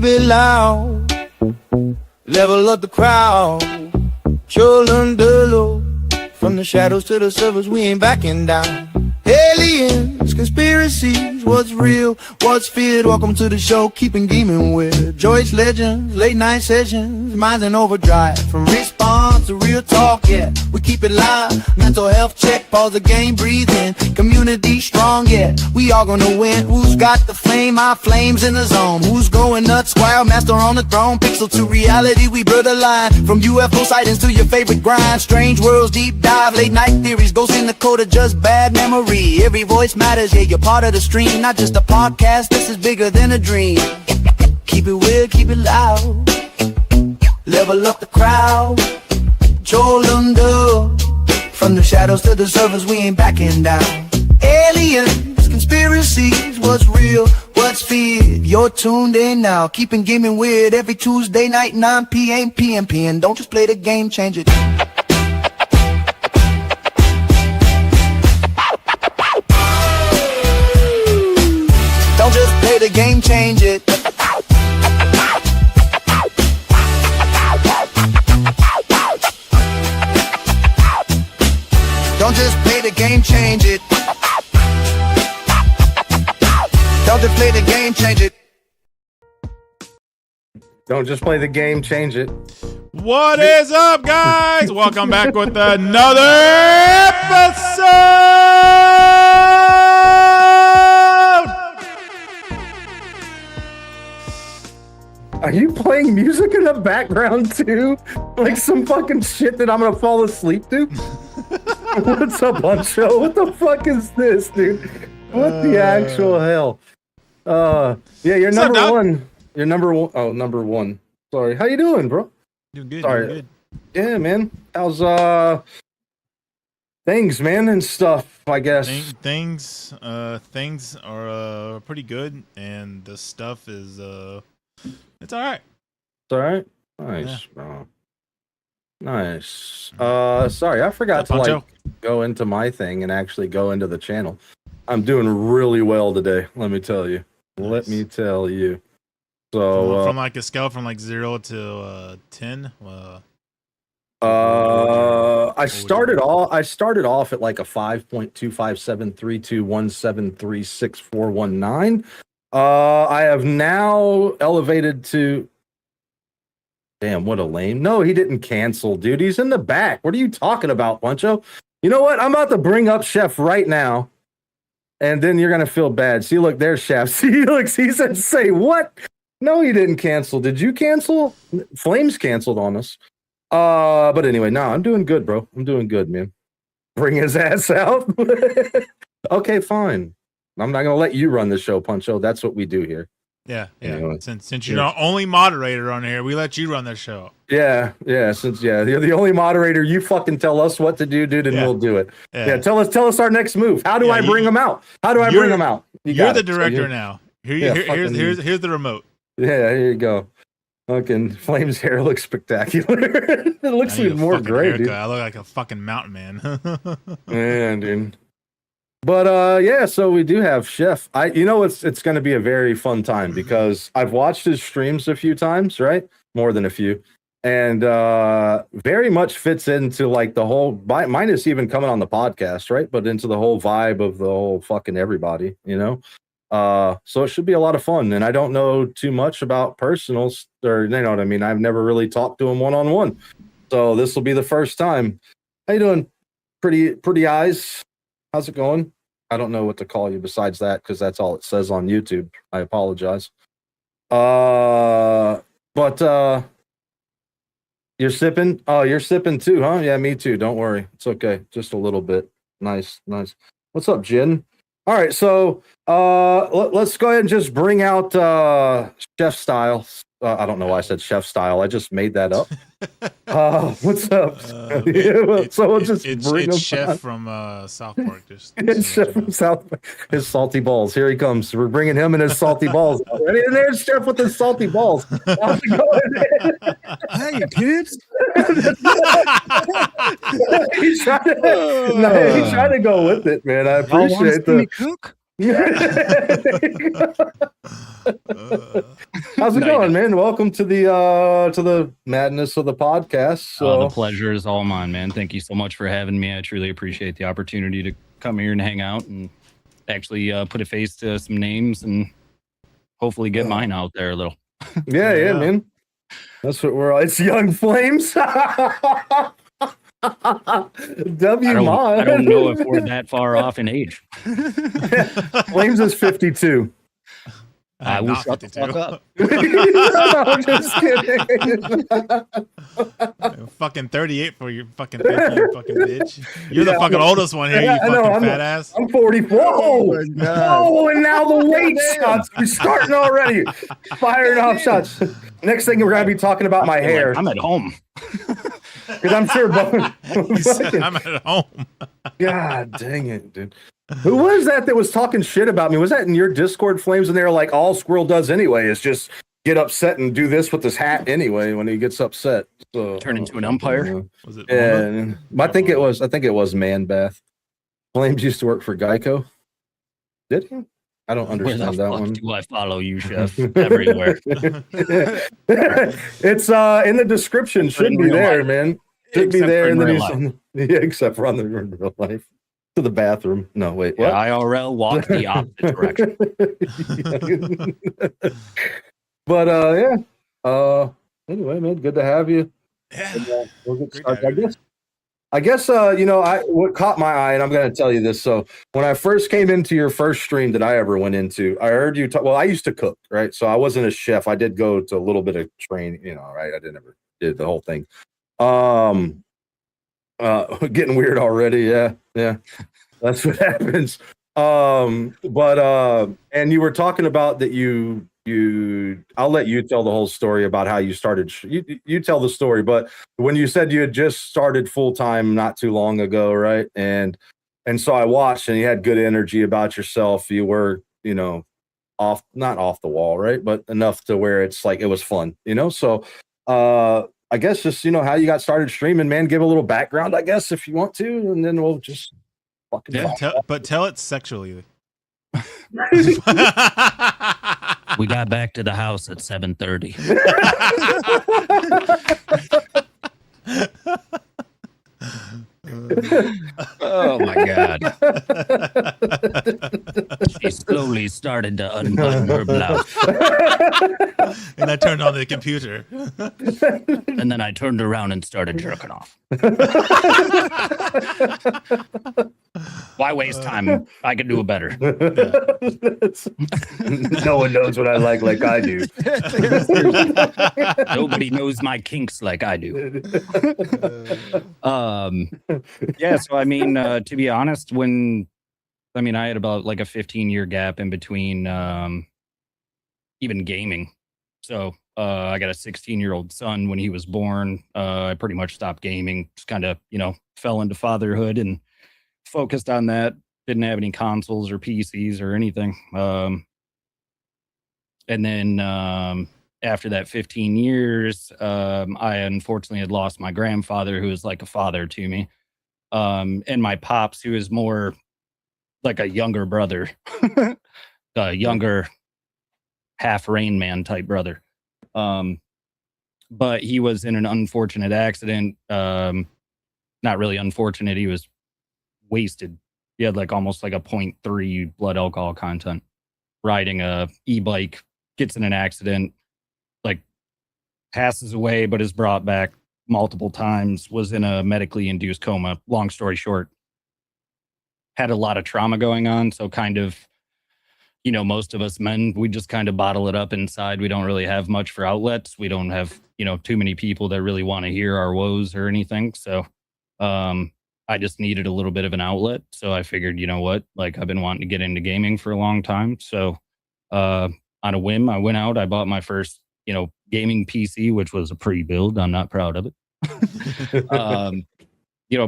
keep it loud. Level up the crowd. Children low. From the shadows to the surface, we ain't backing down. Aliens, conspiracies, what's real, what's feared? Welcome to the show, keeping gaming with Joyce Legends, late night sessions, minds in overdrive. From response to real talk, yeah, we keep it live. Mental health check, pause the game, breathe in. Community strong, yeah, we all gonna win. Who's got the flame? Our flames in the zone. Who's going nuts? Wild master on the throne. Pixel to reality, we blur the line. From UFO sightings to your favorite grind. Strange worlds, deep dive, late night theories. Ghosts in the code of just bad memory. Every voice matters, yeah, you're part of the stream. Not just a podcast, this is bigger than a dream. Keep it weird, keep it loud. Level up the crowd. Joel Lundu. From the shadows to the surface, we ain't backing down. Aliens, conspiracies, what's real, what's feared? You're tuned in now, keeping gaming weird. Every Tuesday night, 9 p.m. PMP. Don't just play the game, change it. Don't just play the game, change it. Don't just play the game, change it. Don't just play the game, change it. Don't just play the game, change it. What is up, guys? Welcome back with another episode. Are you playing music in the background too? Like some fucking shit that I'm gonna fall asleep to? What's up, Buncho? What the fuck is this, dude? What the actual hell? Yeah, you're number one. You're number one. Oh, number one. Sorry. How you doing, bro? Doing good. Sorry. Doing good. Yeah, man. How's things, man, and stuff? I guess Things are pretty good, and the stuff is it's all right. It's all right. Nice, bro. Nice. Sorry, I forgot to like go into my thing and actually go into the channel. I'm doing really well today. Let me tell you. Nice. Let me tell you. So from like a scale from like 0 to 10. I started off at like a 5.2573217364119. I have now elevated to. Damn, what a lame. No, he didn't cancel, dude. He's in the back. What are you talking about, Buncho? You know what? I'm about to bring up Chef right now, and then you're going to feel bad. See, look, there's Chef. See, look, he said, say what? No, he didn't cancel. Did you cancel? Flames canceled on us. But anyway, no, I'm doing good, bro. I'm doing good, man. Bring his ass out. Okay, fine. I'm not going to let you run the show, Puncho. That's what we do here. Yeah. Anyway, Since you're the only moderator on here, we let you run the show. Yeah. Since you're the only moderator, you fucking tell us what to do, dude, and we'll do it. Yeah. Tell us our next move. How do I bring them out? How do I bring them out? You're the director now. Here's the remote. Yeah, here you go. Fucking Flame's hair looks spectacular. It looks even more gray, dude. I look like a fucking mountain man. Man, dude. But yeah, so we do have Chef. It's going to be a very fun time because I've watched his streams a few times, right? More than a few, and very much fits into like the whole. Mine is even coming on the podcast, right? But into the whole vibe of the whole fucking everybody, you know. So it should be a lot of fun. And I don't know too much about personals, or you know what I mean. I've never really talked to him one-on-one, so this will be the first time. How you doing? Pretty eyes. How's it going? I don't know what to call you besides that because that's all it says on YouTube. I apologize. But you're sipping? Oh, you're sipping too, huh? Yeah, me too. Don't worry. It's okay. Just a little bit. Nice. What's up, Jin? All right, so let's go ahead and just bring out Chef Style. I don't know why I said Chef Style. I just made that up. What's up? So we'll just bring him Chef on. from South Park. It's Chef from South Park. His salty balls. Here he comes. We're bringing him and his salty balls. And there's Chef with his salty balls. How's it going? Hey, kids. He's trying to go with it, man. I appreciate the cook. How's it No, you going, don't. man? Welcome to the madness of the podcast. So, The pleasure is all mine, man. Thank you so much for having me. I truly appreciate the opportunity to come here and hang out and actually put a face to some names and hopefully get mine out there a little. yeah, man. That's what we're all. It's Young Flames. I don't know if we're that far off in age. Flames is 52. I will not shut the 52. fuck up. No, I'm just kidding. Fucking 38 for your fucking 50, you fucking bitch. You're the Yeah, fucking oldest one here, yeah, you I know, fucking fat ass. I'm 44. Oh my God. Oh, and now the weight shots. We're starting already. Firing off shots. Next thing we're gonna be talking about my hair. I'm at home. Because I'm sure He said, I'm at home. God dang it, dude. Who was that was talking shit about me? Was that in your Discord, Flames? And they were like, all Squirrel does anyway is just get upset and do this with his hat anyway when he gets upset. So Turn into an umpire. Was it yeah, I think it was Man Bath. Flames used to work for Geico. Did he? I don't Where the understand that fuck one. do I follow you, Chef? Everywhere. It's in the description. Should In be real there, life. man. Should be Except there for in the real news. life. Yeah, except for on the real life. To the bathroom. No, wait. Yeah, What? IRL walk the opposite direction. But yeah. Anyway, man, good to have you. Yeah. We'll get Great started. to have you. I guess what caught my eye, and I'm going to tell you this. So when I first came into your first stream that I ever went into, I heard you talk. Well, I used to cook, right? So I wasn't a chef. I did go to a little bit of training, right? I never did the whole thing. Getting weird already. Yeah. That's what happens. But and you were talking about that you I'll let you tell the whole story about how you started. You tell the story, but when you said you had just started full time not too long ago, right? And so I watched, and you had good energy about yourself. You were, not off the wall, right? But enough to where it's like it was fun, So I guess just how you got started streaming, man. Give a little background, I guess, if you want to, and then we'll just fucking Tell it sexually. We got back to the house at 7:30. Oh my God. She slowly started to unbutton her blouse. And I turned on the computer. And then I turned around and started jerking off. Why waste time? I could do it better. No one knows what I like I do. Nobody knows my kinks like I do. Yeah, so I mean, to be honest, I had about like a 15-year gap in between even gaming. So I got a 16-year-old son. When he was born, I pretty much stopped gaming, just kind of, fell into fatherhood and focused on that. Didn't have any consoles or PCs or anything. And then after that 15 years, I unfortunately had lost my grandfather, who was like a father to me. And my pops, who is more like a younger brother, a younger half Rain Man type brother. But he was in an unfortunate accident. Not really unfortunate. He was wasted. He had like almost like a 0.3 blood alcohol content. Riding a e-bike, gets in an accident, like passes away, but is brought back multiple times, was in a medically induced coma. Long story short, had a lot of trauma going on. So kind of, most of us men, we just kind of bottle it up inside. We don't really have much for outlets. We don't have, too many people that really want to hear our woes or anything. So I just needed a little bit of an outlet. So I figured, like I've been wanting to get into gaming for a long time. So on a whim, I went out, I bought my first, gaming PC, which was a pre-build. I'm not proud of it.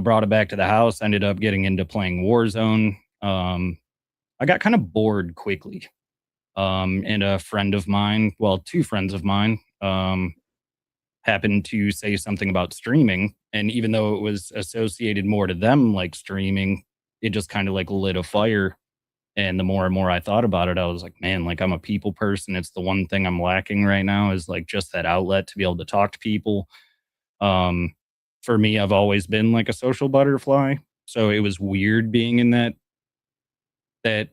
Brought it back to the house, ended up getting into playing Warzone. I got kind of bored quickly. And a friend of mine, two friends of mine, happened to say something about streaming. And even though it was associated more to them like streaming, it just kind of like lit a fire And the more and more I thought about it, I was like, man, like I'm a people person. It's the one thing I'm lacking right now is like just that outlet to be able to talk to people. For me, I've always been like a social butterfly. So it was weird being in that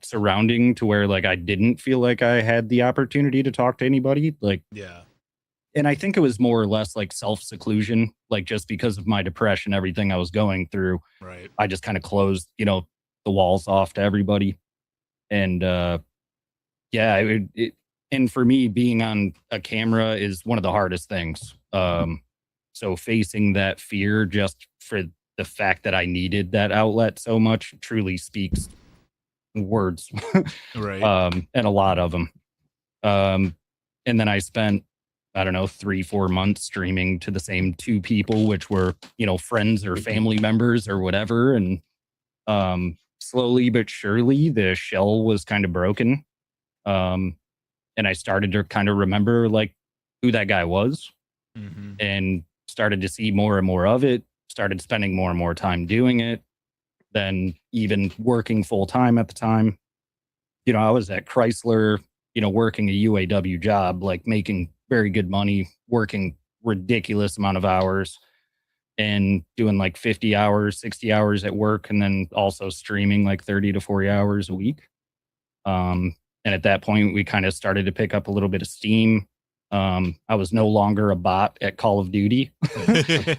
surrounding to where like I didn't feel like I had the opportunity to talk to anybody. Like, Yeah. and I think it was more or less like self-seclusion, like just because of my depression, everything I was going through, Right. I just kind of closed, the walls off to everybody. And yeah, and for me, being on a camera is one of the hardest things. So facing that fear just for the fact that I needed that outlet so much truly speaks words. Right. And a lot of them. And then I spent, I don't know, 3-4 months streaming to the same two people, which were, friends or family members or whatever. And slowly but surely, the shell was kind of broken. And I started to kind of remember like who that guy was Mm-hmm. and started to see more and more of it, started spending more and more time doing it, then even working full time at the time. I was at Chrysler, working a UAW job, like making very good money, working ridiculous amount of hours and doing like 50 hours, 60 hours at work, and then also streaming like 30 to 40 hours a week. And at that point, we kind of started to pick up a little bit of steam. I was no longer a bot at Call of Duty.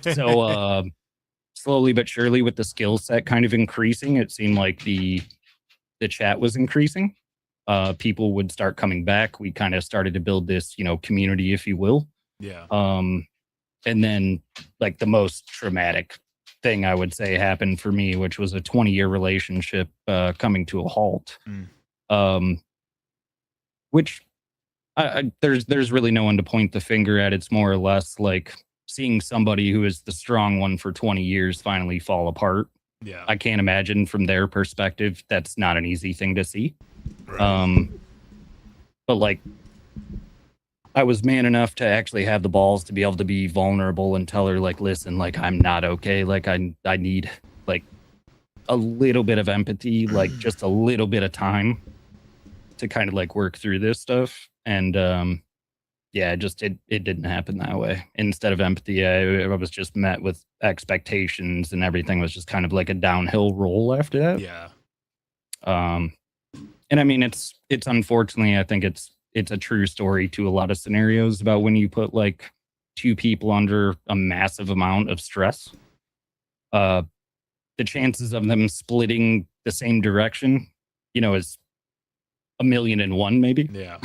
So slowly but surely, with the skill set kind of increasing, it seemed like the chat was increasing. People would start coming back. We kind of started to build this, community, if you will. Yeah. And then like the most traumatic thing I would say happened for me, which was a 20-year relationship coming to a halt. Which there's really no one to point the finger at. It's more or less like seeing somebody who is the strong one for 20 years finally fall apart. Yeah. I can't imagine from their perspective, that's not an easy thing to see. Right. But like, I was man enough to actually have the balls to be able to be vulnerable and tell her like, listen, like I'm not okay. Like I need like a little bit of empathy, like just a little bit of time to kind of like work through this stuff. And yeah, just it didn't happen that way. Instead of empathy, I was just met with expectations, and everything was just kind of like a downhill roll after that. Yeah. And I mean, it's unfortunately, I think it's a true story to a lot of scenarios about when you put like two people under a massive amount of stress. The chances of them splitting the same direction, is 1,000,001 maybe. Yeah.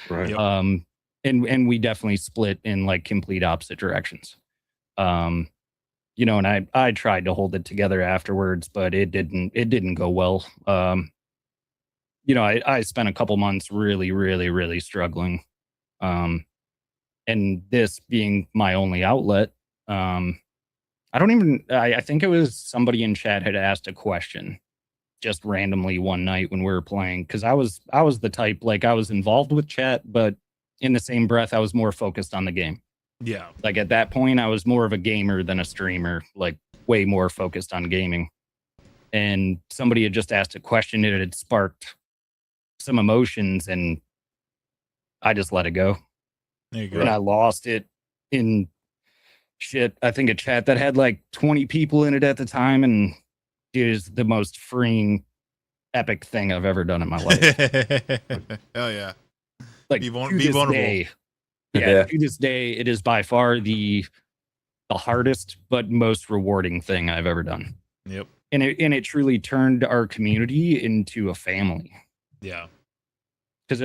Right. Yep. And we definitely split in like complete opposite directions. And I tried to hold it together afterwards, but it didn't go well. I spent a couple months really, really, really struggling. And this being my only outlet, I think it was somebody in chat had asked a question just randomly one night when we were playing. Cause I was the type, like I was involved with chat, but in the same breath, I was more focused on the game. Yeah. Like at that point, I was more of a gamer than a streamer, like way more focused on gaming. And somebody had just asked a question. It had sparked some emotions, and I just let it go. There you go. And I lost it in shit. I think a chat that had like 20 people in it at the time, and it is the most freeing, epic thing I've ever done in my life. Hell yeah. Like Be to vulnerable. this day, Yeah. to this day, it is by far the hardest but most rewarding thing I've ever done. Yep. And it truly turned our community into a family. Yeah. Because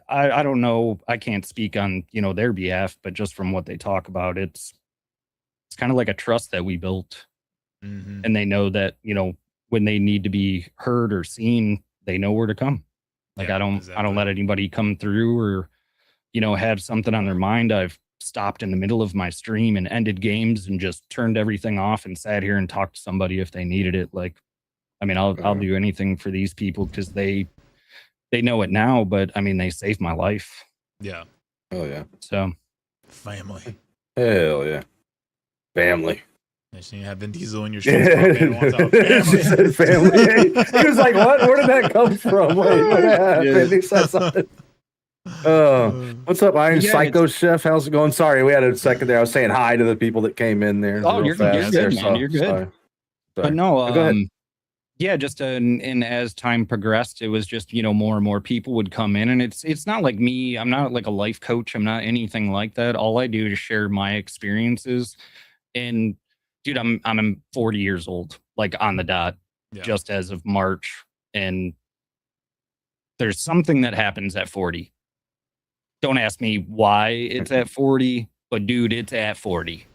I don't know, I can't speak on their behalf, but just from what they talk about, it's kind of like a trust that we built. Mm-hmm. And they know that when they need to be heard or seen, they know where to come. Like Yeah, I don't exactly. let anybody come through or have something on their mind. I've stopped in the middle of my stream and ended games and just turned everything off and sat here and talked to somebody if they needed it. Like, I mean, I'll do anything for these people because they know it now, but I mean, they saved my life. Yeah. Oh yeah. So Family. Hell yeah. Family. You have Vin Diesel in your streets. Man wants out She family. said family. He was like, "What? Where did that come from? Wait, what happened?" He said something. What's up, Iron Yeah, Psycho Chef? How's it going? Sorry, we had a second there. I was saying hi to the people that came in there. Oh, real you're fast good, there, man. so- You're good. Sorry. But no, Go ahead. yeah, just and as time progressed, it was just more and more people would come in, and it's not like me. I'm not like a life coach. I'm not anything like that. All I do is share my experiences. And dude, I'm 40 years old, like on the dot, Yeah. just as of March, and there's something that happens at 40. Don't ask me why it's at 40, but dude, it's at 40.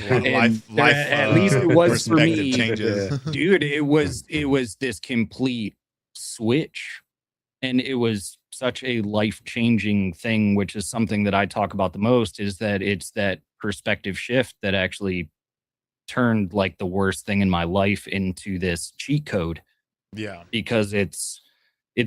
And life at least it was for perspective me. changes. Dude, it was this complete switch, and it was such a life-changing thing, which is something that I talk about the most, is that it's that perspective shift that actually turned like the worst thing in my life into this cheat code, Yeah. because it's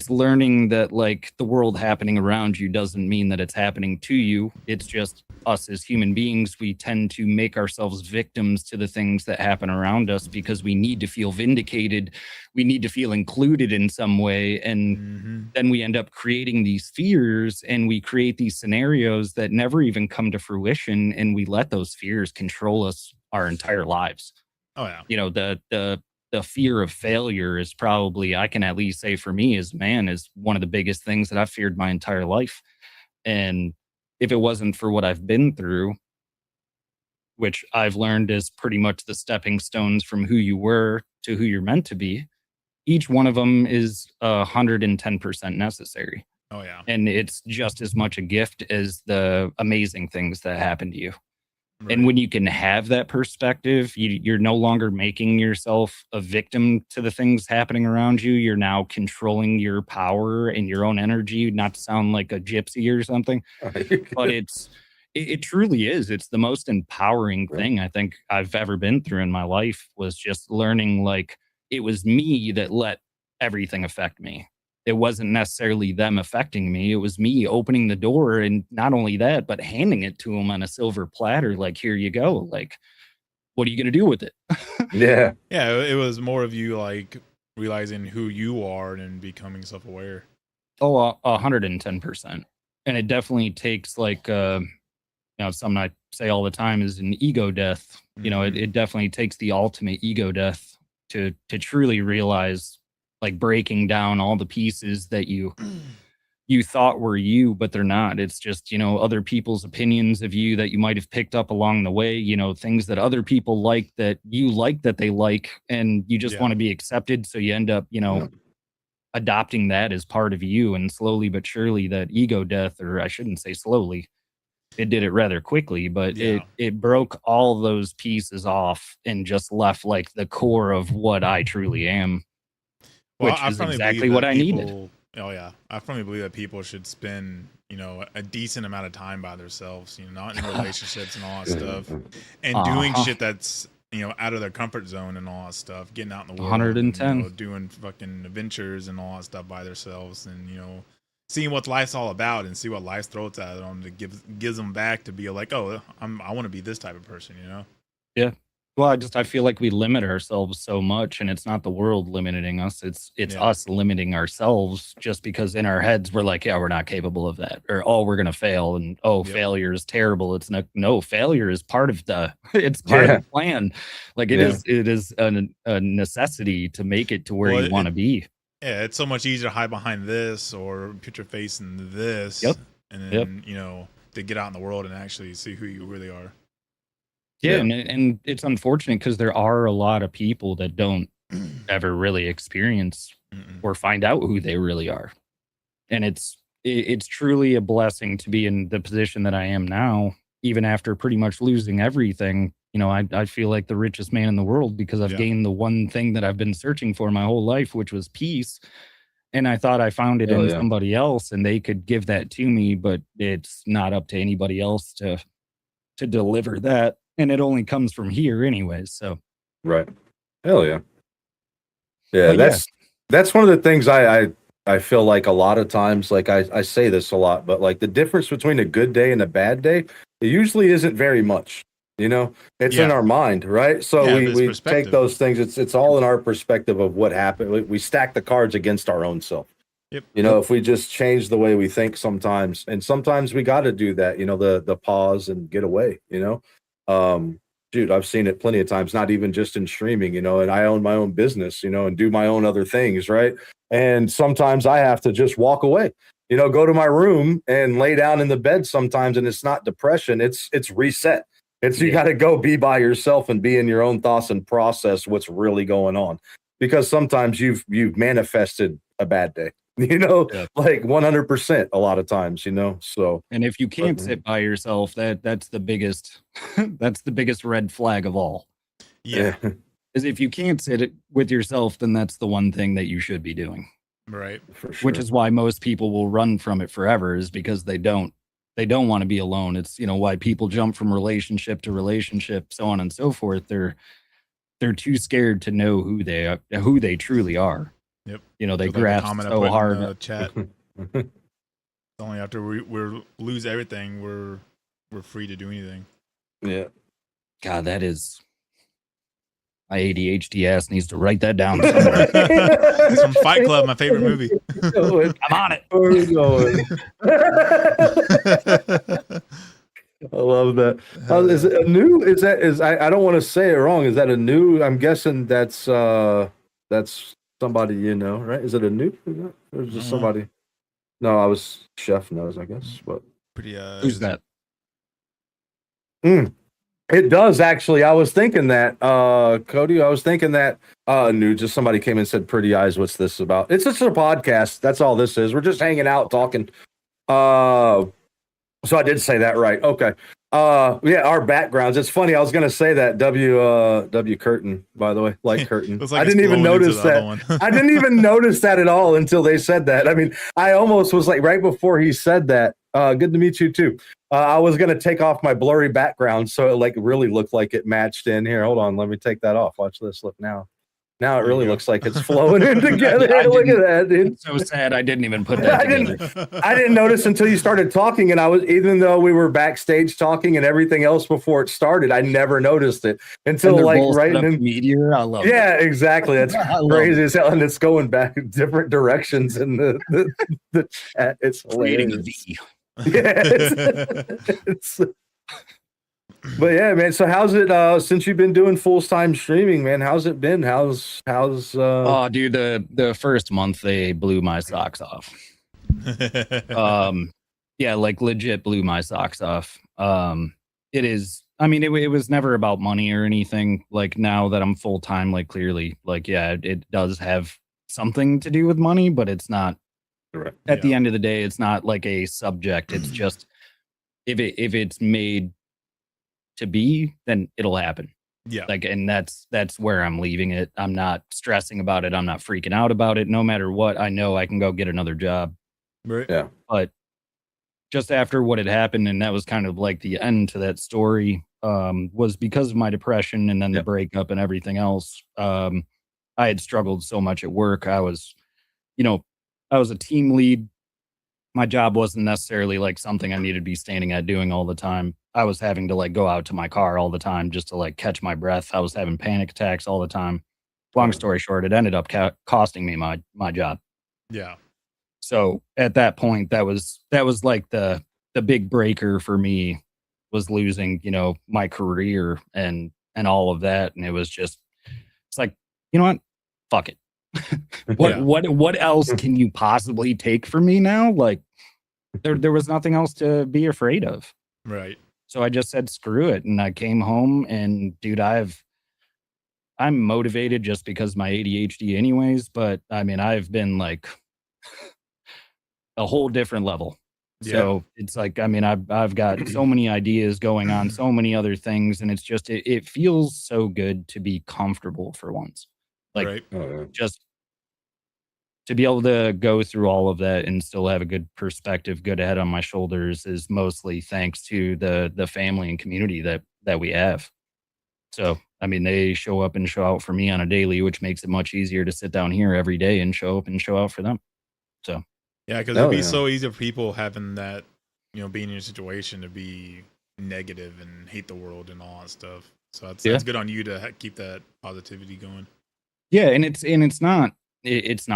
learning that like the world happening around you doesn't mean that it's happening to you. It's just us as human beings. We tend to make ourselves victims to the things that happen around us because we need to feel vindicated. We need to feel included in some way. And then we end up creating these fears, and we create these scenarios that never even come to fruition. And we let those fears control us our entire lives. Oh yeah. The fear of failure is probably, I can at least say for me as a man, is one of the biggest things that I've feared my entire life. And if it wasn't for what I've been through, which I've learned is pretty much the stepping stones from who you were to who you're meant to be, each one of them is 110% necessary. Oh yeah. And it's just as much a gift as the amazing things that happen to you. Right. And when you can have that perspective, you're no longer making yourself a victim to the things happening around you. You're now controlling your power and your own energy, not to sound like a gypsy or something, but it truly is. It's the most empowering thing I think I've ever been through in my life, was just learning like it was me that let everything affect me. It wasn't necessarily them affecting me. It was me opening the door, and not only that, but handing it to them on a silver platter. Like, here you go. Like, what are you going to do with it? Yeah. Yeah, it was more of you like realizing who you are and becoming self-aware. Oh, 110%. And it definitely takes like, something I say all the time is an ego death. It definitely takes the ultimate ego death to truly realize, like, breaking down all the pieces that you thought were you, but they're not. It's just, other people's opinions of you that you might have picked up along the way, things that other people like that you like that they like, and you just want to be accepted. So you end up, adopting that as part of you, and slowly but surely that ego death, or I shouldn't say slowly, it did it rather quickly, but it broke all those pieces off and just left like the core of what I truly am. Well, Which is exactly what I needed. Oh yeah, I firmly believe that people should spend, a decent amount of time by themselves, not in relationships and all that stuff, and doing shit that's, out of their comfort zone and all that stuff, getting out in the world, 110, and, doing fucking adventures and all that stuff by themselves, and seeing what life's all about and see what life throws at them to gives them back to be like, oh, I want to be this type of person, Yeah. Well, I feel like we limit ourselves so much, and it's not the world limiting us. It's us limiting ourselves, just because in our heads we're like, yeah, we're not capable of that, or oh, we're gonna fail, and failure is terrible. It's no, failure is part of it's part of the plan. Like it is a necessity to make it to where you want to be. Yeah, it's so much easier to hide behind this or put your face in this, and then to get out in the world and actually see who you really are. Yeah, and it's unfortunate because there are a lot of people that don't ever really experience or find out who they really are. And it's truly a blessing to be in the position that I am now, even after pretty much losing everything. I feel like the richest man in the world because I've gained the one thing that I've been searching for my whole life, which was peace. And I thought I found it in somebody else, and they could give that to me, but it's not up to anybody else to deliver that. And it only comes from here anyways. So right. Hell yeah. Yeah, that's one of the things I feel like a lot of times, like I say this a lot, but like the difference between a good day and a bad day, it usually isn't very much. You know, it's in Yeah. our mind, right? So Yeah, we it's take perspective. those things. It's all in our perspective of what happened. We stack the cards against our own self. Yep. You know, if we just change the way we think sometimes, and sometimes we got to do that, you know, the pause and get away, you know. Dude, I've seen it plenty of times, not even just in streaming, you know, and I own my own business, you know, and do my own other things, right? And sometimes I have to just walk away, you know, go to my room and lay down in the bed sometimes, and it's not depression, it's reset. It's you got to go be by yourself and be in your own thoughts and process what's really going on, because sometimes you've manifested a bad day. You know, Yeah. like 100% a lot of times, you know. So, And if you can't sit by yourself, that's the biggest that's the biggest red flag of all. Yeah. Is if you can't sit it with yourself, then that's the one thing that you should be doing. Right. for sure. Which is why most people will run from it forever, is because they don't want to be alone. It's, you know, why people jump from relationship to relationship, so on and so forth. They're too scared to know who they truly are. Yep. You know, they Just like the grasp comment I so put in hard. the chat. Only after we lose everything, we're free to do anything. Yeah. God, that is, my ADHD ass needs to write that down somewhere. It's from Fight Club, my favorite movie. I'm on it. Where are we going? I love that. Is it a new? I don't want to say it wrong. Is that a new? I'm guessing that's somebody you know, right? Is it a new? Or just somebody? No, I was Chef knows, I guess. But Pretty. Who's that? It does actually. I was thinking that, Cody. I was thinking that new. Just somebody came and said, "Pretty eyes." What's this about? It's just a podcast. That's all this is. We're just hanging out, talking. So I did say that right. Okay. Yeah, our backgrounds. It's funny. I was gonna say that W Curtin, by the way, like Curtin. Looks like I it's didn't even blowing into notice the other that. one. I didn't even notice that at all until they said that. I mean, I almost was like right before he said that. Good to meet you too. I was gonna take off my blurry background so it like really looked like it matched in here. Hold on, let me take that off. Watch this. Look now. Now it There you really go. looks like it's flowing in together. I Look at didn't- that, dude. I'm so sad I didn't even put that together. I didn't notice until you started talking, and I was, even though we were backstage talking and everything else before it started, I never noticed it until And they're like both right set up in. Meteor. I love Yeah, exactly. That's I love crazy it. as hell, and it's going back in different directions in the chat. It's Creating a hilarious. V. Yeah, it's but yeah, man. So how's it since you've been doing full time streaming, man? How's it been? How's Oh, dude, the first month they blew my socks off. Yeah, like legit blew my socks off. It is, I mean, it was never about money or anything. Like now that I'm full time, like clearly, like yeah, it does have something to do with money, but it's not. Correct. At the end of the day, it's not like a subject. It's just if it's made to be, then it'll happen. Yeah. Like, and that's where I'm leaving it. I'm not stressing about it. I'm not freaking out about it. No matter what, I know I can go get another job. Right. Yeah. But just after what had happened, and that was kind of like the end to that story, was because of my depression and then the breakup and everything else. I had struggled so much at work. I was a team lead. My job wasn't necessarily like something I needed to be standing at doing all the time. I was having to like go out to my car all the time just to like catch my breath. I was having panic attacks all the time. Long story short, it ended up costing me my job. Yeah. So at that point, that was like the big breaker for me, was losing, my career and all of that. And it was just, it's like, you know what? Fuck it. What else can you possibly take from me now? Like there was nothing else to be afraid of. Right. So I just said, screw it. And I came home, and dude, I'm motivated just because of my ADHD anyways. But I mean, I've been like a whole different level. Yeah. So it's like, I mean, I've got so many ideas going on, so many other things. And it's just, it feels so good to be comfortable for once. Like right. just to be able to go through all of that and still have a good perspective, good head on my shoulders, is mostly thanks to the family and community that we have. So, I mean, they show up and show out for me on a daily, which makes it much easier to sit down here every day and show up and show out for them. So, yeah, because it'd be so easy for people having that, being in your situation to be, negative and hate the world and all that stuff. So that's good on you to keep that positivity going. Yeah, and it's not even, it's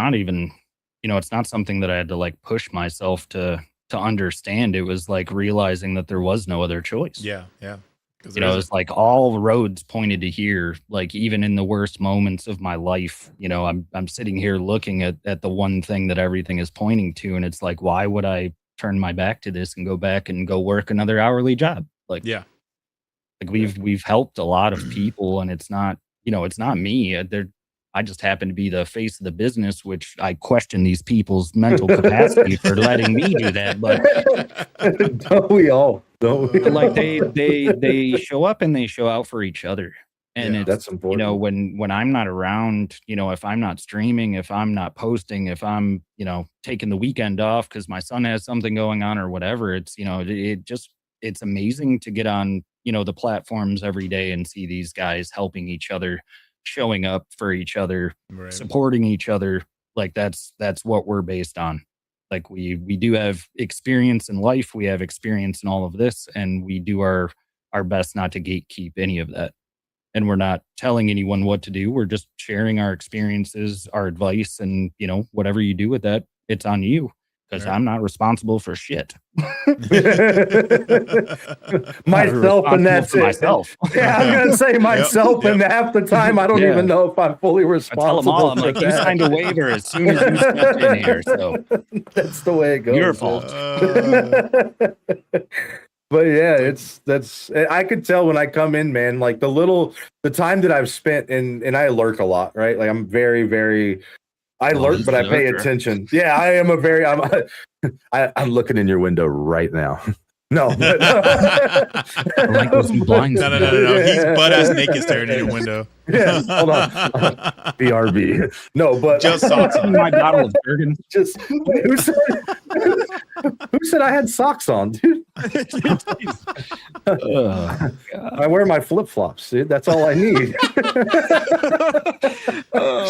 not something that I had to like push myself to understand. It was like realizing that there was no other choice. Yeah. It's like all roads pointed to here. Like even in the worst moments of my life, I'm sitting here looking at the one thing that everything is pointing to, and it's like, why would I turn my back to this and go back and go work another hourly job? Like, yeah, like we've helped a lot of people, and it's not, it's not me. I just happen to be the face of the business, which I question these people's mental capacity for letting me do that. But don't we all? Like they show up and they show out for each other. And that's important. When I'm not around, if I'm not streaming, if I'm not posting, if I'm, taking the weekend off because my son has something going on or whatever, it's, it's amazing to get on, the platforms every day and see these guys helping each other, showing up for each other, right, supporting each other. Like that's what we're based on. Like we do have experience in life. We have experience in all of this, and we do our best not to gatekeep any of that. And we're not telling anyone what to do. We're just sharing our experiences, our advice, and whatever you do with that, it's on you. Because I'm not responsible for shit. Myself, and that's it. Myself. Yeah, I'm gonna say myself, and half the time I don't even know if I'm fully responsible. I tell them all, I'm like, you signed a waiver as soon as you stepped in here. So that's the way it goes. Your fault. But yeah, I could tell when I come in, man, like the time that I've spent and I lurk a lot, right? Like I'm very, very. I lurk, but I pay attention. Yeah, I am I'm looking in your window right now. No. Like those blinds. No. He's butt ass naked staring in your window. Yeah, hold on. BRB. No, but just socks on my bottle of Bergen. Just who said I had socks on, dude? I wear my flip flops, dude. That's all I need.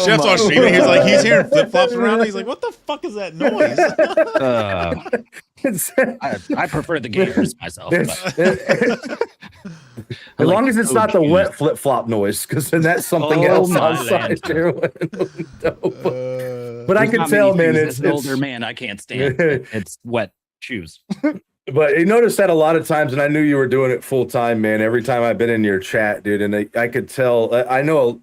Chef's on streaming. He's hearing flip flops around. He's like, what the fuck is that noise? I prefer the Gators myself. As long as it's not the wet flip flop noise, because then that's something else outside your window. But I can tell, man, it's an older man. I can't stand it. It's wet shoes. But you notice that a lot of times, and I knew you were doing it full time, man. Every time I've been in your chat, dude, and I could tell. I know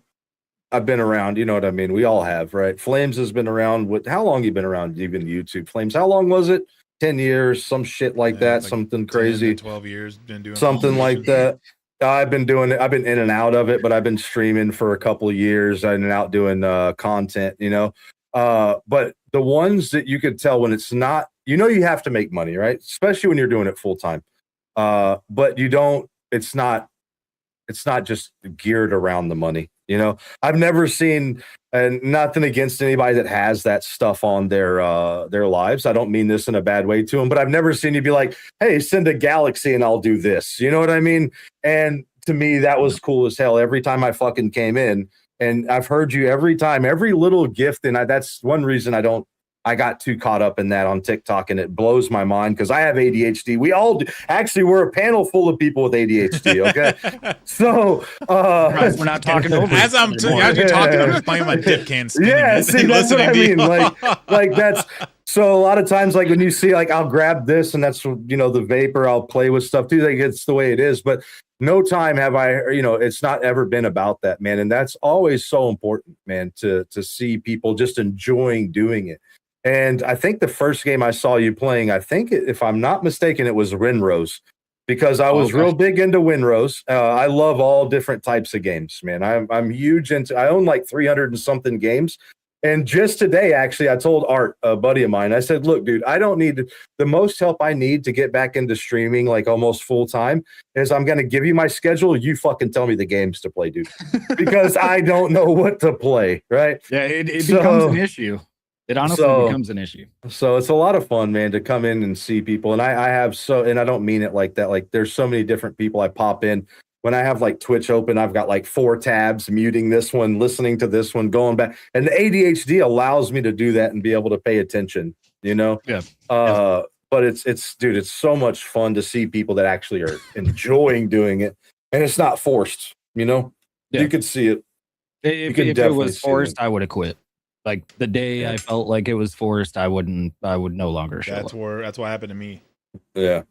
I've been around. You know what I mean? We all have, right? Flames has been around. How long you been around? Even YouTube, Flames. How long was it? 10 years, some shit like that, like something crazy. 12 years, been doing something like that. I've been doing it. I've been in and out of it, but I've been streaming for a couple of years in and out doing content, but the ones that you could tell when it's not, you have to make money, right? Especially when you're doing it full time. But it's not just geared around the money. I've never seen, and nothing against anybody that has that stuff on their lives. I don't mean this in a bad way to them, but I've never seen you be like, hey, send a galaxy and I'll do this. You know what I mean? And to me, that was cool as hell. Every time I fucking came in, and I've heard you every time, every little gift. And that's one reason I got too caught up in that on TikTok, and it blows my mind because I have ADHD. We all do. Actually, we're a panel full of people with ADHD. Okay, so we're not talking over. As you're talking, I'm just playing my dip can. Yeah, see, that's what I mean. Like that's so. A lot of times, like when you see, like I'll grab this, and that's the vapor. I'll play with stuff too. Like it's the way it is, but. No time have I, it's not ever been about that, man. And that's always so important, man, to see people just enjoying doing it. And I think the first game I saw you playing, I think, if I'm not mistaken, it was Winrose, because I was real big into Winrose. I love all different types of games, man. I'm huge into, I own like 300 and something games. And just today, actually, I told Art, a buddy of mine, I said, look, dude, I don't need the most help I need to get back into streaming like almost full time is I'm going to give you my schedule. You fucking tell me the games to play, dude, because I don't know what to play. Right. Yeah. It becomes an issue. It honestly becomes an issue. So it's a lot of fun, man, to come in and see people. And I have and I don't mean it like that. Like there's so many different people I pop in. When I have like Twitch open, I've got like 4 tabs, muting this one, listening to this one, going back. And the ADHD allows me to do that and be able to pay attention, Yeah. but it's dude, it's so much fun to see people that actually are enjoying doing it, and it's not forced. You could see it. If it was forced, I would have quit. Like the day I felt like it was forced, I would no longer show up. That's what happened to me. Yeah.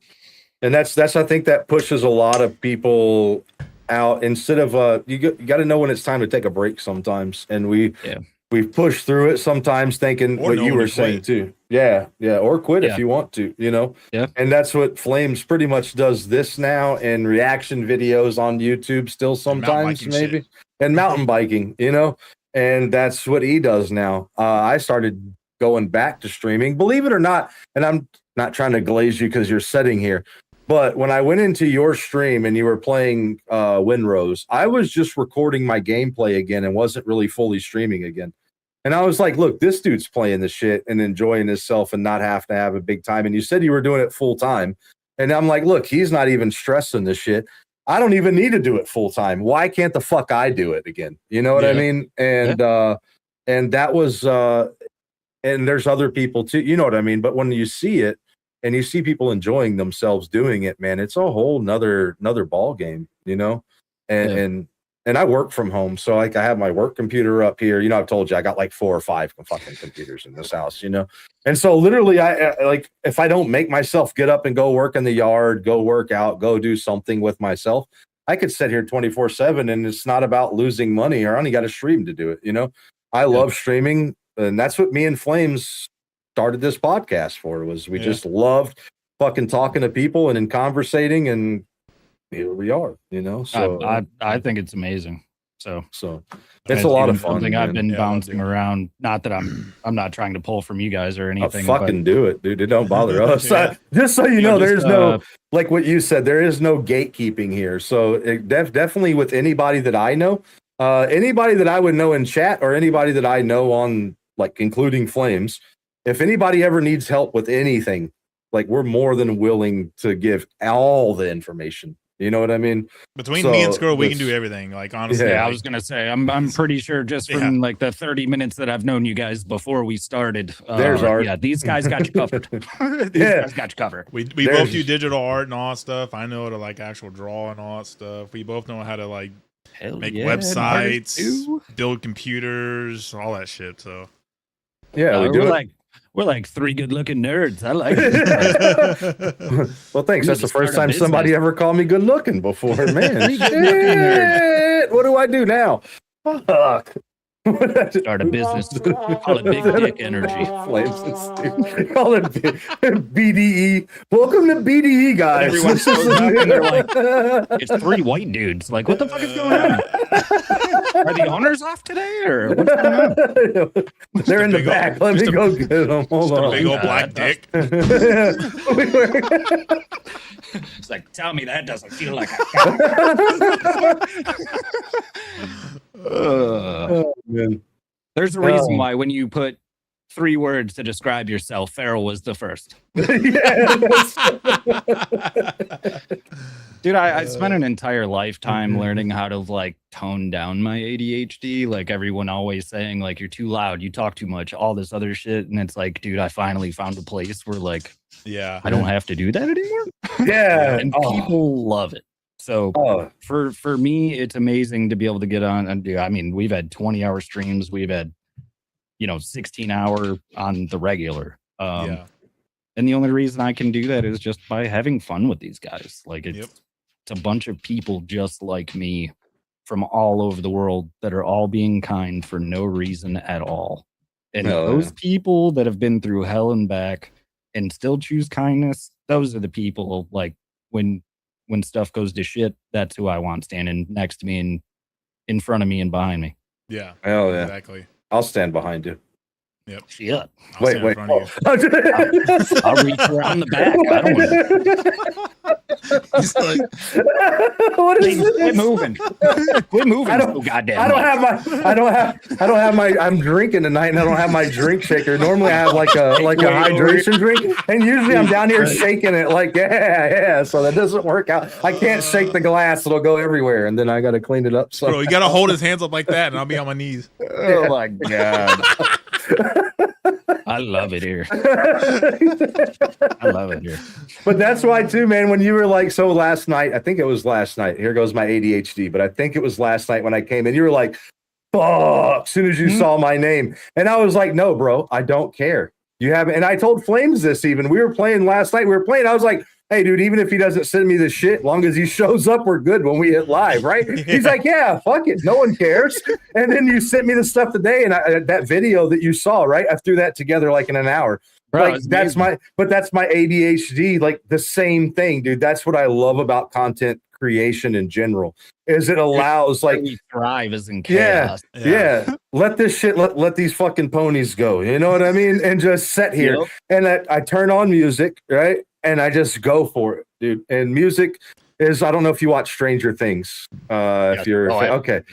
And that's I think that pushes a lot of people out instead of you got to know when it's time to take a break sometimes. And we push through it sometimes thinking what you were saying too. Yeah. Yeah. Or quit if you want to, Yeah. And that's what Flames pretty much does this now, and reaction videos on YouTube still sometimes maybe. And mountain biking, and that's what he does now. I started going back to streaming, believe it or not, and I'm not trying to glaze you because you're sitting here, but when I went into your stream and you were playing Windrose, I was just recording my gameplay again and wasn't really fully streaming again. And I was like, look, this dude's playing the shit and enjoying himself and not have to have a big time. And you said you were doing it full time. And I'm like, look, he's not even stressing this shit. I don't even need to do it full time. Why can't the fuck I do it again? You know what I mean? And and that was and there's other people too, you know what I mean? But when you see it and you see people enjoying themselves doing it, man, it's a whole nother ball game, and I work from home. So like I have my work computer up here. I've told you I got like 4 or 5 fucking computers in this house, And so literally I like, if I don't make myself get up and go work in the yard, go work out, go do something with myself, I could sit here 24/7 and it's not about losing money, or I only got to stream to do it. I love streaming, and that's what me and Flames started this podcast for, was we just loved fucking talking to people and conversating, and here we are, so I think it's amazing. So it's a lot of fun. Something I've been bouncing around. Not that I'm not trying to pull from you guys or anything. Fucking do it, dude. It don't bother us. Just so you know, there's no, like what you said, there is no gatekeeping here. So definitely with anybody that I know, anybody that I would know in chat, or anybody that I know on, like, including Flames, if anybody ever needs help with anything, like, we're more than willing to give all the information. You know what I mean? Between me and Squirrel, we can do everything. Like, honestly, I was gonna say, I'm pretty sure just from like the 30 minutes that I've known you guys before we started. There's art. Yeah, these guys got you covered. Guys got you covered. We both do digital art and all that stuff. I know how to like actual draw and all that stuff. We both know how to like make websites, build computers, all that shit. So we do it. We're like 3 good-looking nerds. I like it. Well, thanks. That's the first time somebody ever called me good-looking before, man. Shit. What do I do now? Fuck. Start a business. Call it Big Dick Energy. Call it BDE. Welcome to BDE, guys. Everyone shows up and they're like, it's 3 white dudes. Like, what the fuck is going on? Are the owners off today, or what's going on? They're in the back. Let me go get them. Hold on. A big old black dick. It's like, tell me that doesn't feel like a There's a reason why when you put 3 words to describe yourself, Farrell was the first. Dude, I spent an entire lifetime learning how to like tone down my ADHD. Like everyone always saying like, you're too loud, you talk too much, all this other shit. And it's like, dude, I finally found a place where like, I don't have to do that anymore. And people love it. So for me, it's amazing to be able to get on and do. I mean, we've had 20-hour streams. We've had, 16-hour on the regular. And the only reason I can do that is just by having fun with these guys. Like it's a bunch of people just like me from all over the world that are all being kind for no reason at all. And those people that have been through hell and back and still choose kindness, those are the people like when stuff goes to shit, that's who I want standing next to me and in front of me and behind me. Yeah. Hell yeah. Exactly. I'll stand behind you. Yep. Shit. Wait. I'll reach around the back. I don't want He's like, what is this? Quit moving. Quit moving. I don't have my I'm drinking tonight and I don't have my drink shaker. Normally I have like a hydration drink, and usually I'm down here shaking it like so that doesn't work out. I can't shake the glass, it'll go everywhere, and then I gotta clean it up. So bro, you gotta hold his hands up like that and I'll be on my knees. Oh my god. I love it here. I love it here. But that's why too, man, when you were like, so last night, I think it was last night. Here goes my ADHD, but I think it was last night when I came in, you were like, fuck, as soon as you saw my name. And I was like, no, bro, I don't care. You haven't. And I told Flames this even. We were playing last night. We were playing. I was like, hey, dude, even if he doesn't send me the shit, long as he shows up, we're good when we hit live, right? He's like, yeah, fuck it. No one cares. And then you sent me the stuff today. And that video that you saw, right? I threw that together like in an hour. Bro, Like that's my ADHD, like the same thing, dude. That's what I love about content creation in general, is it allows like we thrive is in chaos. Yeah. Let this shit, let these fucking ponies go. You know what I mean? And just sit here. Yep. And I turn on music, right? And I just go for it, dude. And music is, I don't know if you watch Stranger Things. If you're okay.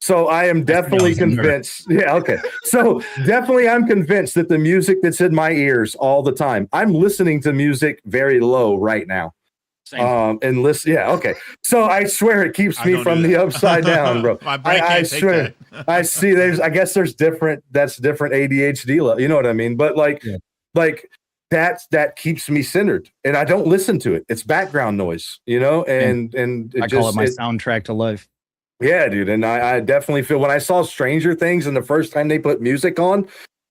So I am definitely convinced. Yeah, okay. So definitely I'm convinced that the music that's in my ears all the time, I'm listening to music very low right now. Same. And listen, yeah, okay. So I swear it keeps me from the upside down, bro. My brain can't I take swear. that. I see I guess there's different ADHD level, you know what I mean? But like that keeps me centered, and I don't listen to it. It's background noise, you know, and I call it my soundtrack to life. Yeah, dude. And I definitely feel when I saw Stranger Things and the first time they put music on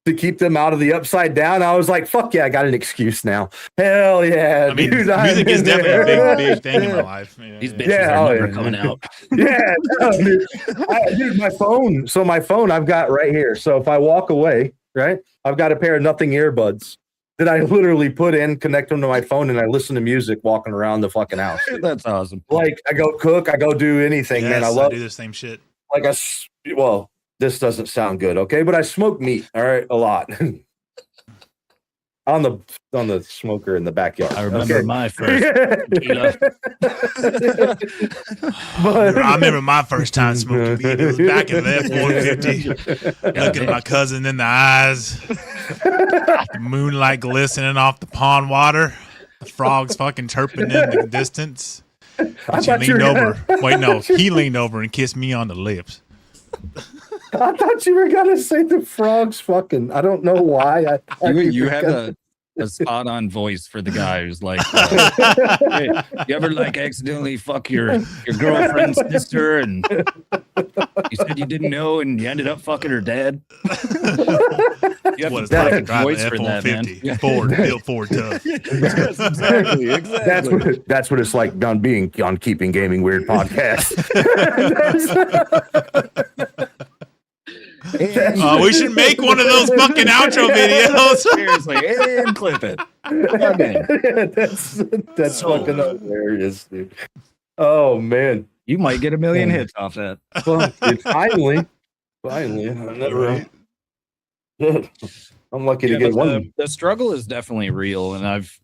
to keep them out of the upside down, I was like, fuck yeah, I got an excuse now. Hell yeah. I mean, dude, music is definitely a big thing in my life. These bitches are never coming out. Yeah, no, dude, my phone. So my phone I've got right here. So if I walk away, right, I've got a pair of nothing earbuds that I literally put in, connect them to my phone, and I listen to music walking around the fucking house. That's awesome. Like I go cook, I go do anything, man. I do the same shit. Like well, this doesn't sound good, okay? But I smoke meat, all right, a lot. on the smoker in the backyard. I remember my first I remember my first time smoking weed. It was back in F-150. Looking at my cousin in the eyes. The moonlight glistening off the pond water. The frogs fucking chirping in the distance. But she leaned over. Wait, no. He leaned over and kissed me on the lips. I thought you were gonna say the frogs fucking. I don't know why. You have a spot on voice for the guy who's like, hey, you ever like accidentally fuck your girlfriend's sister and you said you didn't know and you ended up fucking her dad? You have what a fucking voice for that, man. Ford, built Ford tough. Yes, exactly. That's what it's like on Keeping Gaming Weird podcast. We should make one of those fucking outro videos. Seriously, and clip it. That's fucking hilarious, dude. Oh man, you might get 1 million hits off that. Well, finally, I'm lucky to get one. The struggle is definitely real, and I've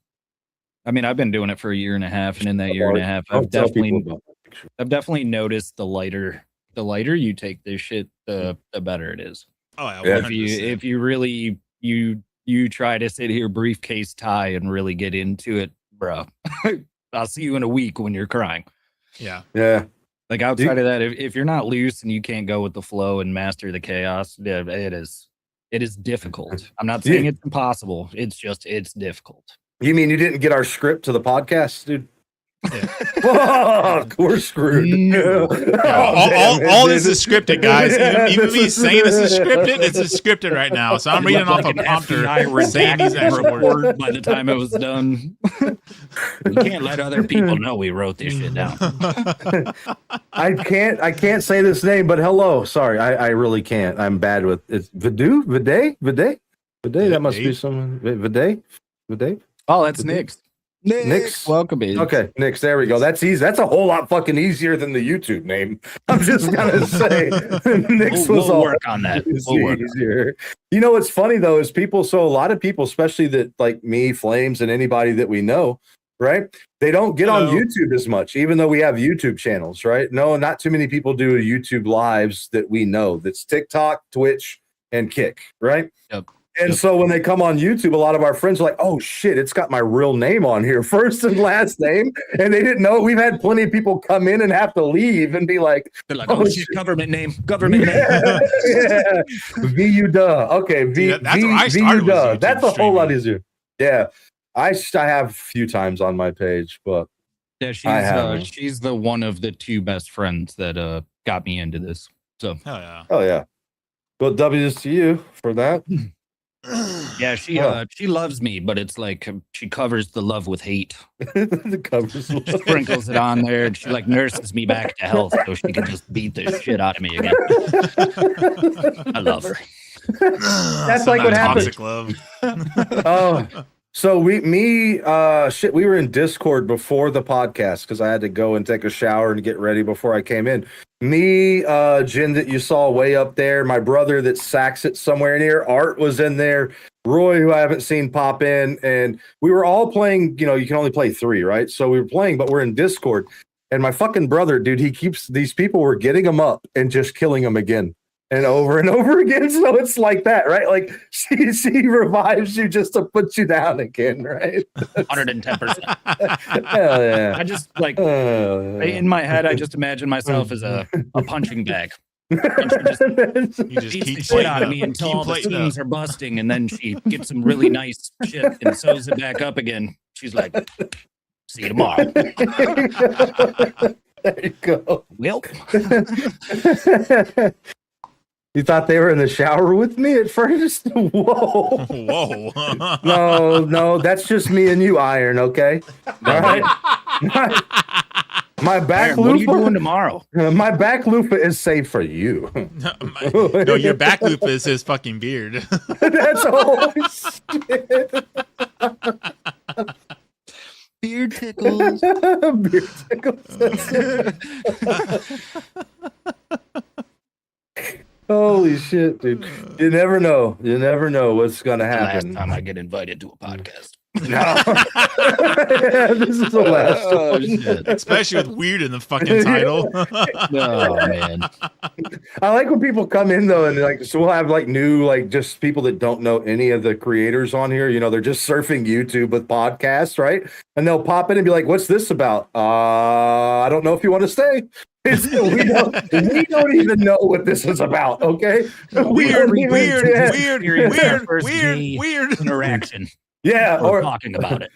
been doing it for a year and a half, and in that year and a half, I've definitely noticed the lighter you take this shit, the better it is. Oh yeah. If you really you try to sit here briefcase tie and really get into it, bro, I'll see you in a week when you're crying. Yeah. Like outside of that, if you're not loose and you can't go with the flow and master the chaos, yeah, it is difficult. I'm not saying it's impossible. It's difficult. You mean you didn't get our script to the podcast, dude? Yeah. Fuck, we're screwed. No. All this is scripted, guys. Even me saying this is scripted, it's scripted right now. So I'm reading off a prompter saying these extra words. By the time it was done, we can't let other people know we wrote this shit down. I can't say this name, but hello. Sorry, I really can't. I'm bad with it's Viday. That must be someone. Viday. Oh, that's Nick's. Nick's. Welcome in. Okay, Nick's. There we go. That's easy. That's a whole lot fucking easier than the YouTube name. I'm just gonna say Nick's was we'll work on that. Easier. You know what's funny though is a lot of people, especially that like me, Flames, and anybody that we know, right? They don't get on YouTube as much, even though we have YouTube channels, right? No, not too many people do YouTube lives that we know. That's TikTok, Twitch, and Kick, right? Yep. And so when they come on YouTube, a lot of our friends are like, "Oh shit, it's got my real name on here, first and last name," and they didn't know. We've had plenty of people come in and have to leave and be like, They're like, oh shit, government name. yeah. VU duh. Okay, Dude, that's where I started VU with duh. YouTube That's a whole lot streaming. easier. Yeah, I have a few times on my page, but Yeah, she's the one of the two best friends that got me into this. So Hell yeah. oh yeah. Well, W's to you for that. yeah, she loves me, but it's like she covers the love with hate. The covers. Sprinkles it on there, and she like nurses me back to health so she can just beat the shit out of me again. I love her. That's like what happened. Toxic love. Oh, so we were in Discord before the podcast because I had to go and take a shower and get ready before I came in. Me, Jin that you saw way up there, my brother that sacks it somewhere near, Art was in there, Roy, who I haven't seen pop in, and we were all playing, you can only play 3, right? So we were playing, but we're in Discord. And my fucking brother, dude, these people were getting him up and just killing him again. And over again. So it's like that, right? Like she revives you just to put you down again, right? 110%. Hell yeah. I just like in my head, I just imagine myself as a punching bag. And You just beats keep the shit out of plating me up. until Keep all the plating seams up. are busting, and then she gets some really nice shit and sews it back up again. She's like, "See you tomorrow." There you go. Well, You thought they were in the shower with me at first? Whoa. Whoa. No, that's just me and you, Iron, okay? All right. My back Aaron, what are you doing loofah. tomorrow? My back loofah is safe for you. No, your back loop is his fucking beard. That's all shit. Beard tickles. Beard tickles. Holy shit, dude. You never know. You never know what's going to happen. Last time I get invited to a podcast. No. This is the last Oh, one. shit. Especially with weird in the fucking title. Oh, man. I like when people come in though, and like, so we'll have like new, like just people that don't know any of the creators on here. They're just surfing YouTube with podcasts, right? And they'll pop in and be like, "What's this about?" I don't know if you want to stay. We don't even know what this is about. Okay, Weird First weird. interaction. Yeah, Or or talking about it.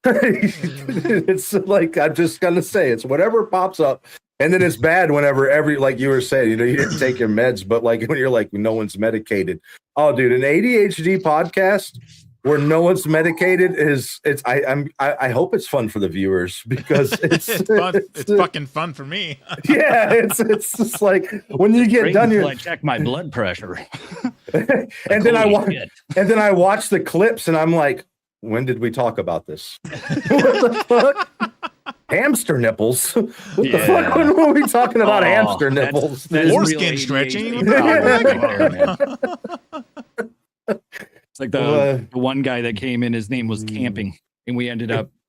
it's like I'm just gonna say it's whatever pops up, and then it's bad whenever like you were saying, you didn't take your meds, but like when you're like no one's medicated. Oh, dude, an ADHD podcast where no one's medicated I hope it's fun for the viewers because it's fun. It's fucking fun for me. yeah, it's just like when you get done, until I check my blood pressure. and then I watch the clips and I'm like, when did we talk about this? What the fuck? Hamster nipples. What the fuck? When were we talking about hamster nipples? That's Foreskin real stretching. ADHD. It's like the one guy that came in, his name was Camping. And I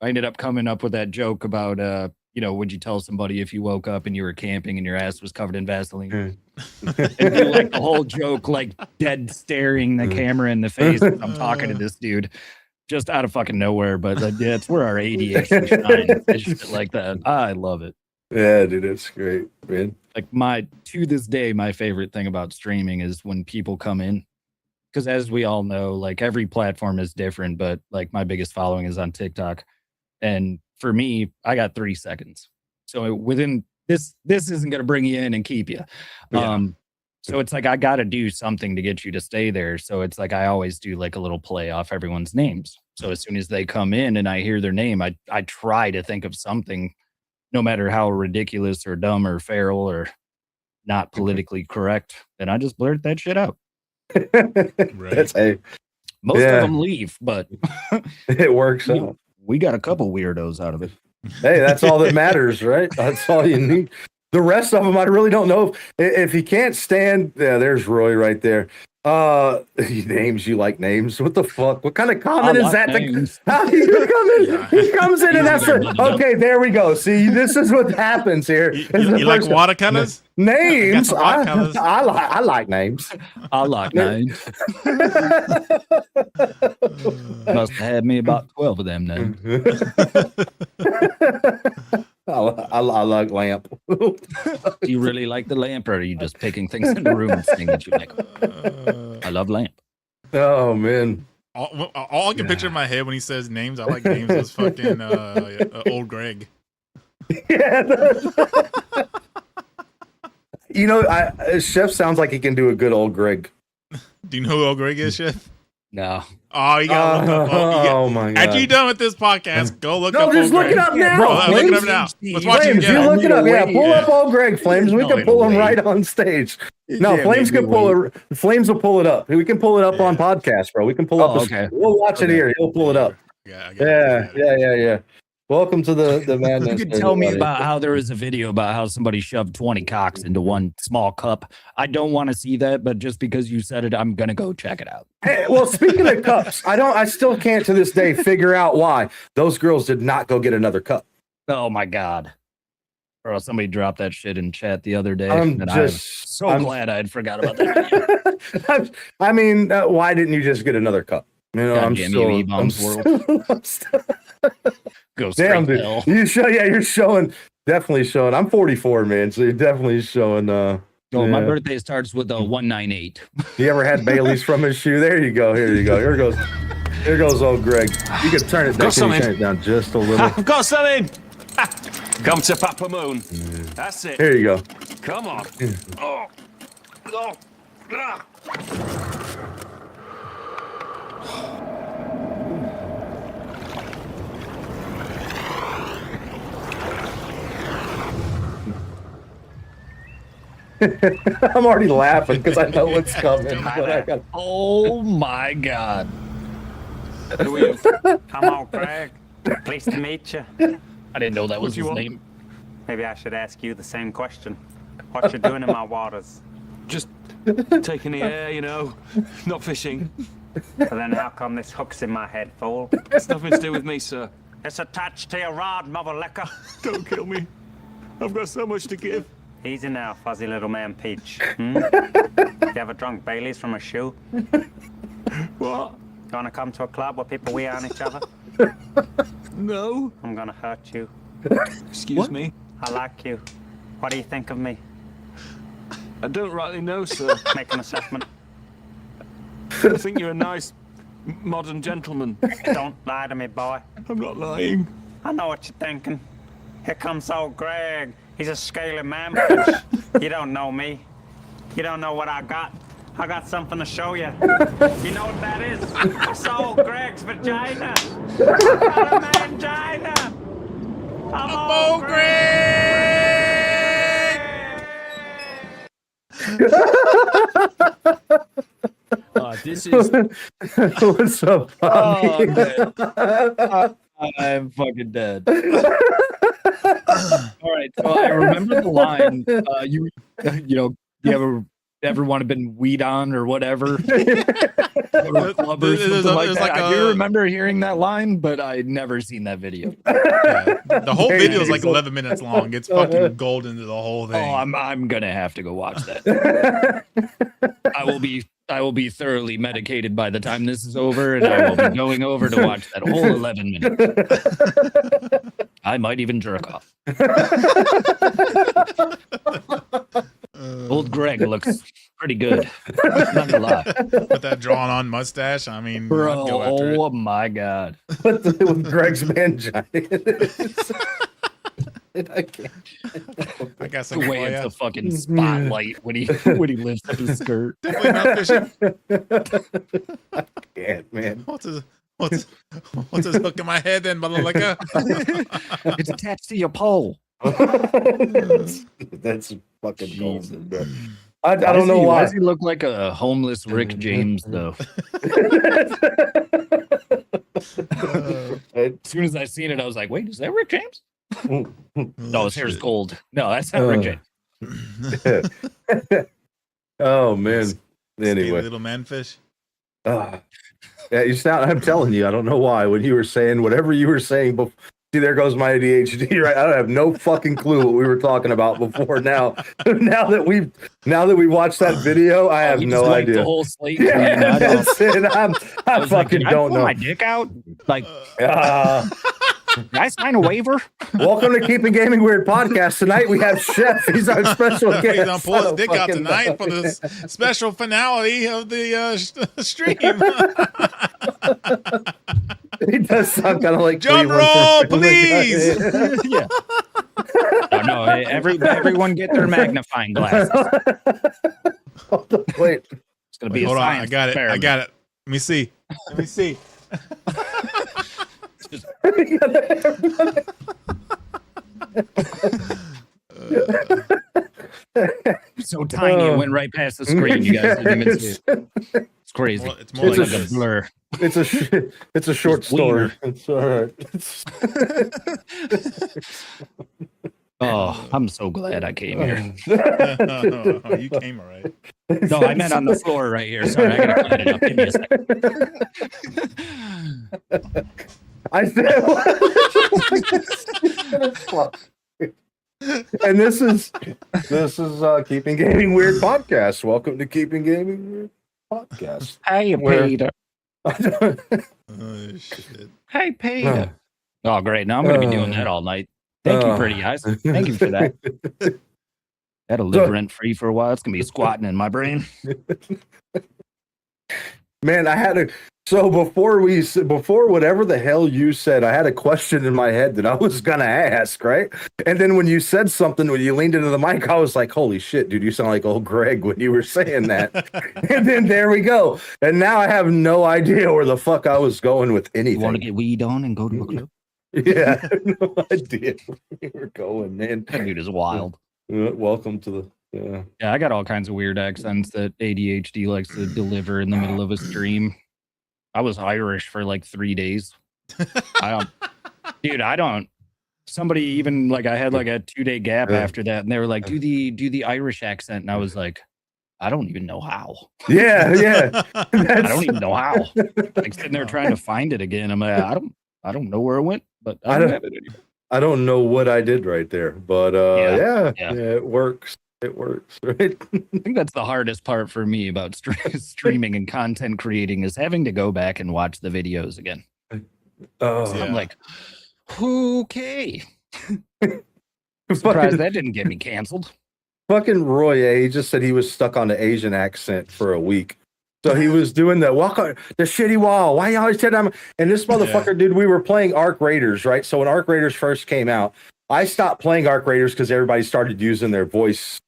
ended up coming up with that joke about would you tell somebody if you woke up and you were camping and your ass was covered in Vaseline? And do like the whole joke, like dead staring the camera in the face as I'm talking to this dude. Just out of fucking nowhere, but yeah, it's where our ADHD shines. It's shit like that. I love it. Yeah, dude, it's great, man. Like to this day, my favorite thing about streaming is when people come in. Because as we all know, like every platform is different, but like my biggest following is on TikTok. And for me, I got 3 seconds. So within this isn't going to bring you in and keep you. Yeah. So it's like I got to do something to get you to stay there. So it's like I always do like a little play off everyone's names. So as soon as they come in and I hear their name, I try to think of something, no matter how ridiculous or dumb or feral or not politically correct, and I just blurt that shit out. That's Most of them leave, but it works out. We got a couple weirdos out of it. Hey, that's all that matters, right? That's all you need. The rest of them, I really don't know if he can't stand. Yeah, there's Roy right there. Names, you like names? What the fuck? What kind of I comment is like that? names. How he come in? Yeah. He comes in and that's Easy there, it. brother. Okay, there we go. See, this is what happens here. You, Is you, the you like person- watercolors? names? some I, watercolors. I like names. I like names. Must have had me about 12 of them names. I like lamp. Do you really like the lamp, or are you just picking things in the room and saying that you like? I love lamp. Oh man. All I can picture in my head when he says names, I like names, is fucking old Greg. Yeah. You know, Chef sounds like he can do a good old Greg. Do you know who old Greg is, Chef? No. Oh, you gotta look up. Oh my god. After you're done with this podcast, go look No, up just old look it Greg. up now. Bro, Look it up Flames, now. Let's watch it Flames, you together. look it up. Yeah, pull up Yeah. old Greg, Flames. We No, can pull him wait. right on stage. No, Yeah, Flames maybe can pull it. Flames will pull it up. We can pull it up on podcast, bro. We can pull up. okay. We'll watch it Okay. here. He'll pull it up. Yeah, I got it. Yeah. Welcome to the madness. You could tell me everybody. about how there was a video about how somebody shoved 20 cocks into one small cup. I don't want to see that, but just because you said it, I'm gonna go check it out. Hey, well, speaking of cups, I still can't to this day figure out why those girls did not go get another cup. Oh my god. Bro, somebody dropped that shit in chat the other day. I'm and just I'm glad I had forgot about that video. I mean, why didn't you just get another cup? You know, I'm Goddamn still, you, I'm E-Bombs still, I'm still Go straight damn, to dude. hell. You're showing, definitely showing. I'm 44, man, so you're definitely showing. Oh, my yeah. birthday starts with a 198. You ever had Bailey's from his shoe? There you go. Here you go. Here goes old Greg. You can turn it down. Can you turn it down just a little? I've got something. Come to Papa Moon. That's it. Here you go. Come on. Oh. Oh. Ah. I'm already laughing because I know what's coming. But I got, Oh my god. Who are you? Come on, Craig. Pleased to meet you. I didn't know that was you his want? name. Maybe I should ask you the same question. What you doing in my waters? Just taking the air, you know. Not fishing. So then how come this hook's in my head, fool? It's nothing to do with me, sir. It's attached to your rod, mother liquor. Don't kill me. I've got so much to give. Easy now, fuzzy little man Peach. You ever drunk Bailey's from a shoe? What? You wanna come to a club where people wee on each other? No. I'm gonna hurt you. Excuse me. I like you. What do you think of me? I don't rightly know, sir. Make an assessment. I think you're a nice, modern gentleman. Don't lie to me, boy. I'm not lying. I know what you're thinking. Here comes old Greg. He's a scaly man fish. You don't know me. You don't know what I got. I got something to show you. You know what that is? It's old Greg's vagina. I got a mangina. I'm old Greg. This is. what's up, Oh, Bobby? man. I'm fucking dead. All right, so I remember the line. You ever want to been weed on or whatever? Go to a club or There's something a- like there's that. like I do a- remember hearing that line, but I'd never seen that video. Yeah. The whole Hey, video is like so- 11 minutes long. It's fucking golden to the whole thing. Oh, I'm gonna have to go watch that. I will be thoroughly medicated by the time this is over, and I will be going over to watch that whole 11 minutes. I might even jerk off. Old Greg looks pretty good. Not gonna lie. With that drawn on mustache, I mean, Bro, I'd go after it. oh my god. with Greg's mangina. I can't. I got The something way for it's you. a fucking spotlight when he lifts up his skirt. Definitely not fishing. Yeah, man. What's his hook in my head then, mother liquor? It's attached to your pole. That's fucking golden, bro. I Why don't know Why why. does he look like a homeless Rick James though? As soon as I seen it, I was like, "Wait, is that Rick James?" No, his hair's gold. No, that's not Rick James. Oh man. Anyway, little manfish. yeah, you sound. I'm telling you, I don't know why. When you were saying whatever you were saying before, see, there goes my ADHD. Right, I don't have no fucking clue what we were talking about before. Now that we watched that video, I have You no just wiped idea. the whole slate Yeah, clean. I don't. that's it. I was like, fucking "Can I don't pull know. my dick out? Like, Uh, can I sign a waiver?" welcome to Keeping Gaming Weird podcast. Tonight we have Chef. He's our special guest. He's gonna pull I his don't dick out fucking tonight know. for this special finale of the stream. He does sound kind of like Drum Cleveland roll, from Family Guy. please. Yeah. Oh, no, everyone get their magnifying glasses. Hold on, wait. It's gonna be Hold a on, science I got it. experiment. I got it. Let me see. Let me see. So tiny, it went right past the screen. You guys didn't even see it. It's crazy. Well, it's more It's like like a this. blur. It's a short It's story. wiener. It's all right. Oh, I'm so glad I came here. You came all right. No, I meant on the floor right here. Sorry, I gotta clean it up. Give me a second. I said, and this is Keeping Gaming Weird podcast. Welcome to Keeping Gaming Weird podcast. Hey, Where- Peter. Oh shit. Hey, Peter. Oh, great. Now I'm gonna be doing that all night. Thank you, pretty eyes. Thank you for that. That'll live rent free for a while. It's gonna be squatting in my brain. Man, I had a before whatever the hell you said, I had a question in my head that I was gonna ask, right? And then when you said something, when you leaned into the mic, I was like, "Holy shit, dude! You sound like old Greg when you were saying that." And then there we go. And now I have no idea where the fuck I was going with You want to anything. get weed on and go to a club? Yeah, I have no idea where we were going, man. That dude is wild. Welcome to the. Yeah, I got all kinds of weird accents that ADHD likes to deliver in the middle of a stream. I was Irish for like 3 days. Somebody even like I had like a 2-day gap after that, and they were like, do the Irish accent, and I was like, I don't even know how. Yeah. I don't even know how. Like sitting there trying to find it again. I'm like, I don't know where it went, but I don't have it anymore. I don't know what I did right there, but yeah, it works. It works, right? I think that's the hardest part for me about streaming and content creating is having to go back and watch the videos again. Oh, Yeah. I'm like, okay. Surprised that didn't get me canceled. fucking Roy, he just said he was stuck on the Asian accent for a week. So he was doing the walk on the shitty wall. Why you always said I'm and this motherfucker, dude, we were playing Arc Raiders, right? So when Arc Raiders first came out, I stopped playing Arc Raiders because everybody started using their voice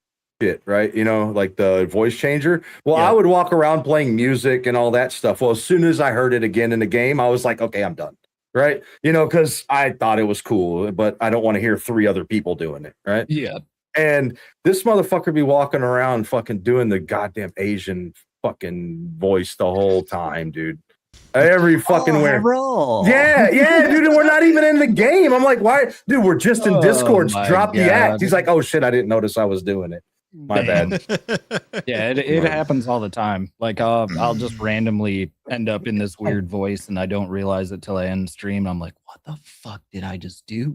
shit, right? You know, like the voice changer. Well, I would walk around playing music and all that stuff. Well, as soon as I heard it again in the game, I was like, okay, I'm done. Right. You know, because I thought it was cool, but I don't want to hear 3 other people doing it. Right. Yeah. And this motherfucker be walking around fucking doing the goddamn Asian fucking voice the whole time, dude. Every fucking where. Yeah, dude. And we're not even in the game. I'm like, why, dude? We're just in Discord. my Drop the act. God. He's like, oh shit, I didn't notice I was doing it. My bad. Yeah, it happens all the time. Like I'll just randomly end up in this weird voice and I don't realize it till I end stream. I'm like, what the fuck did I just do?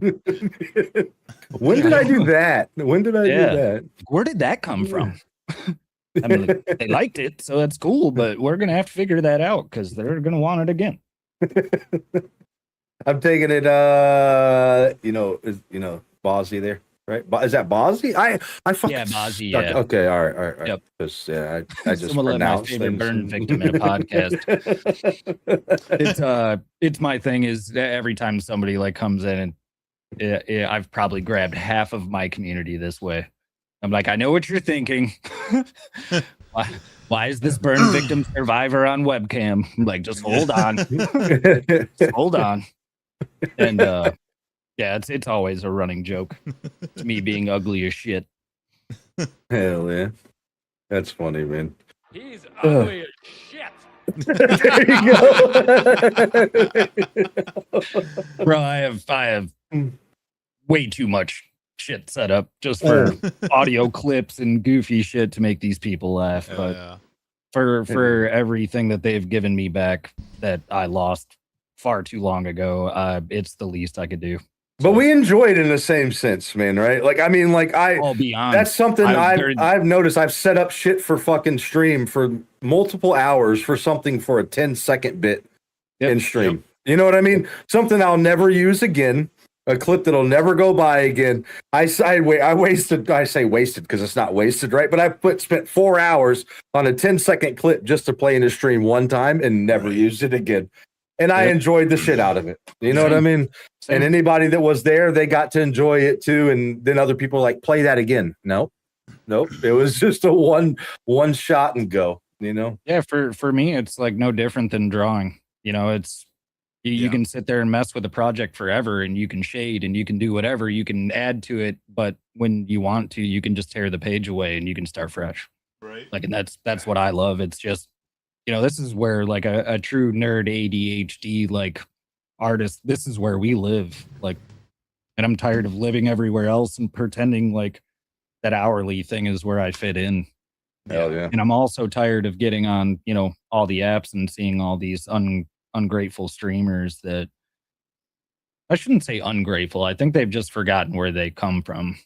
When did I do that? When did I do that? Where did that come from? I mean, they liked it, so that's cool, but we're gonna have to figure that out because they're gonna want it again. I'm taking it Bozzy there, right? Is that Bozzy? I fucking Bozzy, yeah. Okay, all right. Yep. Because I just Someone let my pronounced favorite things. burn victim in a podcast. It's my thing is every time somebody like comes in and I've probably grabbed half of my community this way. I'm like, I know what you're thinking. Why is this burn victim survivor on webcam? I'm like, just hold on. Just hold on. And it's always a running joke. It's me being ugly as shit. Hell yeah. That's funny, man. He's ugly as shit. There you go. Bro, I have way too much shit set up just for audio clips and goofy shit to make these people laugh. But for everything that they've given me back that I lost far too long ago. It's the least I could do. But we enjoy it in the same sense, man, right? Like, I mean, like I'll be honest. that's something I've noticed. I've set up shit for fucking stream for multiple hours for something for a 10-second bit in stream. Yep. You know what I mean? Something I'll never use again. A clip that'll never go by again. I say wasted because it's not wasted, right? But I spent 4 hours on a 10-second clip just to play in a stream one time and never used it again. And I enjoyed the shit out of it. You know what I mean? Same. And anybody that was there, they got to enjoy it too. And then other people like, play that again. Nope. It was just a one shot and go, you know? Yeah, for me, it's like no different than drawing. You know, it's you can sit there and mess with a project forever, and you can shade and you can do whatever, you can add to it, but when you want to, you can just tear the page away and you can start fresh. Right. Like, and that's what I love. It's just, you know, this is where like a true nerd ADHD like artist, this is where we live. Like, and I'm tired of living everywhere else and pretending like that hourly thing is where I fit in. Hell yeah. And I'm also tired of getting on, you know, all the apps and seeing all these ungrateful streamers that, I shouldn't say ungrateful. I think they've just forgotten where they come from.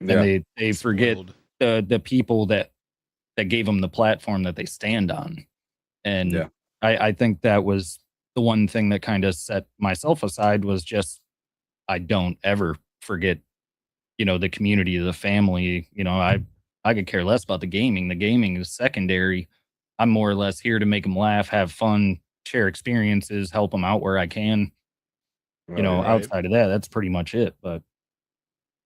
Yeah. And they forget the people that gave them the platform that they stand on. And I think that was the one thing that kind of set myself aside, was just, I don't ever forget, you know, the community, the family. You know, I could care less about the gaming. The gaming is secondary. I'm more or less here to make them laugh, have fun, share experiences, help them out where I can. You know, outside of that, that's pretty much it. But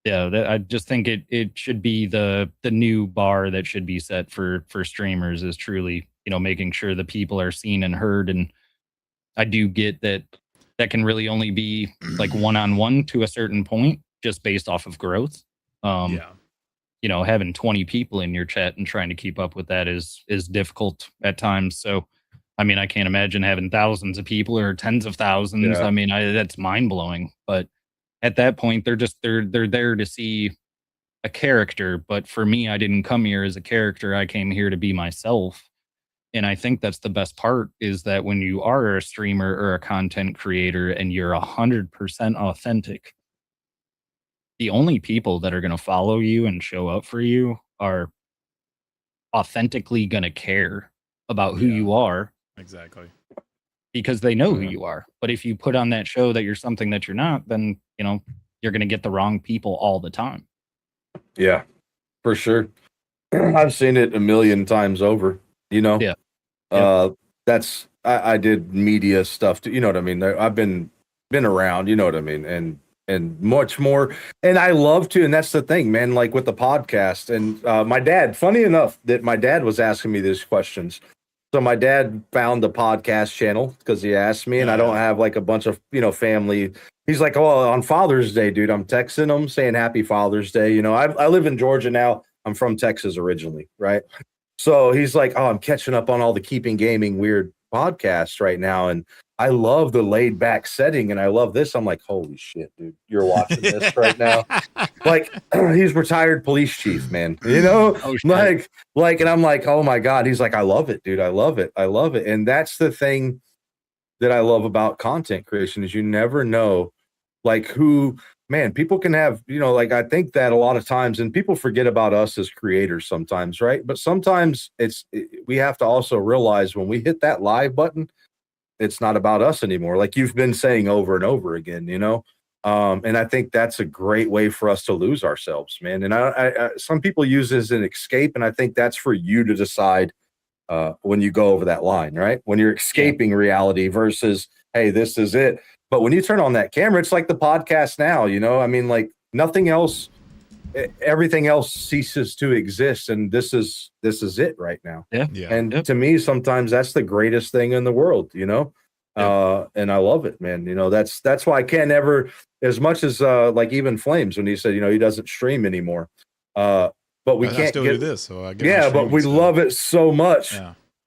yeah, I just think it should be the new bar that should be set for streamers, is truly, you know, making sure the people are seen and heard. And I do get that can really only be like one-on-one to a certain point, just based off of growth. You know, having 20 people in your chat and trying to keep up with that is difficult at times. So, I mean, I can't imagine having thousands of people or tens of thousands. I mean, that's mind blowing. But at that point, they're there to see a character. But for me, I didn't come here as a character. I came here to be myself. And I think that's the best part, is that when you are a streamer or a content creator and you're 100% authentic, the only people that are going to follow you and show up for you are authentically going to care about who you are. Exactly. Because they know who you are. But if you put on that show that you're something that you're not, then, you know, you're going to get the wrong people all the time. Yeah, for sure. I've seen it a million times over, you know? Yeah. I did media stuff too, you know what I mean? I've been around, you know what I mean? And much more. And I love to, and that's the thing, man, like with the podcast. And my dad, funny enough that my dad was asking me these questions. So my dad found the podcast channel because he asked me, and I don't have like a bunch of, you know, family. He's like, oh, on Father's Day, dude, I'm texting him saying Happy Father's Day. You know, I live in Georgia now. I'm from Texas originally, right? So he's like, oh, I'm catching up on all the Keeping Gaming weird podcasts right now. And I love the laid back setting, and I love this. I'm like, holy shit, dude, you're watching this right now. Like, he's retired police chief, man. You know, like, and I'm like, oh my God. He's like, I love it, dude. I love it. And that's the thing that I love about content creation, is you never know, like, who, man, people can have, you know, like, I think that a lot of times, and people forget about us as creators sometimes, right? But sometimes we have to also realize when we hit that live button, it's not about us anymore. Like you've been saying over and over again, you know? And I think that's a great way for us to lose ourselves, man. And I some people use it as an escape. And I think that's for you to decide when you go over that line, right? When you're escaping reality versus, hey, this is it. But when you turn on that camera, it's like the podcast now, you know? I mean, like nothing else, everything else ceases to exist. And this is it right now. And to me, sometimes that's the greatest thing in the world, you know? And I love it, man. You know, that's why I can't ever, as much as like even Flames, when he said, you know, he doesn't stream anymore. But we can't still do this. So I but we love it so much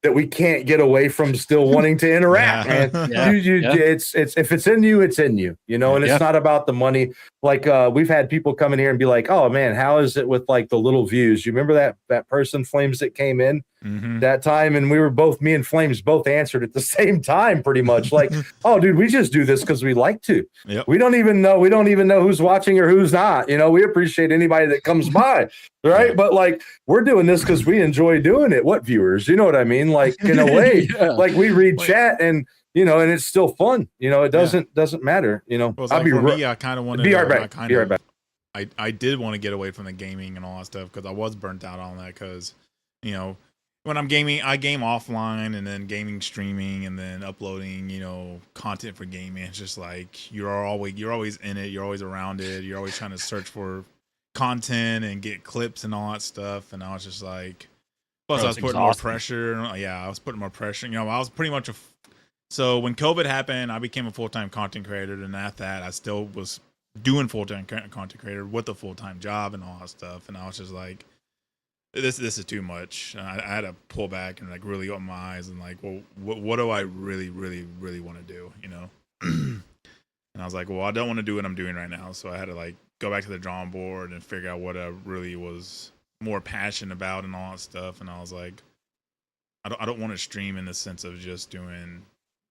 that we can't get away from still wanting to interact, man. It's if it's in you, it's in you, you know, and it's not about the money. Like we've had people come in here and be like, oh man, how is it with like the little views? You remember that person, Flames, that came in that time, and we were both, me and Flames both answered at the same time, pretty much like, oh, dude, we just do this because we like to. Yep. We don't even know who's watching or who's not. We appreciate anybody that comes by, right? Yeah. But like, we're doing this because we enjoy doing it. What viewers? You know what I mean? Like, in a way, like we read chat and and it's still fun. It doesn't matter. Well, it's I'll like be for me, I kind of wanted be right to, back. Be right back. I did want to get away from the gaming and all that stuff because I was burnt out on that because, when I'm gaming, I game offline and then gaming streaming and then uploading, content for gaming. It's just like you're always in it, you're always around it, you're always trying to search for content and get clips and all that stuff. And I was just like, plus I was putting more pressure. Yeah, I was putting more pressure. I was pretty much so when COVID happened, I became a full-time content creator, and after that, I still was doing full-time content creator with a full-time job and all that stuff. And I was just like, this is too much. I had to pull back and like really open my eyes and like, well, what do I really, really, really want to do? And I was like, well, I don't want to do what I'm doing right now. So I had to like go back to the drawing board and figure out what I really was more passionate about and all that stuff. And I was like, I don't want to stream in the sense of just doing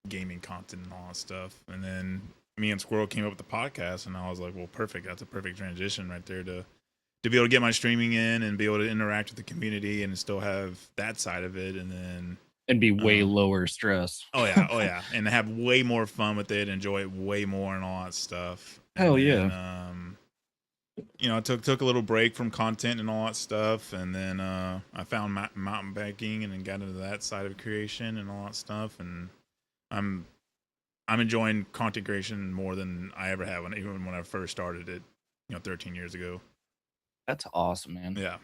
gaming content and all that stuff. And then me and Squirrel came up with the podcast, and I was like, well, perfect. That's a perfect transition right there to be able to get my streaming in and be able to interact with the community and still have that side of it, and be way lower stress. Oh yeah, and have way more fun with it, enjoy it way more and all that stuff. Hell yeah. I took a little break from content and all that stuff, and then I found mountain biking and then got into that side of creation and all that stuff, and I'm enjoying content creation more than I ever have, even when I first started it, 13 years ago. That's awesome, man. Yeah.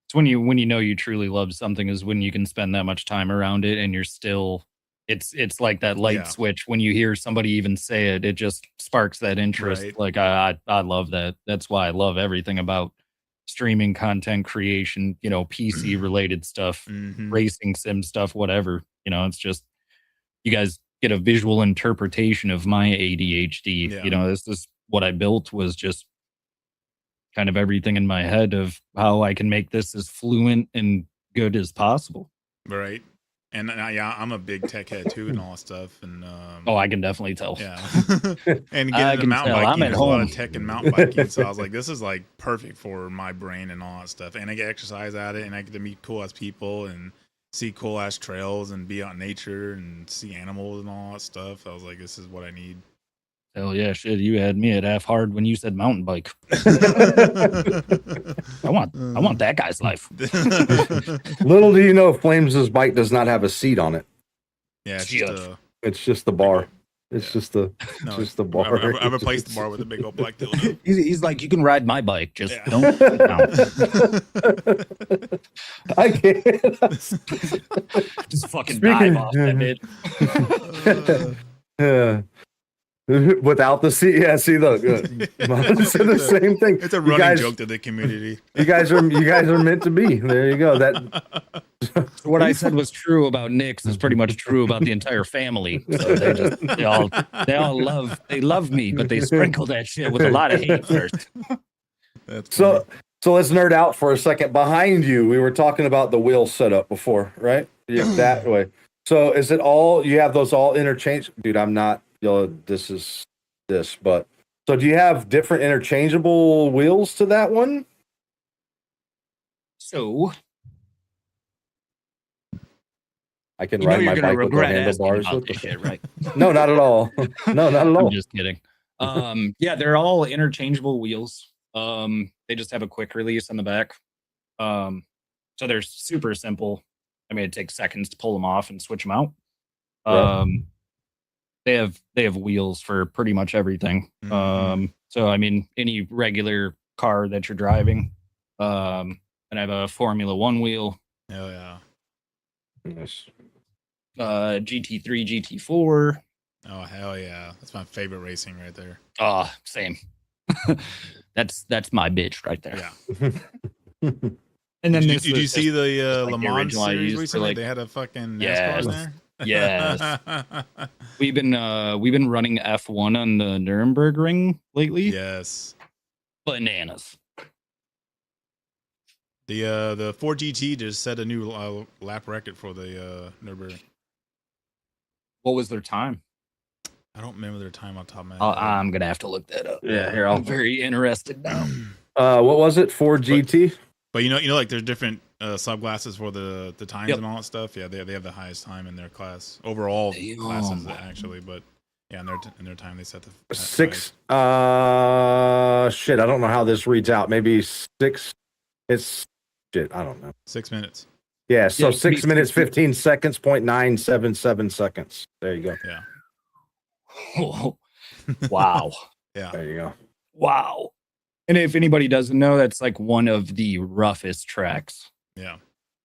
It's when you you truly love something is when you can spend that much time around it and you're still it's like that light switch when you hear somebody even say it, it just sparks that interest. Right. Like I love that. That's why I love everything about streaming content creation, PC related stuff, racing sim stuff, whatever. It's just you guys get a visual interpretation of my ADHD. Yeah. This is what I built was just kind of everything in my head of how I can make this as fluent and good as possible. Right. And I'm a big tech head too and all that stuff. And I can definitely tell. Yeah. And getting into mountain biking, there's a lot of tech and mountain biking. So I was like, this is like perfect for my brain and all that stuff. And I get exercise at it, and I get to meet cool ass people and see cool ass trails and be out in nature and see animals and all that stuff. I was like, this is what I need. Hell yeah, shit! You had me at half hard when you said mountain bike. I want that guy's life. Little do you know, Flames' bike does not have a seat on it. Yeah, it's just the bar. It's just the bar. I replaced the bar with a big old black dildo. He's like, you can ride my bike, just don't. I can't. Just fucking dive off that bit. Yeah. Without the seat, see, look, said the same thing. It's a running joke to the community. You guys are meant to be. There you go. That what I said was true about Nick's is pretty much true about the entire family. So they all love me, but they sprinkle that shit with a lot of hate first. So let's nerd out for a second. Behind you, we were talking about the wheel setup before, right? Yeah, that way. So is it all you have those all interchangeable? Dude, I'm not. This is this, but so do you have different interchangeable wheels to that one? So I can ride my bike with the handlebars. Right? No, not at all. No, not at all. I'm just kidding. Yeah, they're all interchangeable wheels. They just have a quick release on the back. So they're super simple. I mean, it takes seconds to pull them off and switch them out. They have wheels for pretty much everything. So I mean, any regular car that you're driving. And I have a Formula One wheel. Oh yeah. Nice. GT3, GT4. Oh hell yeah, that's my favorite racing right there. Same. that's my bitch right there. Yeah. And then did you see the Le Mans series recently? They had a fucking NASCAR in there. Yes. We've been running F1 on the Nuremberg ring lately. Yes. Bananas. The Ford GT just set a new lap record for the Nürburgring. What was their time? I don't remember their time on top of my head. I'm gonna have to look that up. Yeah, here I'm very interested now. What was it? Ford GT? But you know, like there's different subclasses for the times Yep. and all that stuff. Yeah, they have the highest time in their class overall classes actually. But yeah, in their time they set the Six. Shit. I don't know how this reads out. Maybe 6. It's shit. I don't know. 6 minutes. Yeah. So Yeah, 6 minutes 15 seconds. 0.977 seconds. There you go. Yeah. Wow. Yeah. There you go. Wow. And if anybody doesn't know, that's like one of the roughest tracks. Yeah.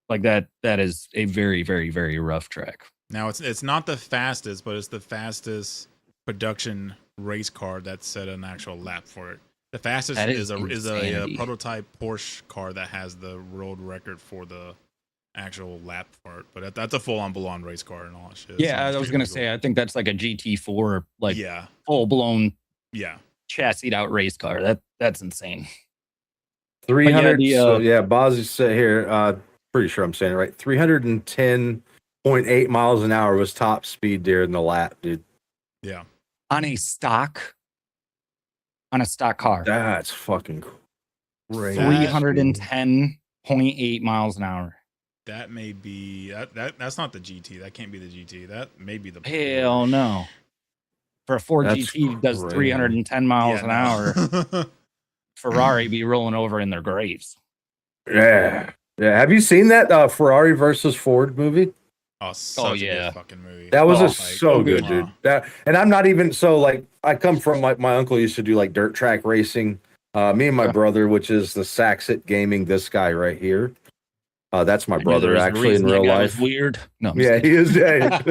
Like that is a very, very, very rough track. Now it's not the fastest, but it's the fastest production race car that set an actual lap for it. The fastest That is is a insanity. prototype Porsche car that has the world record for the actual lap part. But that's a full-on balloon race car and all that shit. Yeah, So I was gonna say I think that's like a GT4, like yeah, full blown yeah. chassised out race car. That's insane. 300. the, So yeah, Bozzy said here. Pretty sure I'm saying it right. 310.8 miles an hour was top speed during the lap, dude. Yeah. On a stock car. That's fucking crazy. 310.8 miles an hour. That may be that's not the GT. That can't be the GT. That may be the Hell no. For a Ford That's GT does crazy. 310 miles an hour. Ferrari be rolling over in their graves. Yeah. Yeah. Have you seen that Ferrari versus Ford movie? Oh, such a yeah. good fucking movie. That was Oh, so good, dude. That, and I'm not even so like I come from my uncle used to do like dirt track racing. Me and my brother, which is the Saxit Gaming, this guy right here. That's my brother actually in real life. Weird. No, I'm Yeah, just he is. Yeah,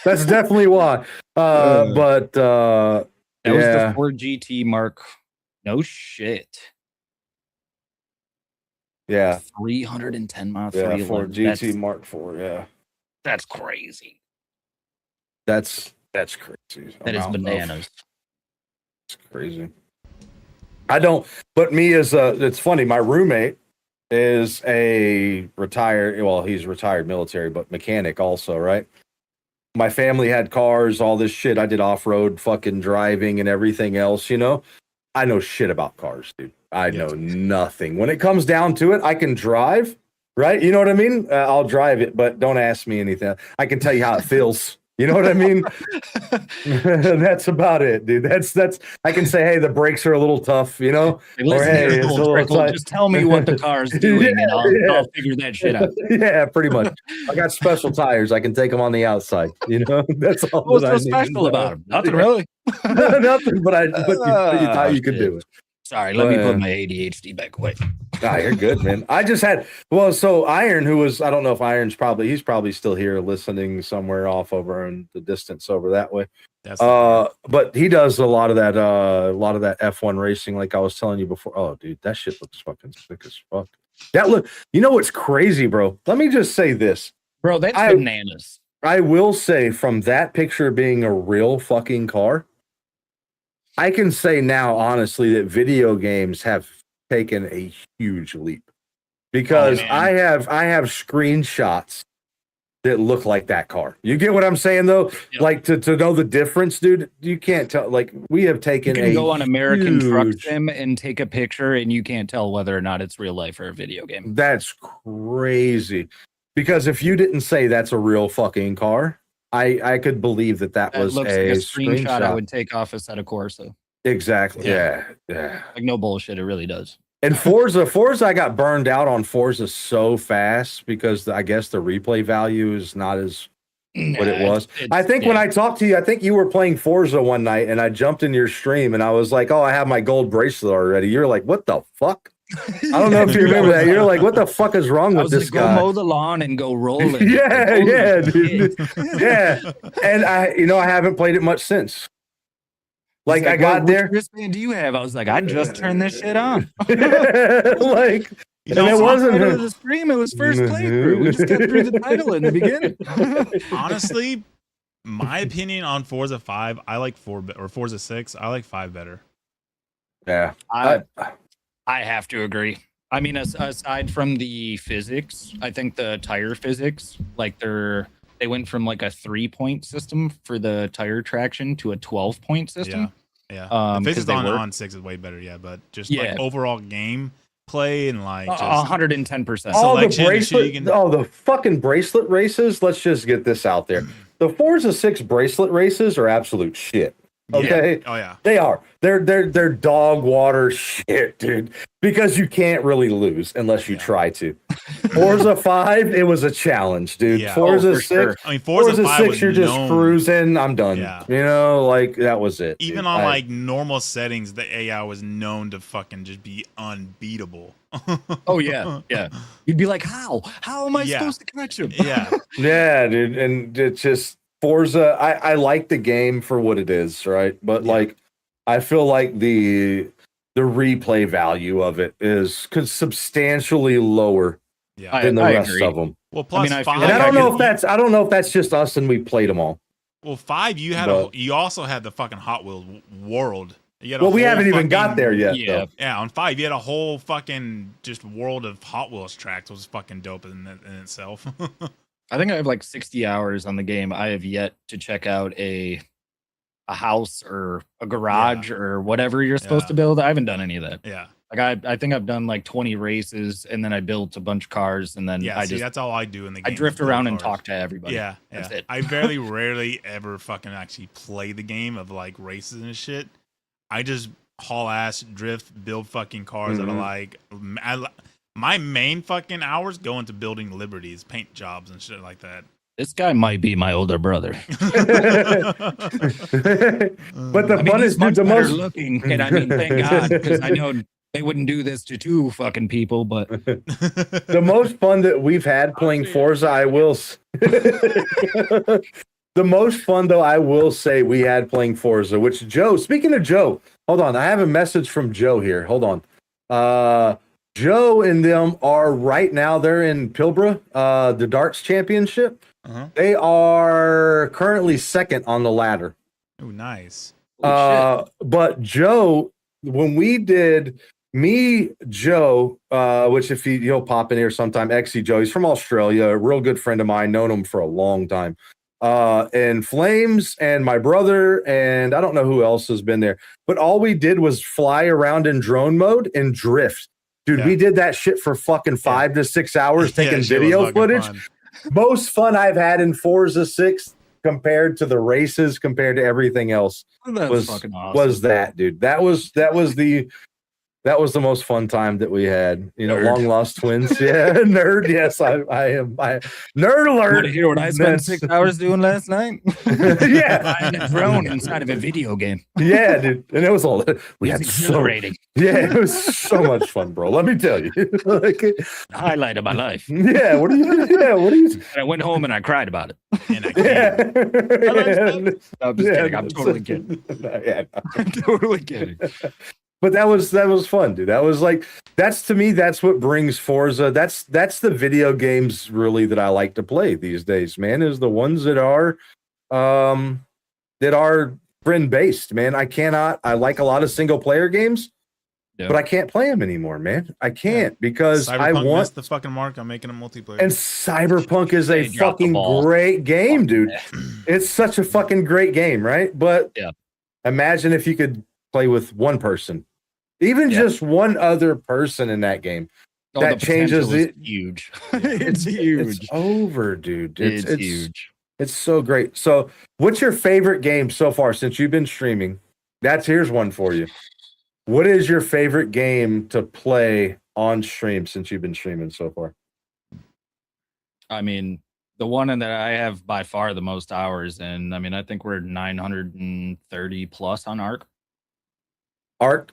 that's definitely why. But that was the yeah, Ford GT Mark. No shit. yeah, 310 miles. yeah. 311. For GT Mark IV, yeah, That's crazy. that's crazy. That is Amount of- bananas. It's crazy. I don't. But me as it's funny. My roommate is a retired. Well, he's retired military, but mechanic also, right? My family had cars, all this shit. I did off road fucking driving and everything else. You know, I know shit about cars, dude. I know nothing. When it comes down to it, I can drive, right? You know what I mean? I'll drive it, but don't ask me anything. I can tell you how it feels. You know what I mean? That's about it, dude. That's I can say, hey, the brakes are a little tough, you know? Hey, listen, hey, here, it's a little little trickle, tight. just tell me what the car's doing and I'll figure that shit out. Yeah, pretty much. I got special tires. I can take them on the outside. You know, that's all. What's that so I need to special know. about them? Nothing really. Nothing, but you thought you could do it. Sorry, let me put my ADHD back away. Ah, you're good, man. I just had so Iron, who was I don't know if Iron's he's probably still here listening somewhere off over in the distance over that way. But he does a lot of that F1 racing, like I was telling you before. Oh, dude, that shit looks fucking sick as fuck. That look, you know what's crazy, bro? Let me just say this, bro. That's bananas. I will say, from that picture being a real fucking car, I can say now honestly that video games have taken a huge leap because I have screenshots that look like that car. You get what I'm saying though? Yep. Like to know the difference, dude, you can't tell. Like we have taken you can go on American Truck Sim and take a picture and you can't tell whether or not it's real life or a video game. That's crazy. Because if you didn't say that's a real fucking car, I could believe that was looks a like a screenshot I would take off a set of Corsa. Exactly. Yeah. Like no bullshit, it really does. And Forza, I got burned out on Forza so fast because I guess the replay value is not as what it was. I think when I talked to you, I think you were playing Forza one night and I jumped in your stream and I was like, oh, I have my gold bracelet already. You're like, what the fuck? I don't know if you remember that. You're like, what the fuck is wrong with this guy? Go mow the lawn and go rolling. Yeah, dude. Yeah. And I haven't played it much since. Like I got there. Which wristband do you have? I was like, I just turned this shit on. Like, you know, it wasn't the stream. It was first playthrough. We just got through the title in the beginning. Honestly, my opinion on Forza 5, I like 4 or Forza 6. I like 5 better. Yeah, I have to agree. I mean, aside from the physics, I think the tire physics, like they went from like a 3-point system for the tire traction to a 12-point system. Yeah. The physics on 6 is way better, yeah, but just like Yeah. overall game play and like just 110%. All the selection and shit you bracelet, can- the fucking bracelet races. Let's just get this out there. The Forza 6 bracelet races are absolute shit. Okay. Oh yeah. They are. They're dog water shit, dude. Because you can't really lose unless you try to. Forza 5, it was a challenge, dude. Yeah. Forza for 6, sure. I mean, Forza 5 was you're just known- cruising. I'm done. Yeah. You know, like that was it. Even dude. on like normal settings, the AI was known to fucking just be unbeatable. Oh yeah, yeah. You'd be like, how? How am I Yeah. supposed to catch him? Yeah. Yeah, dude, and it's just Forza. I like the game for what it is, right? But like, I feel like the replay value of it is substantially lower Yeah. than the I rest agree. of them. Well, plus I feel 5. And like I don't know if you- I don't know if that's just us and we played them all. Well, 5. You had But- you also had the fucking Hot Wheels world. You had a Well, we whole haven't even fucking- got there yet. Yeah. though. Yeah, on 5, you had a whole fucking just world of Hot Wheels tracks. Was fucking dope in itself. I think I have like 60 hours on the game. I have yet to check out a house or a garage or whatever you're supposed Yeah. to build. I haven't done any of that. yeah. Like I think I've done like 20 races, and then I built a bunch of cars, and then Yeah. I See, just that's all I do in the game. I drift is build around and cars. talk to everybody. Yeah, That's yeah. it. I very rarely ever fucking actually play the game of like races and shit. I just haul ass, drift, build fucking cars that are like. My main fucking hours go into building liberties, paint jobs, and shit like that. This guy might be my older brother. But the I mean, fun he's is, dude, much the better most looking, and I mean, thank God, because I know they wouldn't do this to two fucking people. But the most fun that we've had playing Forza, I will. The most fun though, I will say we had playing Forza. Which Joe? Speaking of Joe, hold on. I have a message from Joe here. Hold on. Joe and them are right now. They're in Pilbara, the darts championship. Uh-huh. They are currently second on the ladder. Oh, nice. But Joe, when we did Joe, which if he'll pop in here sometime, XC Joe, he's from Australia, a real good friend of mine, known him for a long time. And Flames and my brother, and I don't know who else has been there, but all we did was fly around in drone mode and drift. Dude, Yeah. we did that shit for fucking 5 to 6 hours taking that shit was video fucking footage. fun. Most fun I've had in Forza 6 compared to the races, compared to everything else that's was fucking awesome. was that, dude. That was the most fun time that we had. You know, Nerd. long lost twins. Yeah, nerd. Yes, I am. Nerd alert. Want to hear what I spent 6 hours doing last night? Yeah, Flying a drone inside of a video game. yeah, dude. And it was all we It's had so exhilarating. yeah, it was so much fun, bro. Let me tell you. Like, Highlight of my life. yeah, what are you? And I went home and I cried about it. And I Yeah. can't. No, I'm just Yeah, kidding. I'm totally kidding. Yeah. I'm totally kidding. But that was fun, dude. That was like, that's to me, that's what brings Forza. That's the video games really that I like to play these days, man, is the ones that are friend based, man. I like a lot of single player games, Yeah. but I can't play them anymore, man. I can't because I Cyberpunk want. missed the fucking mark on making a multiplayer. And Cyberpunk is a They dropped the fucking ball. great game, dude. It's such a fucking great game, right? But Yeah. imagine if you could play with one person, even Yeah. just one other person in that game. Oh, That the changes potential is it. huge. It's huge. It's over, dude. It's huge. It's so great. So, what's your favorite game so far since you've been streaming? Here's one for you. What is your favorite game to play on stream since you've been streaming so far? I mean, the one that I have by far the most hours, and I mean, I think we're 930 plus on Arc. Arc?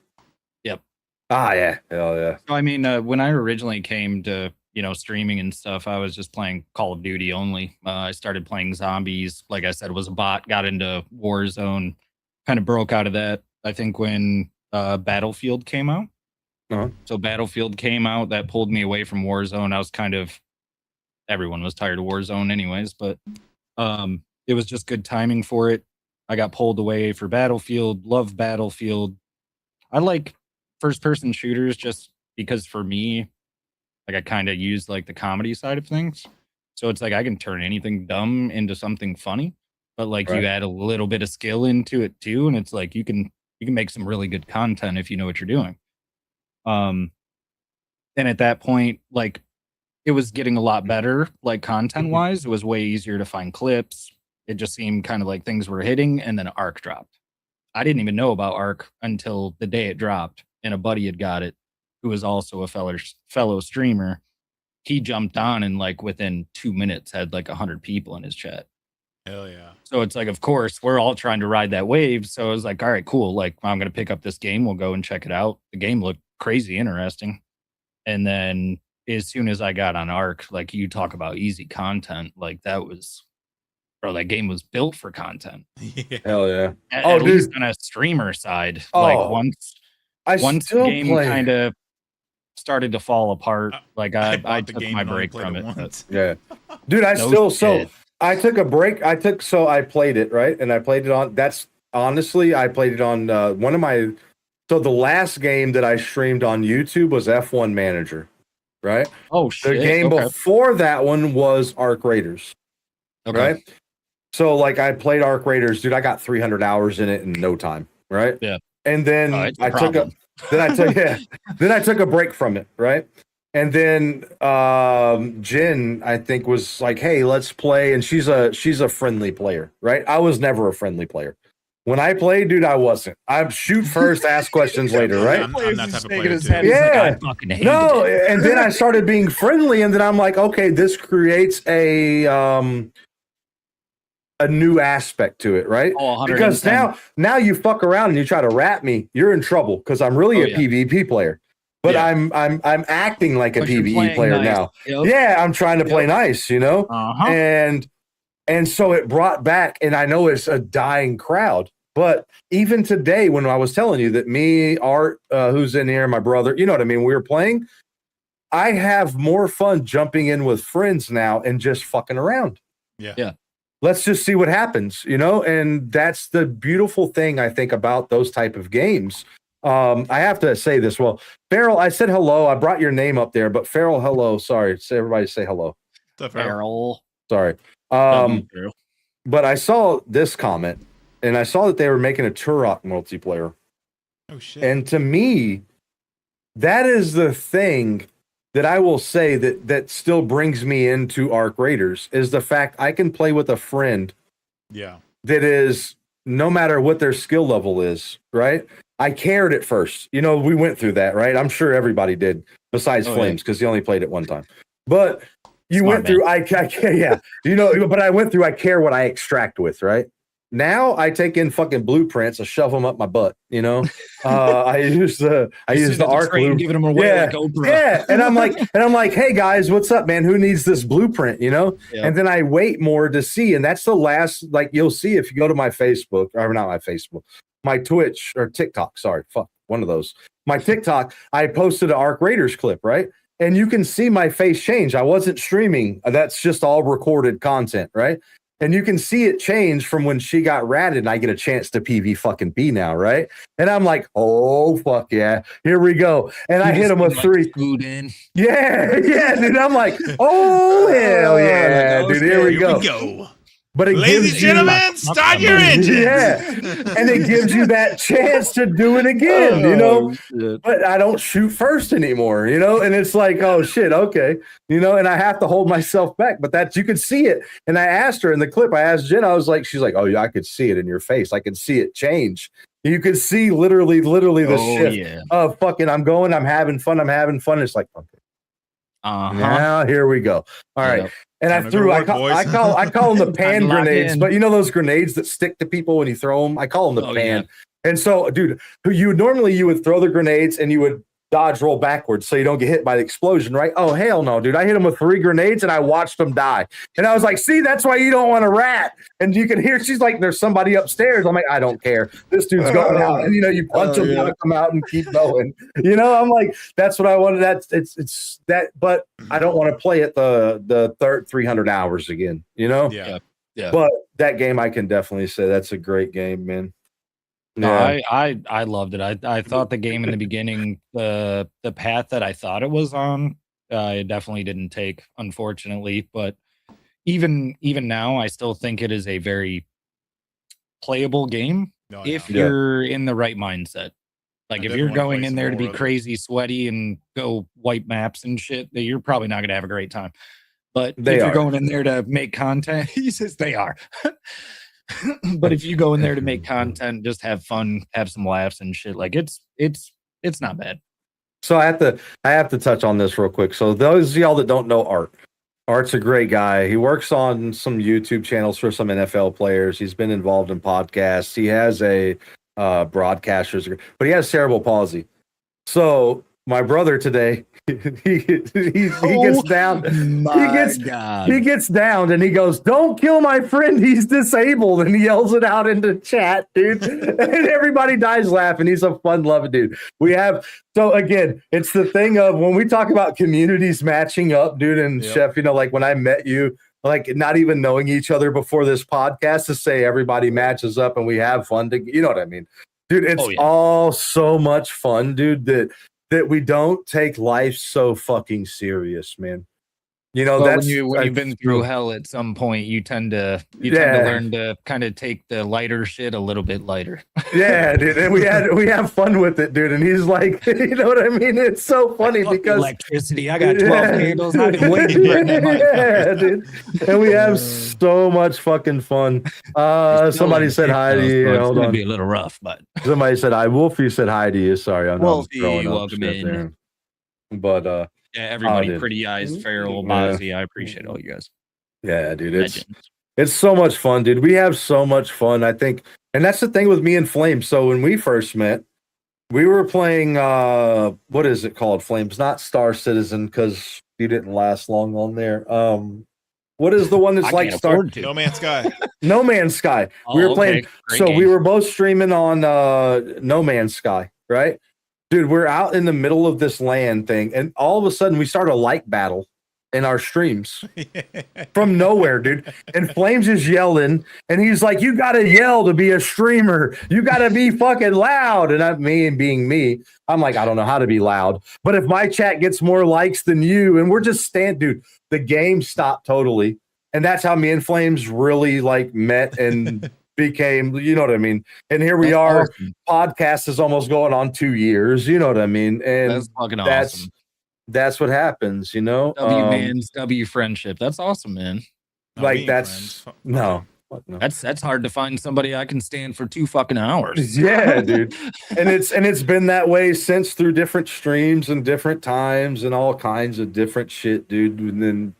Yep. Ah, yeah. Hell yeah. So, I mean, when I originally came to, streaming and stuff, I was just playing Call of Duty only. I started playing zombies. Like I said, was a bot, got into Warzone, kind of broke out of that. I think when Battlefield came out. Uh-huh. So Battlefield came out, that pulled me away from Warzone. I was everyone was tired of Warzone anyways, but it was just good timing for it. I got pulled away for Battlefield, love Battlefield. I like first person shooters, just, because for me, like I kind of use like the comedy side of things. So it's like I can turn anything dumb into something funny, but like Right. you add a little bit of skill into it too, and it's like you can make some really good content if you know what you're doing. And at that point, like it was getting a lot better, like content wise. It was way easier to find clips. It just seemed kind of like things were hitting, and then Arc dropped. I didn't even know about Arc until the day it dropped, and a buddy had got it, who was also a fellow streamer. He jumped on and like within 2 minutes had like 100 people in his chat. Hell yeah. So it's like, of course, we're all trying to ride that wave. So I was like, all right, cool. Like, I'm going to pick up this game. We'll go and check it out. The game looked crazy interesting. And then as soon as I got on Arc, like you talk about easy content, like that was, bro, that game was built for content. Yeah. Hell yeah. At least on a streamer side. Like once the game kind of started to fall apart, like I took my break from it. Yeah. Dude, I took a break. I played it, right? And I played it on, I played it on the last game that I streamed on YouTube was F1 Manager, right? Oh, shit. The game before that one was Arc Raiders, right? So, like, I played Arc Raiders, dude. I got 300 hours in it in no time, right? Yeah. And then I took a break from it, right? And then Jen, I think, was like, "Hey, let's play." And she's a friendly player, right? I was never a friendly player. When I played, dude, I wasn't. I shoot first, ask questions later, right? I'm that type of player too. Yeah. I fucking hated it. And then I started being friendly, and then I'm like, okay, this creates a new aspect to it, right? Because now you fuck around and you try to rap me, you're in trouble because I'm really a PvP player. But I'm acting like a PvE player now. Yep. Yeah, I'm trying to play nice, you know? And so it brought back, and I know it's a dying crowd, but even today when I was telling you that me, Art, who's in here, my brother, you know what I mean? We were playing. I have more fun jumping in with friends now and just fucking around. Yeah. Let's just see what happens, you know? And that's the beautiful thing, I think, about those type of games. I have to say this. Well, Farrell, I said hello. I brought your name up there, but Farrell, hello. Sorry. Everybody say hello. Farrell. Sorry. But I saw this comment, and I saw that they were making a Turok multiplayer. Oh, shit. And to me, that is the thing that I will say that still brings me into Arc Raiders is the fact I can play with a friend. Yeah. That is, no matter what their skill level is, right? I cared at first. You know, we went through that, right? I'm sure everybody did, besides Flames, because he only played it one time. But you went through, yeah. You know, but I went through, I care what I extract with, right? Now I take in fucking blueprints, I shove them up my butt, you know? I use the arc loop. Giving them away like Oprah. Yeah. And I'm like, hey guys, what's up, man? Who needs this blueprint? You know? Yeah. And then I wait more to see. And that's the last, like you'll see if you go to my Facebook, or not my Facebook, my Twitch or TikTok. Sorry, fuck, one of those. My TikTok, I posted an Arc Raiders clip, right? And you can see my face change. I wasn't streaming. That's just all recorded content, right? And you can see it change from when she got ratted and I get a chance to PV fucking B now, right? And I'm like, oh, fuck yeah. Here we go. And I hit him with 3. Yeah, dude. I'm like, oh, hell yeah, dude. Here we go. But it ladies and gentlemen, start your engine. Yeah. And it gives you that chance to do it again, you know? Shit. But I don't shoot first anymore, you know? And it's like, oh shit, okay. You know, and I have to hold myself back. But that's, you could see it. And I asked her in the clip, I asked Jen, I was like, she's like, oh yeah, I could see it in your face. I could see it change. You could see literally the shift of fucking, I'm having fun. It's like, okay. Now here we go. All right. And I call them the pan grenades, but you know those grenades that stick to people when you throw them? I call them the pan. Yeah. And so, dude, you would throw the grenades and you would dodge roll backwards so you don't get hit by the explosion, right? Oh, hell no, dude. I hit him with 3 grenades and I watched them die. And I was like, see, that's why you don't want to rat. And you can hear, she's like, there's somebody upstairs. I'm like, I don't care. This dude's going out. And, you know, you punch him, let him come out and keep going. You know, I'm like, that's what I wanted. It's that, but I don't want to play it the third 300 hours again, you know? Yeah. But that game, I can definitely say that's a great game, man. No, I loved it. I thought the game in the beginning, the path that I thought it was on, it definitely didn't take, unfortunately. But even now, I still think it is a very playable game No, if Yeah. you're in the right mindset. Like I if definitely you're wanna going play in some there to more be of it. crazy, sweaty, and go wipe maps and shit, that you're probably not gonna have a great time. But They if are. you're going in there to make content, he says they are. But if you go in there to make content, just have fun, have some laughs and shit, like it's not bad. So I have to touch on this real quick. So those of y'all that don't know Art's a great guy. He works on some YouTube channels for some NFL players. He's been involved in podcasts. He has a broadcaster's, but he has cerebral palsy. So my brother today, he gets down. He gets down and he goes, "Don't kill my friend. He's disabled." And he yells it out into chat, dude. And everybody dies laughing. He's a fun-loving dude. So again, it's the thing of when we talk about communities matching up, dude. And Yep. Chef, like when I met you, like not even knowing each other before this podcast, to say everybody matches up and we have fun. You know what I mean, dude? It's all so much fun, dude. That we don't take life so fucking serious, man. Well, that's when you've been through hell at some point, you tend to learn to kind of take the lighter shit a little bit lighter. Yeah, dude. And we have fun with it, dude. And he's like, you know what I mean? It's so funny because electricity. I got 12 candles. I've been waiting to burn that yeah, dude. And we have so much fucking fun. Somebody said hi to you. It's Hold gonna on. be a little rough, but Somebody said hi. Wolfie said hi to you. Sorry, I know Wolfie, I'm throwing up welcome shit in. there. But yeah, everybody, dude. Pretty Eyes, Feral, Yeah. Bozzy. I appreciate all you guys. yeah, dude. Legends. It's so much fun, dude. We have so much fun. I think, and that's the thing with me and Flames. So when we first met, we were playing what is it called? Flames, not Star Citizen, because you didn't last long on there. What is the one that's I like can't Star afford to. No Man's Sky. No Man's Sky? We were playing. Great So game. we were both streaming on No Man's Sky, right? Dude, we're out in the middle of this land thing, and all of a sudden we start a like battle in our streams from nowhere, dude. And Flames is yelling, and he's like, "You gotta yell to be a streamer. You gotta be fucking loud." And being me, I'm like, I don't know how to be loud. But if my chat gets more likes than you, and we're just dude, the game stopped totally. And that's how me and Flames really like met and became, you know what I mean? And here we That's are. awesome. Podcast is almost going on 2 years, you know what I mean? And That's fucking awesome. that's what happens, you know? W man's W friendship. That's awesome, man. No, Like we ain't that's friends. Fuck no. No. That's hard to find somebody I can stand for 2 fucking hours. Yeah, dude. And it's been that way since, through different streams and different times and all kinds of different shit, dude. And then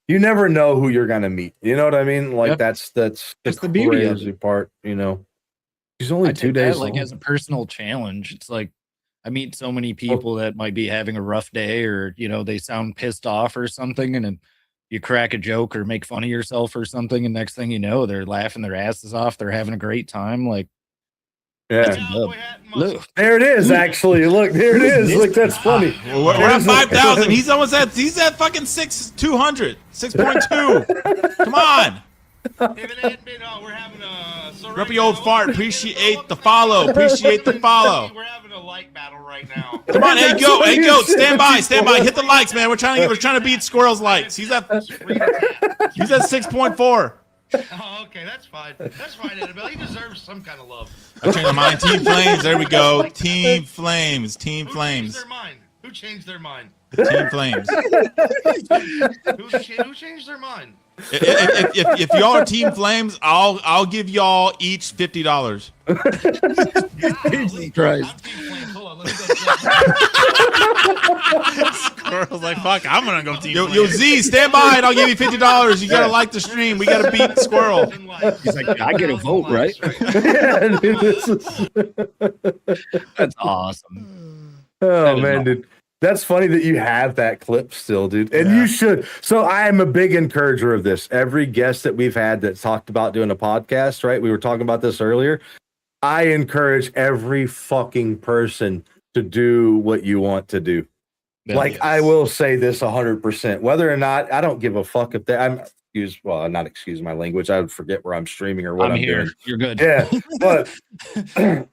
you never know who you're gonna meet. You know what I mean? Like Yep. that's the beauty of crazy part, you know. He's only I 2 take days that, like long. as a personal challenge. It's like I meet so many people that might be having a rough day, or they sound pissed off or something, and then you crack a joke or make fun of yourself or something, and next thing you know, they're laughing their asses off. They're having a great time. Like, Yeah. look, There it is, actually. Look, there it is. Look, that's funny. We're at 5,000. He's at fucking 200, 6.2. Come on. If it hadn't been, we're having a. So right Grumpy old now, fart. Appreciate the follow. Appreciate the follow. We're having a like battle right now. Come on, hey goat, stand by. Hit the likes, man. We're trying to beat Squirrel's likes. He's at 6.4. Oh, okay, that's fine. That's fine, Annabelle. He deserves some kind of love. I changed my mind. Team Flames. There we go. Team Flames. Team Who Flames. changed their mind? Who changed their mind? Team Flames. Who changed their mind? If y'all are Team Flames, I'll give y'all each $50. Jesus Christ. I'm Team Flames. Hold on, let me go. Squirrel's like, fuck, I'm gonna go Team Flames. Yo, Z, stand by and I'll give you $50. You gotta like the stream. We gotta beat Squirrel. He's like, I get a vote, right? Yeah, dude, this is... That's awesome. Oh man, dude. That's funny that you have that clip still, dude. And you should. So I am a big encourager of this. Every guest that we've had that's talked about doing a podcast, right? We were talking about this earlier. I encourage every fucking person to do what you want to do. Yeah, like, yes. I will say this 100%. Whether or not, I don't give a fuck if not excuse my language. I would forget where I'm streaming or what I'm here. doing. You're good. Yeah, but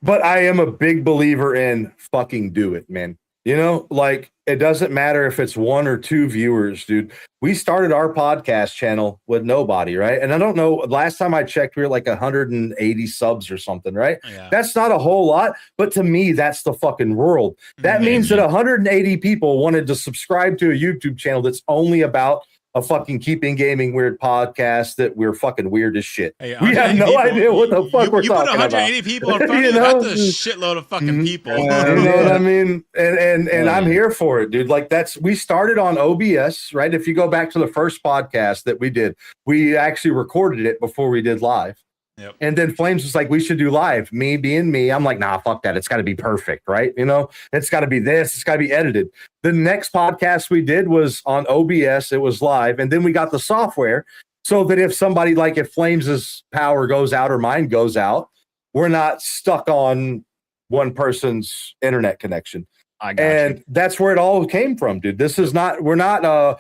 but I am a big believer in fucking do it, man. You know, like it doesn't matter if it's 1 or 2 viewers, dude. We started our podcast channel with nobody, right? And I don't know, last time I checked, we were like 180 subs or something, right? Yeah. That's not a whole lot, but to me, that's the fucking world. That means that 180 people wanted to subscribe to a YouTube channel that's only about a fucking Keeping Gaming Weird podcast that we're fucking weird as shit. Hey, We have no idea what the fuck we're you talking put about. 180 people in front of you, that's a shitload of fucking people. You know what I mean? And I'm here for it, dude. Like we started on OBS, right? If you go back to the first podcast that we did, we actually recorded it before we did live. Yep. And then Flames was like, we should do live. Me being me, I'm like, nah, fuck that. It's got to be perfect, right? You know, it's got to be this. It's got to be edited. The next podcast we did was on OBS. It was live. And then we got the software so that if somebody, like if Flames's power goes out or mine goes out, we're not stuck on one person's internet connection. And that's where it all came from, dude. This is not, we're not a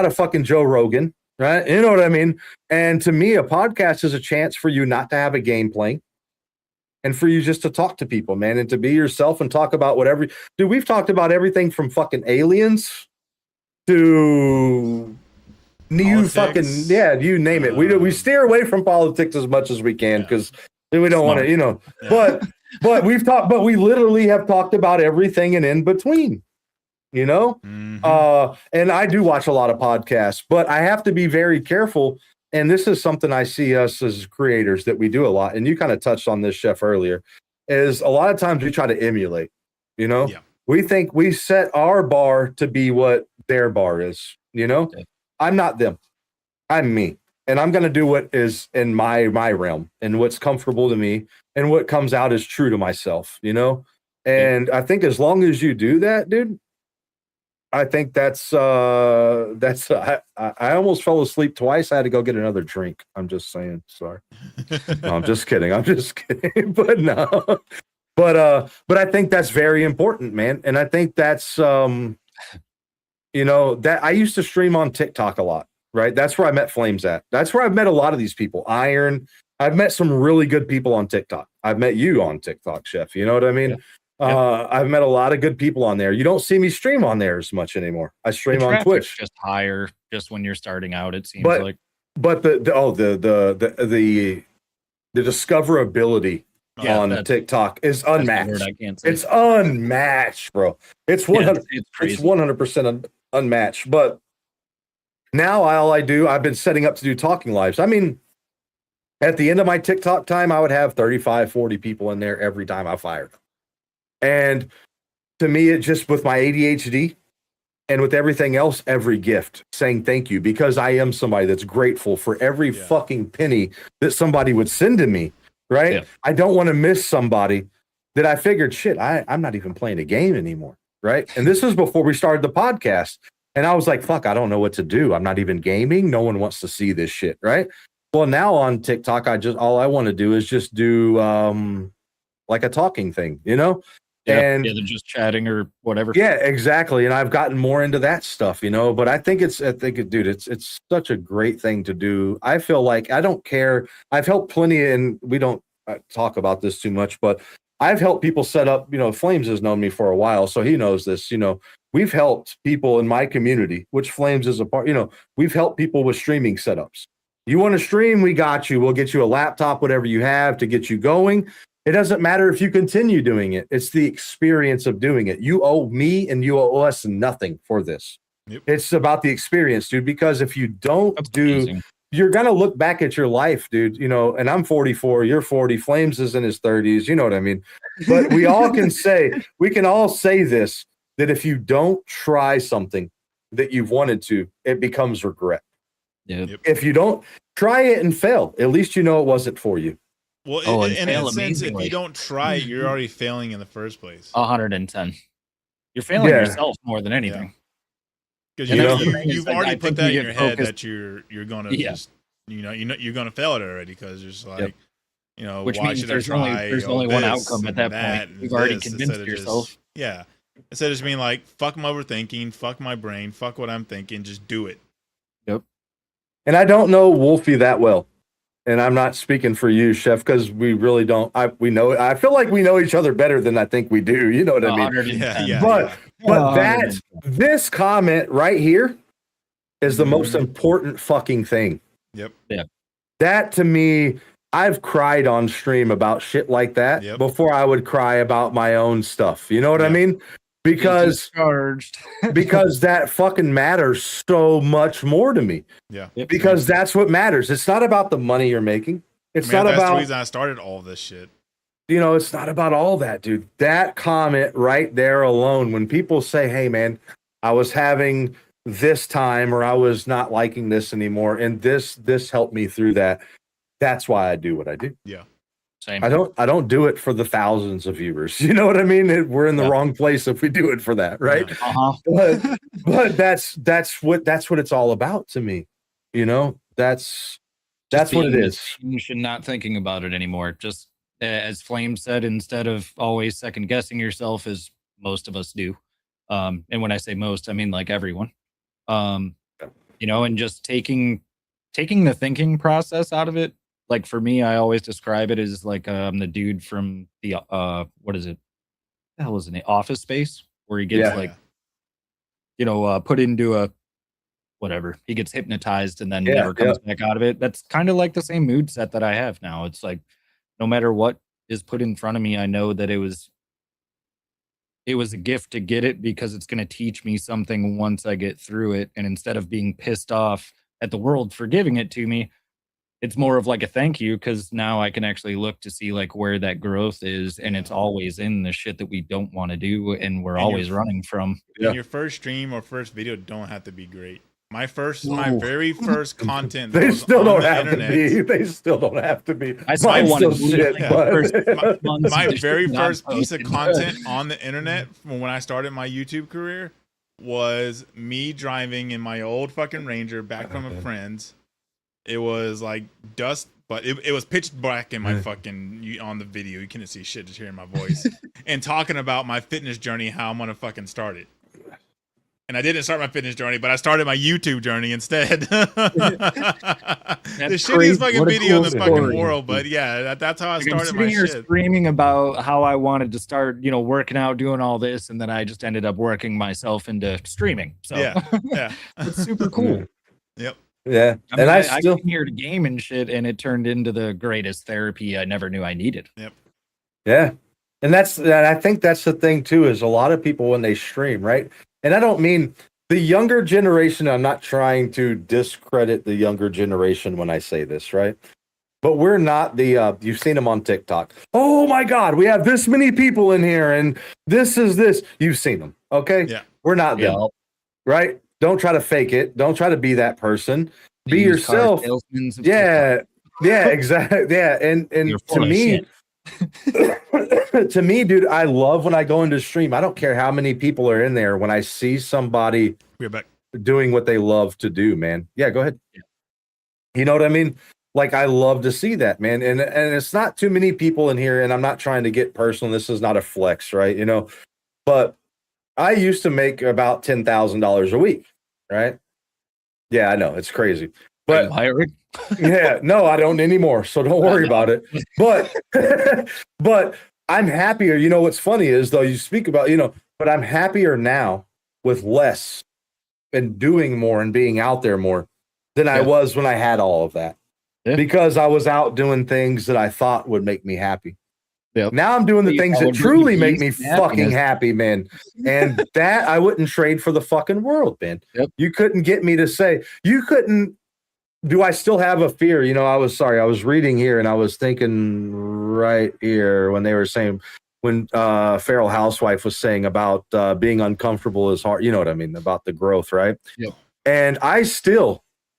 fucking Joe Rogan. Right. You know what I mean? And to me, a podcast is a chance for you not to have a game playing and for you just to talk to people, man, and to be yourself and talk about whatever. Dude, we've talked about everything from fucking aliens to new fucking, you name it. We steer away from politics as much as we can because we don't want to, you know, but we've talked, but we literally have talked about everything and in between. You know, and I do watch a lot of podcasts, but I have to be very careful. And this is something I see us as creators that we do a lot. And you kind of touched on this, Chef, earlier, is a lot of times we try to emulate, you know, we think we set our bar to be what their bar is, you know, I'm not them, I'm me. And I'm going to do what is in my realm and what's comfortable to me and what comes out is true to myself, you know? And I think as long as you do that, dude, I think that's I almost fell asleep twice. I had to go get another drink. I'm just saying. Sorry. No, I'm just kidding. But no. But I think that's very important, man. And I think that's you know, that I used to stream on TikTok a lot, right? That's where I met Flames at. That's where I've met a lot of these people. Iron. I've met some really good people on TikTok. I've met you on TikTok, Chef. You know what I mean? I've met a lot of good people on there. You don't see me stream on there as much anymore. I stream on Twitch. Just higher, just when you're starting out, it seems like. But the discoverability on TikTok is unmatched. I can't say. It's unmatched, bro. It's 100. It's 100% unmatched. But now all I do, I've been setting up to do talking lives. I mean, at the end of my TikTok time, I would have 35, 40 people in there every time I fired. And to me, it just with my ADHD and with everything else, every gift saying thank you, because I am somebody that's grateful for every fucking penny that somebody would send to me. Right. Yeah. I don't want to miss somebody that I figured, shit, I'm not even playing a game anymore. Right. And this was before we started the podcast. And I was like, fuck, I don't know what to do. I'm not even gaming. No one wants to see this shit. Right. Well, now on TikTok, all I want to do is just do like a talking thing, you know? Yeah, they're just chatting or whatever. Yeah, exactly. And I've gotten more into that stuff, you know, but I think dude, it's such a great thing to do. I feel like I don't care. I've helped plenty, and we don't talk about this too much, but I've helped people set up, you know, Flames has known me for a while, so he knows this, you know, we've helped people in my community, which Flames is a part, you know, we've helped people with streaming setups. You want to stream? We got you. We'll get you a laptop, whatever you have to get you going. It doesn't matter if you continue doing it. It's the experience of doing it. You owe me and you owe us nothing for this. Yep. It's about the experience, dude, because if you don't you're going to look back at your life, dude, you know, and I'm 44, you're 40, Flames is in his 30s, you know what I mean? But we can all say this, that if you don't try something that you've wanted to, it becomes regret. Yep. If you don't try it and fail, at least you know it wasn't for you. Well, in a sense, if you don't try it, you're already failing in the first place. 110. You're failing yourself more than anything. Because you've already put that in your head that you're going to just, you're going to fail it already because you're just like, you know, which why means should there's I try? only one outcome at that point. You've already convinced yourself. Instead of just being like, fuck my overthinking, fuck my brain, fuck what I'm thinking, just do it. Yep. and I don't know Wolfie that well. And I'm not speaking for you, Chef, because we really don't. I feel like we know each other better than I think we do. You know what I mean? 110. But this comment right here is the most Mhm. important fucking thing. Yep. That to me, I've cried on stream about shit like that Yep. before I would cry about my own stuff. You know what I Yeah. mean? Because charged. because that fucking matters so much more to me. Yeah. Because that's what matters. It's not about the money you're making. It's not that's the about, reason I started all this shit. it's not about all that, dude. That comment right there alone, when people say, hey, man, I was having this time or I was not liking this anymore, and this helped me through that. That's why I do what I do. Yeah. Same. I don't do it for the thousands of viewers. You know what I mean? We're in the Yeah. wrong place if we do it for that, right? Uh-huh. But that's what it's all about to me. That's what it is. And not thinking about it anymore. Just as Flame said, instead of always second guessing yourself, as most of us do. And when I say most, I mean like everyone. And just taking the thinking process out of it. Like for me, I always describe it as like the dude from the what is it? The hell was it? Office Space, where he gets put into a whatever. He gets hypnotized and then never comes back out of it. That's kind of like the same mood set that I have now. It's like no matter what is put in front of me, I know that it was a gift to get it because it's going to teach me something once I get through it. And instead of being pissed off at the world for giving it to me, it's more of like a thank you, because now I can actually look to see like where that growth is, and it's always in the shit that we don't want to do and we're always running from. And your first stream or first video don't have to be great. My very first content. They still don't have internet, to be. They still don't have to be. I still Mine's want still to shit, but my very first piece of content on the internet from when I started my YouTube career was me driving in my old fucking Ranger back from a friend's. It was like dust, but it was pitch black in my fucking on the video. You couldn't see shit, just hearing my voice and talking about my fitness journey, how I'm gonna fucking start it. And I didn't start my fitness journey, but I started my YouTube journey instead. The shittiest fucking video in the fucking world, but yeah, that's how I started my shit. Screaming about how I wanted to start, working out, doing all this, and then I just ended up working myself into streaming. So yeah, it's super cool. Yep. Yeah, I mean, and I came here to game and shit, and it turned into the greatest therapy I never knew I needed. Yep. Yeah, and I think that's the thing too, is a lot of people when they stream, right? And I don't mean the younger generation. I'm not trying to discredit the younger generation when I say this, right? But we're not the. You've seen them on TikTok. Oh my God, we have this many people in here, and this is this. You've seen them, okay? Yeah. We're not them, right? Don't try to fake it. Don't try to be that person. Be yourself. Yeah, exactly. Yeah, and to me, dude, I love when I go into stream. I don't care how many people are in there. When I see somebody doing what they love to do, man. Yeah, go ahead. You know what I mean? Like, I love to see that, man. And it's not too many people in here. And I'm not trying to get personal. This is not a flex, right? But I used to make about $10,000 a week, right? Yeah, I know, it's crazy. But yeah, no, I don't anymore. So don't worry about it. But I'm happier. What's funny is though, you speak about, but I'm happier now with less and doing more and being out there more than I was when I had all of that. Yeah. Because I was out doing things that I thought would make me happy. Yep. Now I'm doing the things that truly make me fucking happy, man. And that I wouldn't trade for the fucking world, man. Yep. You couldn't get me to say, do I still have a fear? I was reading here and I was thinking right here when they were saying, when Feral Housewife was saying about being uncomfortable is hard. You know what I mean? About the growth, right? Yep. And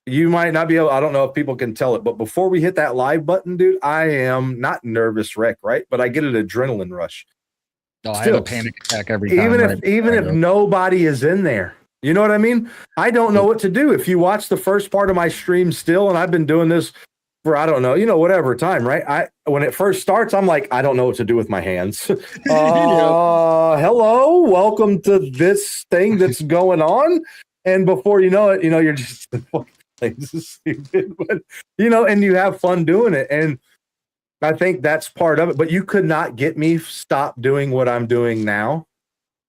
you might not be able, I don't know if people can tell it, but before we hit that live button, dude, I am not nervous wreck, right? But I get an adrenaline rush. Oh, I have a panic attack every time. Even if nobody is in there, you know what I mean? I don't know what to do. If you watch the first part of my stream still, and I've been doing this for, I don't know, whatever time, right? When it first starts, I'm like, I don't know what to do with my hands. Hello, welcome to this thing that's going on. And before you know it, you're just It's stupid, but and you have fun doing it. And I think that's part of it. But you could not get me stop doing what I'm doing now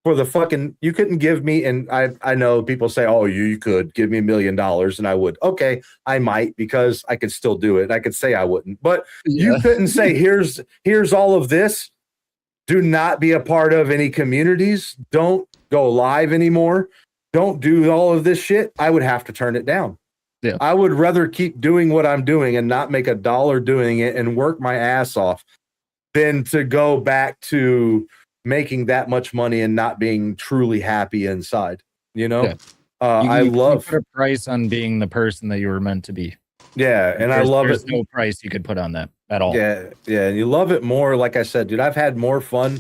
for the fucking. You couldn't give me, and I know people say, "Oh, you could give me $1 million," and I would. Okay, I might because I could still do it. I could say I wouldn't, but you couldn't say, "Here's all of this. Do not be a part of any communities. Don't go live anymore. Don't do all of this shit." I would have to turn it down. Yeah. I would rather keep doing what I'm doing and not make $1 doing it and work my ass off than to go back to making that much money and not being truly happy inside. Yeah. You put a price on being the person that you were meant to be. Yeah, and I love there's it. no price you could put on that at all. Yeah, and you love it more. Like I said, dude, I've had more fun.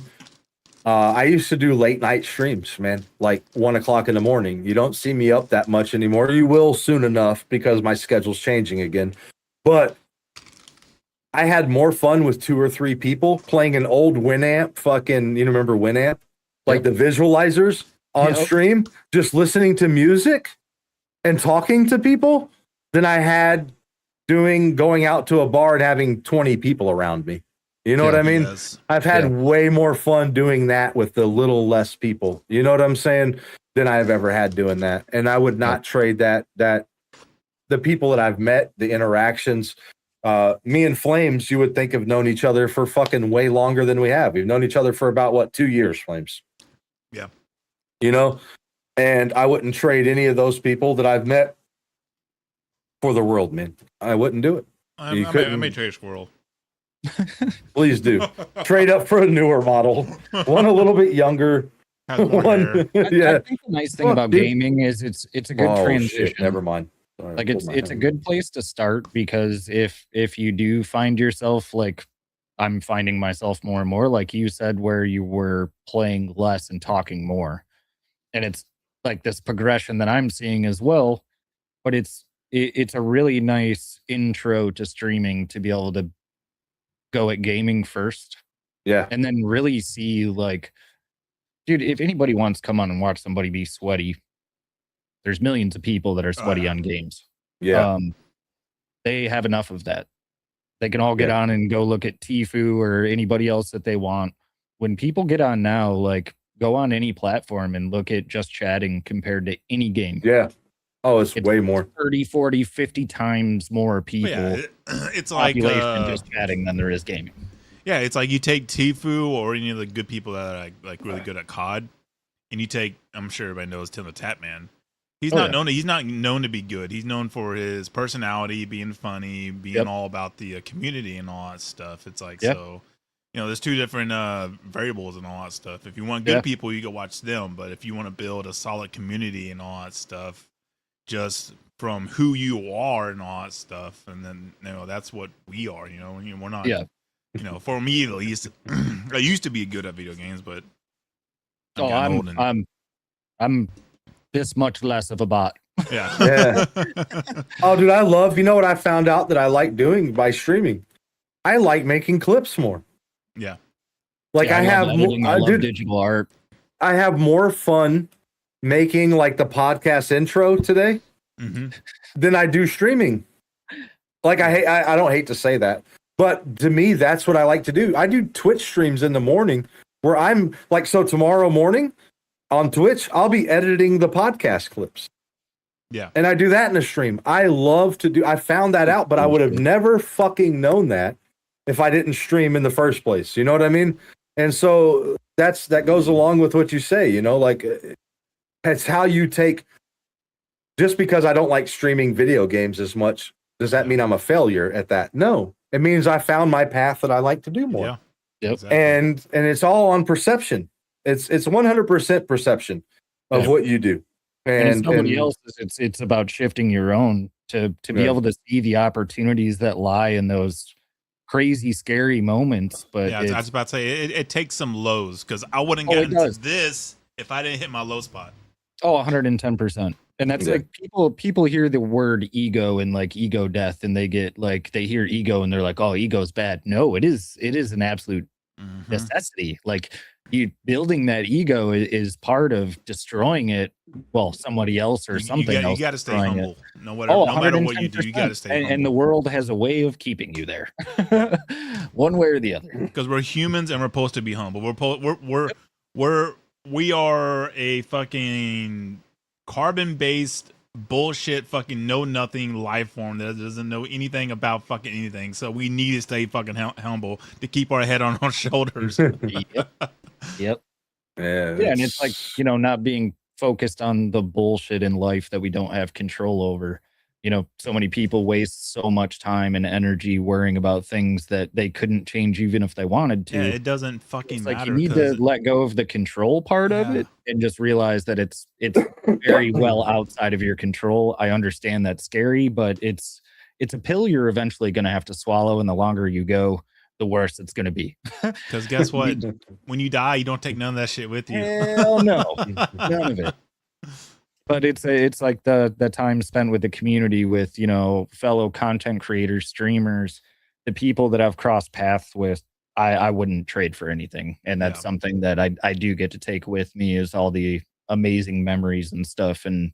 I used to do late night streams, man, like 1 o'clock in the morning. You don't see me up that much anymore. You will soon enough because my schedule's changing again. But I had more fun with 2 or 3 people playing an old Winamp, remember Winamp? Like the visualizers on stream, just listening to music and talking to people than I had going out to a bar and having 20 people around me. You know what I mean? Yes. I've had way more fun doing that with the little less people. You know what I'm saying? Than I've ever had doing that. And I would not trade that the people that I've met, the interactions, me and Flames, you would think have known each other for fucking way longer than we have. We've known each other for about 2 years, Flames. Yeah. And I wouldn't trade any of those people that I've met for the world, man. I wouldn't do it. I may trade Squirrel. Please do. Trade up for a newer model. One a little bit younger. Has more hair. I think the nice thing about gaming is it's a good transition. Shit, never mind. Sorry, like it's a good place to start because if you do find yourself like I'm finding myself more and more like you said where you were playing less and talking more, and it's like this progression that I'm seeing as well, but it's a really nice intro to streaming to be able to go at gaming first, and then really see like, dude, if anybody wants to come on and watch somebody be sweaty, there's millions of people that are sweaty on games. They have enough of that. They can all get on and go look at Tfue or anybody else that they want. When people get on now, like go on any platform and look at just chatting compared to any game. It's way more 30, 40, 50 times more people. It's like just chatting than there is gaming. Yeah, it's like you take Tfue or any of the good people that are like really good at COD, and you take, I'm sure everybody knows Tim the Tap Man. He's not known to be good. He's known for his personality, being funny, being all about the community and all that stuff. It's like so, there's 2 different variables and all that stuff. If you want good people, you go watch them. But if you want to build a solid community and all that stuff, just from who you are and all that stuff, and then that's what we are. We're not. For me at least, I used to be good at video games, but I'm this much less of a bot. Yeah. Oh, dude, I love. You know what I found out that I like doing by streaming? I like making clips more. Yeah. Like I have love digital art. I have more fun making like the podcast intro today than I do streaming. Like I don't hate to say that, but to me, that's what I like to do. I do Twitch streams in the morning where I'm like, so tomorrow morning on Twitch, I'll be editing the podcast clips. Yeah. And I do that in a stream. I found that out, but I would have never fucking known that if I didn't stream in the first place. You know what I mean? And so that goes along with what you say, like it's how you take, just because I don't like streaming video games as much, does that mean I'm a failure at that? No, it means I found my path that I like to do more. Yeah. Yep. Exactly. And it's all on perception. It's 100% perception of what you do. And it's nobody else's. It's about shifting your own to be able to see the opportunities that lie in those crazy, scary moments. But I was about to say it takes some lows because I wouldn't get into this if I didn't hit my low spot. 110%. And that's like people hear the word ego and like ego death, and they get like they hear ego and they're like, oh, ego's bad. No, it is an absolute necessity. Like you building that ego is part of destroying it. Well, somebody else or something else. You got to stay destroying it. humble. No matter what you do, you got to 110%. stay humble. And the world has a way of keeping you there, one way or the other. Because we're humans and we're supposed to be humble. We are a fucking carbon-based bullshit fucking know nothing life form that doesn't know anything about fucking anything. So we need to stay fucking humble to keep our head on our shoulders. Yep. Yeah, And it's like, not being focused on the bullshit in life that we don't have control over. So many people waste so much time and energy worrying about things that they couldn't change even if they wanted to. Yeah, it doesn't fucking matter. Like you need to let go of the control part of it and just realize that it's very well outside of your control. I understand that's scary, but it's a pill you're eventually going to have to swallow, and the longer you go, the worse it's going to be. Because guess what? When you die, you don't take none of that shit with you. Hell no, none of it. But it's like the time spent with the community, with fellow content creators, streamers, the people that I've crossed paths with. I wouldn't trade for anything, and that's something that I do get to take with me, is all the amazing memories and stuff. And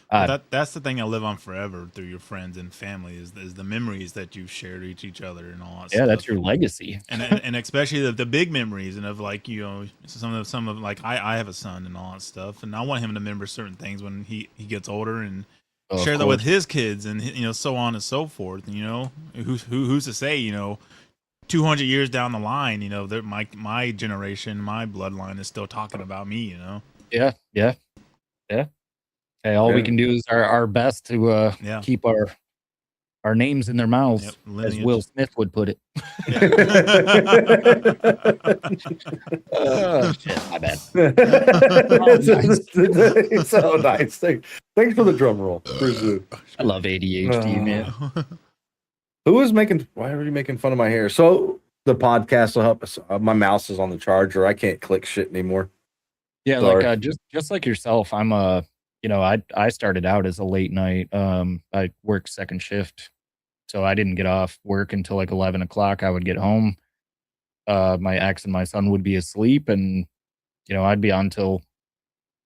that's the thing I live on forever through your friends and family is the memories that you've shared with each other and all that stuff. That's your legacy. And especially the big memories, and of like, some of like I have a son and all that stuff, and I want him to remember certain things when he gets older and share that with his kids, and so on and so forth. Who's to say 200 years down the line, my generation, my bloodline is still talking about me. Yeah. Hey, all we can do is our best to keep our names in their mouths, as Will Smith would put it. Shit, my bad. So nice. Thanks for the drum roll. I love ADHD, man. Why are you making fun of my hair? So the podcast will help us. My mouse is on the charger. I can't click shit anymore. Yeah, sorry. Like just like yourself, I'm I started out as a late night. I worked second shift, so I didn't get off work until like 11 o'clock. I would get home. My ex and my son would be asleep, and I'd be on till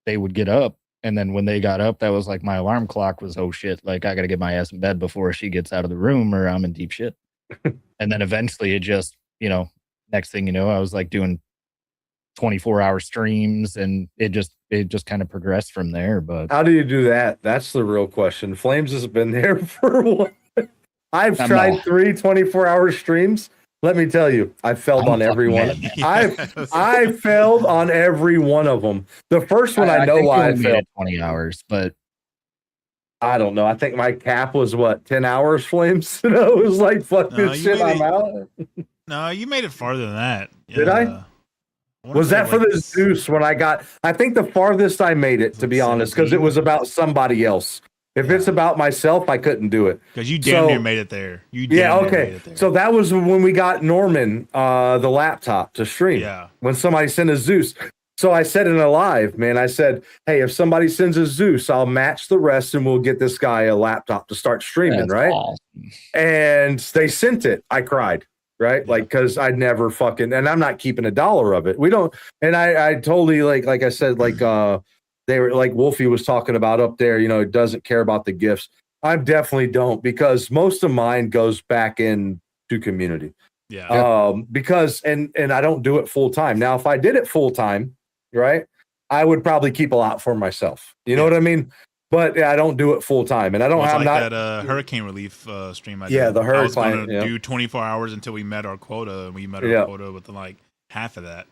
they would get up. And then when they got up, that was like my alarm clock was, oh shit, like I got to get my ass in bed before she gets out of the room, or I'm in deep shit. And then eventually it just, next thing you know, I was like doing 24-hour streams, and it just kind of progressed from there. But how do you do that? That's the real question. Flames has been there for what? I've tried 3 24-hour streams. Let me tell you, I failed on every one. I failed on every one of them. The first one, I know why I failed. 20 hours, but I don't know. I think my cap was 10 hours, Flames? It was like, fuck this shit, I'm out. No, you made it farther than that. Did I? Was that for the Zeus when I think the farthest I made it, to be honest, because it was about somebody else. If it's about myself, I couldn't do it. Because you damn near made it there. Made it there. So that was when we got Norman the laptop to stream. Yeah. When somebody sent a Zeus. So I said in a live, man, I said, hey, if somebody sends a Zeus, I'll match the rest and we'll get this guy a laptop to start streaming, right? Awesome. And they sent it. I cried. Right. Yeah. Like, because I'd never fucking, and I'm not keeping $1 of it. We don't. And I totally like I said, they were like Wolfie was talking about up there, doesn't care about the gifts. I definitely don't, because most of mine goes back into community. Yeah. Because, and I don't do it full time. Now, if I did it full time, right, I would probably keep a lot for myself. You know what I mean? But I don't do it full time, and I don't have that hurricane relief stream. The hurricane. I was going to do 24 hours until we met our quota, and we met our quota with like half of that.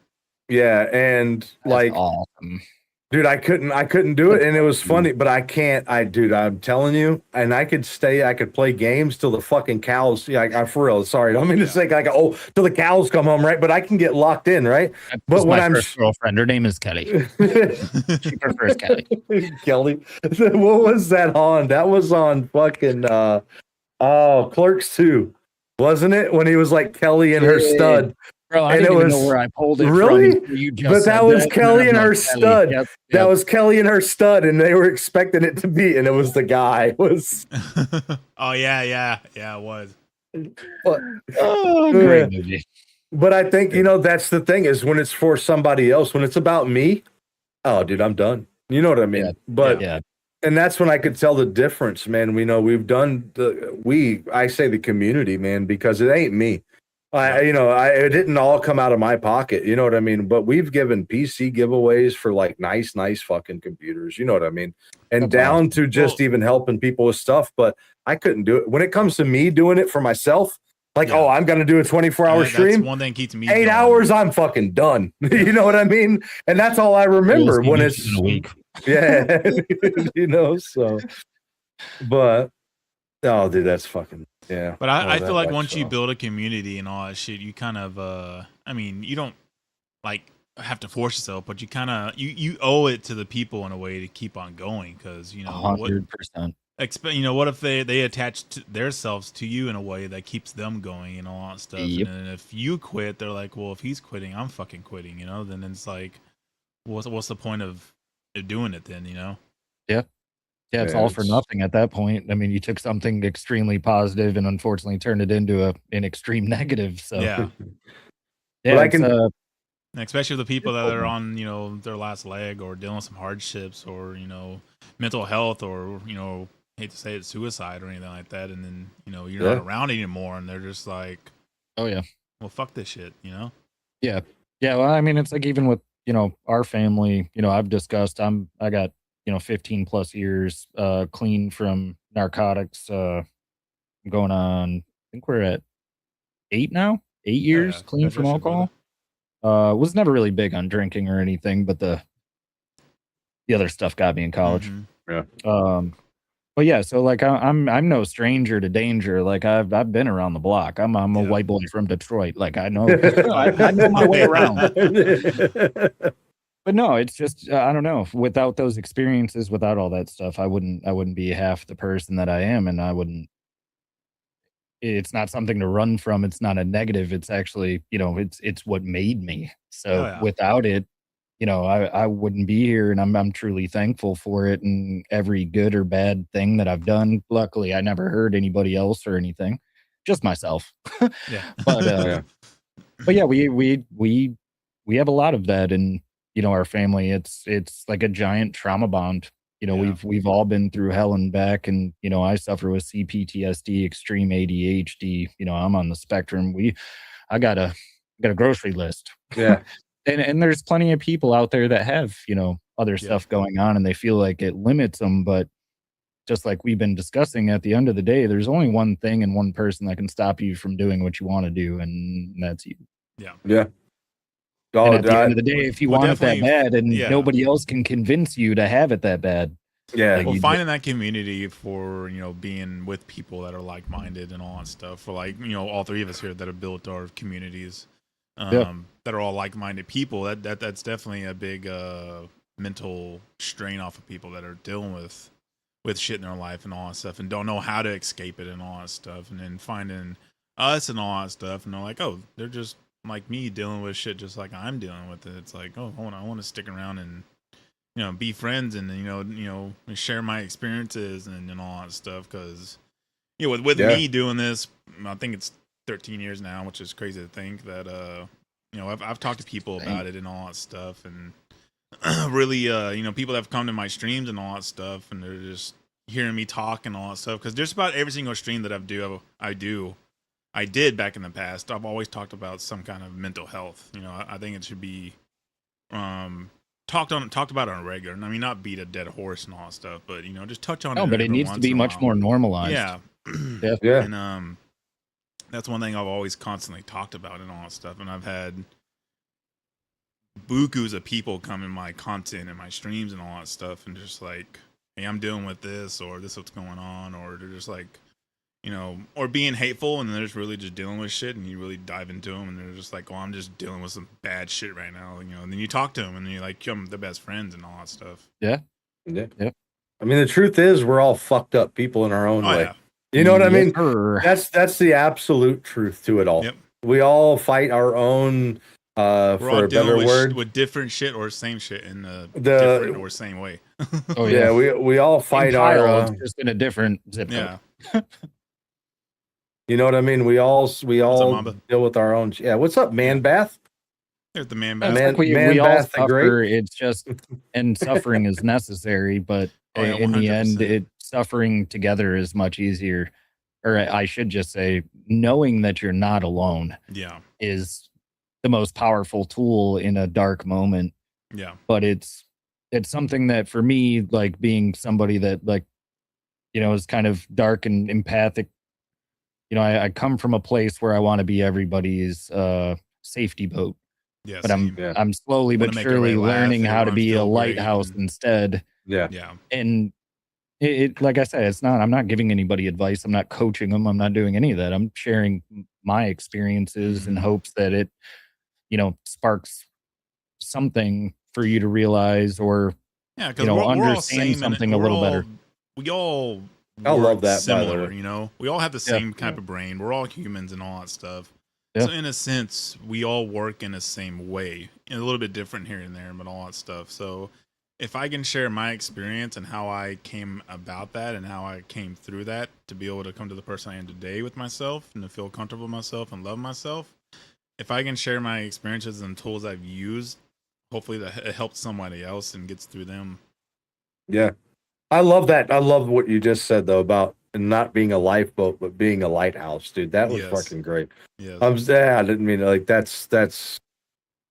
Yeah, and that's awesome. Dude, I couldn't do it, and it was funny, but I can't. I'm telling you, and I could play games till the fucking cows. Yeah, for real. Sorry, I don't mean to say till the cows come home, right? But I can get locked in, right? But when my first girlfriend, her name is Kelly. She prefers Kelly. Kelly, what was that on? That was on fucking Clerks 2, wasn't it? When he was like Kelly and her stud. Bro, I didn't even know where I pulled it really? from. You just but that was Kelly and her stud. Yep. That was Kelly and her stud, and they were expecting it to be, and it was the guy. Oh yeah, it was. What? Oh, great movie. But I think, that's the thing is when it's for somebody else, when it's about me, oh, dude, I'm done. You know what I mean? Yeah. But, Yeah. and that's when I could tell the difference, man. We know we've done I say the community, man, because it ain't me. It didn't all come out of my pocket. You know what I mean? But we've given PC giveaways for like nice fucking computers. You know what I mean? And That's down awesome. to just even helping people with stuff. But I couldn't do it. When it comes to me doing it for myself, like, oh, I'm going to do a 24-hour stream. That's one thing keeps me 8 going. hours, I'm fucking done. You know what I mean? And that's all I remember when it's in a week. yeah, so, but, oh, dude, that's fucking, yeah. But I feel like once you build a community and all that shit, you kind of, you don't like have to force yourself, but you kind of, you owe it to the people in a way to keep on going. Cause 100%. What if they attach themselves to you in a way that keeps them going and all that stuff. Yep. And then if you quit, they're like, well, if he's quitting, I'm fucking quitting, then it's like, what's the point of doing it then, Yeah, it's all for nothing at that point. I mean, you took something extremely positive and unfortunately turned it into an extreme negative. So Yeah. But I can, especially the people that are on, their last leg or dealing with some hardships or, mental health or, hate to say it, suicide or anything like that. And then, you're not around anymore and they're just like, oh yeah, well, fuck this shit, Yeah. Yeah. Well, I mean, it's like even with, our family, I've discussed, I got, 15 plus years, clean from narcotics, going on, I think we're at 8 now, 8 years clean from alcohol. Was never really big on drinking or anything, but the other stuff got me in college. Yeah. But yeah, so like I'm no stranger to danger. Like I've been around the block. I'm a white boy from Detroit. Like I know I know my way around. But no, it's just I don't know. Without those experiences, without all that stuff, I wouldn't be half the person that I am, and I wouldn't. It's not something to run from. It's not a negative. It's actually it's what made me. So without it, I wouldn't be here, and I'm truly thankful for it. And every good or bad thing that I've done, luckily, I never hurt anybody else or anything, just myself. Yeah. But yeah, we have a lot of that, and our family. It's like a giant trauma bond. We've all been through hell and back, and I suffer with CPTSD, extreme ADHD. I'm on the spectrum. I got a grocery list. Yeah. And there's plenty of people out there that have, other stuff going on and they feel like it limits them. But just like we've been discussing, at the end of the day, there's only one thing and one person that can stop you from doing what you want to do. And that's you. Yeah. Yeah. And at the end of the day, if you want it that bad and nobody else can convince you to have it that bad. Yeah. Well, finding that community for, being with people that are like-minded and all that stuff. For like, all three of us here that have built our communities. That are all like-minded people. That's definitely a big mental strain off of people that are dealing with shit in their life and all that stuff, and don't know how to escape it and all that stuff. And then finding us and all that stuff, and they're like, oh, they're just like me dealing with shit just like I'm dealing with it. It's like, oh, I want to stick around and be friends and share my experiences and all that stuff. Because with me doing this, I think it's 13 years now, which is crazy to think that I've talked to people about it and all that stuff, and really people that have come to my streams and all that stuff, and they're just hearing me talk and all that stuff, because just about every single stream that I did back in the past, I've always talked about some kind of mental health. I think it should be talked about on a regular, and I mean, not beat a dead horse and all that stuff, but just touch on it. No, but it needs to be much more normalized. Yeah. Yeah. And that's one thing I've always constantly talked about and all that stuff. And I've had bukus of people come in my content and my streams and all that stuff, and just like, hey, I'm dealing with this, or this is what's going on, or they're just like, or being hateful, and they're just really just dealing with shit, and you really dive into them, and they're just like, oh, I'm just dealing with some bad shit right now, and then you talk to them, and you like become the best friends and all that stuff. Yeah. I mean, the truth is, we're all fucked up people in our own way. Yeah. You know what I mean? That's the absolute truth to it all. Yep. We all fight our own, we're for all a better word, with different shit or same shit in a different or same way. Oh yeah, we all fight our just in a different zip code. Yeah. You know what I mean? We all Mamba? deal with our own. Yeah. What's up, man? Bath. There's the man Yeah, bath. man. We all Bath the Great. suffer. It's just, and suffering is necessary, but Oh, yeah, in the end, 100%. suffering together is much easier. Or I should just say, knowing that you're not alone Yeah. is the most powerful tool in a dark moment. Yeah. But it's something that for me, like being somebody that like, is kind of dark and empathic. I come from a place where I want to be everybody's safety boat. Yeah. But same. I'm slowly Wanna but make surely everybody laugh, learning how to everyone be a feel great lighthouse and- instead. Yeah. Yeah. And it like I said, I'm not giving anybody advice. I'm not coaching them. I'm not doing any of that. I'm sharing my experiences in Mhm. hopes that it, sparks something for you to realize or, Yeah, because we're all understand same something and a little better. We all I love work that, by the similar, way. We all have the Yeah. same type of brain. We're all humans and all that stuff. Yeah. So in a sense, we all work in the same way, and a little bit different here and there, but all that stuff. So if I can share my experience and how I came about that and how I came through that to be able to come to the person I am today with myself and to feel comfortable with myself and love myself, if I can share my experiences and tools I've used, hopefully that it helps somebody else and gets through them. Yeah. I love that. I love what you just said though about not being a lifeboat but being a lighthouse, dude. That was Yes. fucking great. Yes. I didn't mean like that's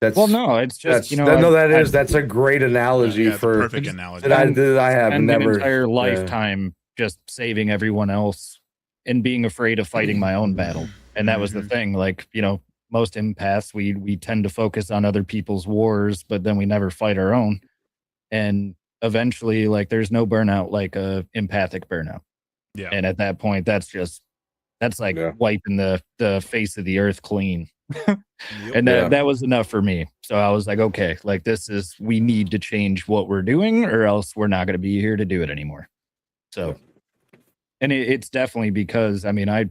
Well, no, it's just, that's a great analogy Yeah, it's a for perfect analogy. that I have spend never an entire yeah. lifetime just saving everyone else and being afraid of fighting my own battle. And that was the thing. Like, most empaths, we tend to focus on other people's wars, but then we never fight our own. And eventually, like, there's no burnout like a empathic burnout. Yeah. And at that point, that's like Yeah. wiping the face of the earth clean. Yep. And Yeah. that was enough for me. So I was like, okay, like we need to change what we're doing or else we're not going to be here to do it anymore. So, and it's definitely because, I mean, I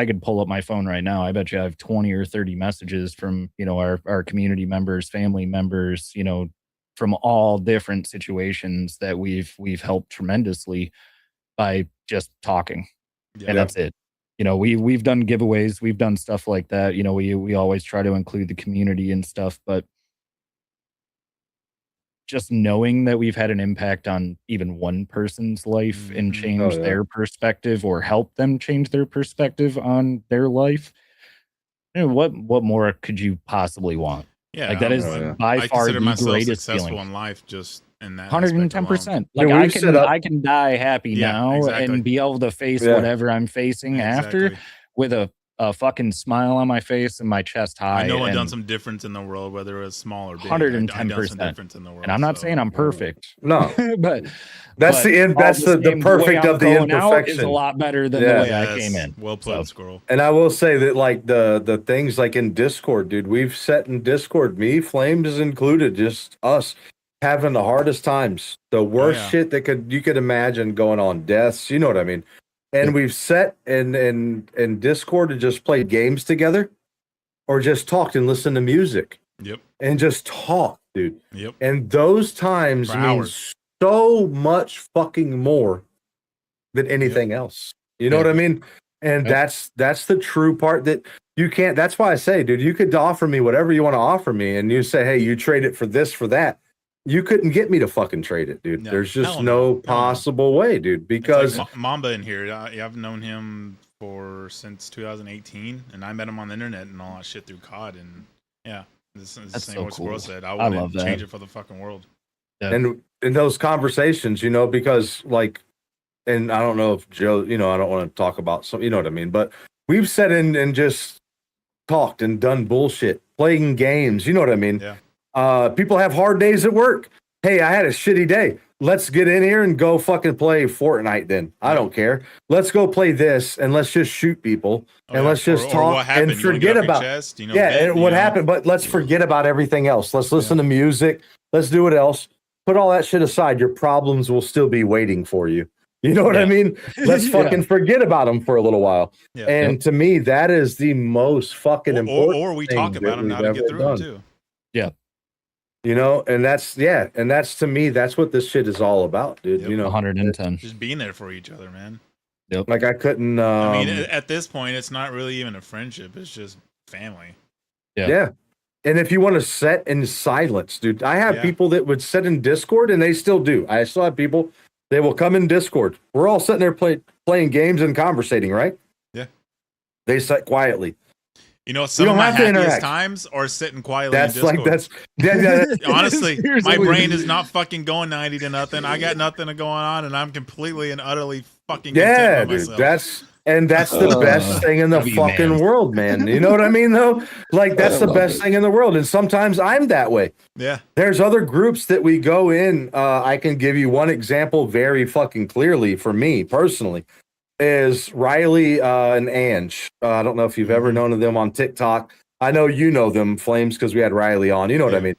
could pull up my phone right now. I bet you I have 20 or 30 messages from, our community members, family members, from all different situations that we've helped tremendously by just talking. Yeah. And that's it. We've done giveaways, we've done stuff like that. We always try to include the community and stuff, but just knowing that we've had an impact on even one person's life and Mhm. change Oh, yeah. their perspective or help them change their perspective on their life. What more could you possibly want? Yeah. Like that is Oh, yeah. by I far consider the myself greatest successful feeling. in life just in that 110%. Like Yeah, we've set up- I can die happy Yeah, now exactly. and be able to face Yeah. whatever I'm facing after Exactly. with a fucking smile on my face and my chest high. I know I've done and some difference in the world, whether it was small or big. 110%. I've done some difference in the world. And I'm not so- saying I'm perfect, No. but That's but the end. all That's the same, perfect way of I'm the going out is a imperfection. lot better than Yeah. the way I Yes, came in. Well put, So, Squirrel. And I will say that like the things like in Discord, dude, we've set in Discord, me, Flames included, just us having the hardest times, the worst yeah. shit that you could imagine going on, deaths, you know what I mean? And Yep. we've set in Discord to just play games together or just talked and listened to music Yep. and just talk, dude. Yep. And those times For mean hours. so much fucking more than anything else. You know Yeah. what I mean? And Yep. that's the true part that you can't. That's why I say, dude, you could offer me whatever you want to offer me, and you say, hey, you trade it for this, for that. You couldn't get me to fucking trade it, dude. No, There's just hell no. Hell no no. possible way, dude. It's Because like Mamba in here. I've known him since 2018, and I met him on the internet and all that shit through COD. And yeah, this is the That's same so what Squirrel cool. said. I I wouldn't love that. change it for the fucking world. and in those conversations, because like, and I don't know if Joe, I don't want to talk about some, you know what I mean, but we've sat in and just talked and done bullshit, playing games, you know what I mean? Yeah. People have hard days at work. Hey, I had a shitty day. Let's get in here and go fucking play Fortnite then. I don't care. Let's go play this and let's just shoot people and let's just or talk what happened? and You wanna get forget off your about chest? and vent, what happened, but let's forget about everything else. Let's listen to music. Let's do what else. Put all that shit aside. Your problems will still be waiting for you. You know what I mean? Let's fucking forget about them for a little while. Yeah. And to me, that is the most fucking important. Or we thing talk that about them we've now to get ever through them done. too. And that's to me, that's what this shit is all about, dude. Yep. 110. Just being there for each other, man. Yep. Like I couldn't. I mean, at this point, it's not really even a friendship. It's just family. Yeah. And if you want to set in silence, dude, I have people that would sit in Discord, and they still do. I still have people, they will come in Discord. We're all sitting there playing games and conversating, right? Yeah. They sit quietly. You know, some of my happiest times are sitting quietly in Discord. Honestly, my brain is not fucking going 90 to nothing. I got nothing going on, and I'm completely and utterly fucking content with myself. That's the best thing in the fucking world, man. You know what I mean, though? Like, that's the best thing in the world. And sometimes I'm that way. Yeah. There's other groups that we go in. I can give you one example very fucking clearly for me personally. Is Riley and Ange. I don't know if you've ever known of them on TikTok. I know you know them, Flames, because we had Riley on. You know what I mean?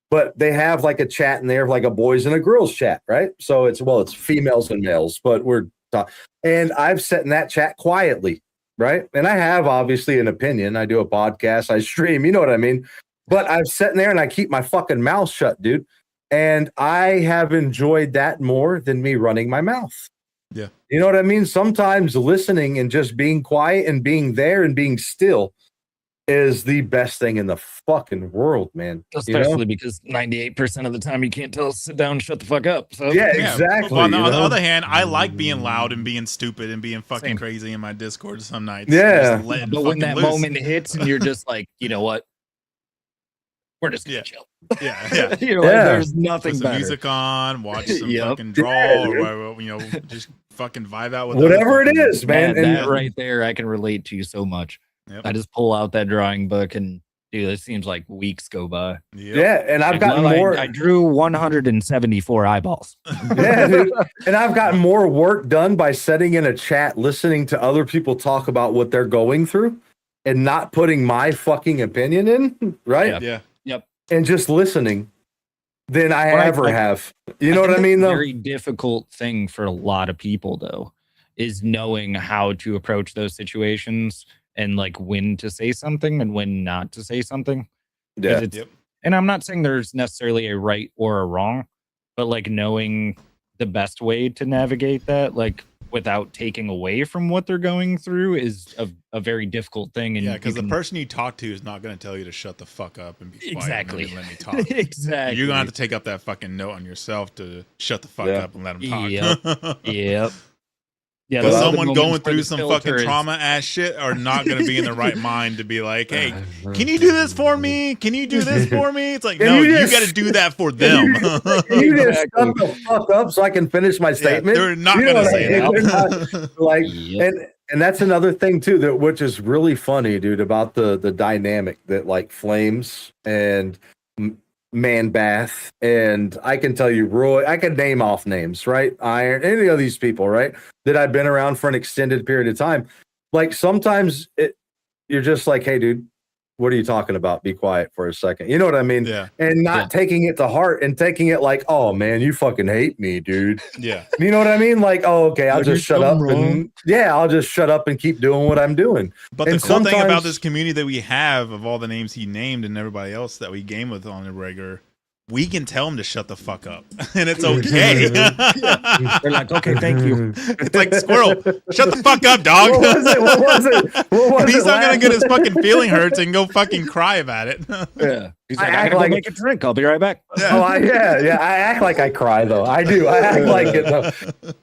But they have like a chat in there, like a boys and a girls chat, right? So it's females and males, but and I've sat in that chat quietly, right? And I have obviously an opinion. I do a podcast, I stream, you know what I mean? But I've sat in there and I keep my fucking mouth shut, dude. And I have enjoyed that more than me running my mouth. Yeah. You know what I mean? Sometimes listening and just being quiet and being there and being still is the best thing in the fucking world, man. Especially because 98% of the time you can't tell us to sit down and shut the fuck up. So yeah, exactly. Well, on the other hand, I like being loud and being stupid and being fucking crazy in my Discord some nights. Yeah. But when that moment hits and you're just like, you know what? We're just gonna chill. Yeah. You're like, there's nothing Put some better. music on, watch some fucking draw, or just fucking vibe out with whatever it is, man. And that right there, I can relate to you so much. Yep. I just pull out that drawing book and dude, it seems like weeks go by. Yep. Yeah, and I've gotten more. I drew 174 eyeballs. Yeah, dude. And I've gotten more work done by sitting in a chat, listening to other people talk about what they're going through, and not putting my fucking opinion in, right? Yeah. Yep. And just listening than I ever have. You know what I mean, though? Very difficult thing for a lot of people, though, is knowing how to approach those situations and like when to say something and when not to say something. Yeah. And I'm not saying there's necessarily a right or a wrong, but like knowing the best way to navigate that, like without taking away from what they're going through, is a very difficult thing. And because the person you talk to is not going to tell you to shut the fuck up and be quiet. Exactly. And let me talk. Exactly. You're going to have to take up that fucking note on yourself to shut the fuck up and let them talk. Yep. Yeah, because someone going through some fucking trauma ass shit are not going to be in the right mind to be like, hey, can you do this for me? Can you do this for me? It's like, no, you got to do that for them. You just shut the fuck up so I can finish my statement. They're not going to say that. Like, and that's another thing too, that which is really funny, dude, about the dynamic that like Flames and Man Bath, and I can tell you Roy, I can name off names, right? Iron, any of these people, right? That I've been around for an extended period of time. Like sometimes you're just like, hey, dude, what are you talking about? Be quiet for a second. You know what I mean? Yeah. And not taking it to heart and taking it like, oh man, you fucking hate me, dude. Yeah. You know what I mean? Like, oh, okay, I'll just shut up and I'll just shut up and keep doing what I'm doing. But the cool thing about this community that we have of all the names he named and everybody else that we game with on the regular, we can tell them to shut the fuck up, and it's okay. They're like, okay, thank you. It's like Squirrel, shut the fuck up, dog. What was it? He's not gonna get his fucking feeling hurts and go fucking cry about it. Yeah, he's like, I gotta make a drink. I'll be right back. Yeah. Oh, I act like I cry though. I do. I act like it though.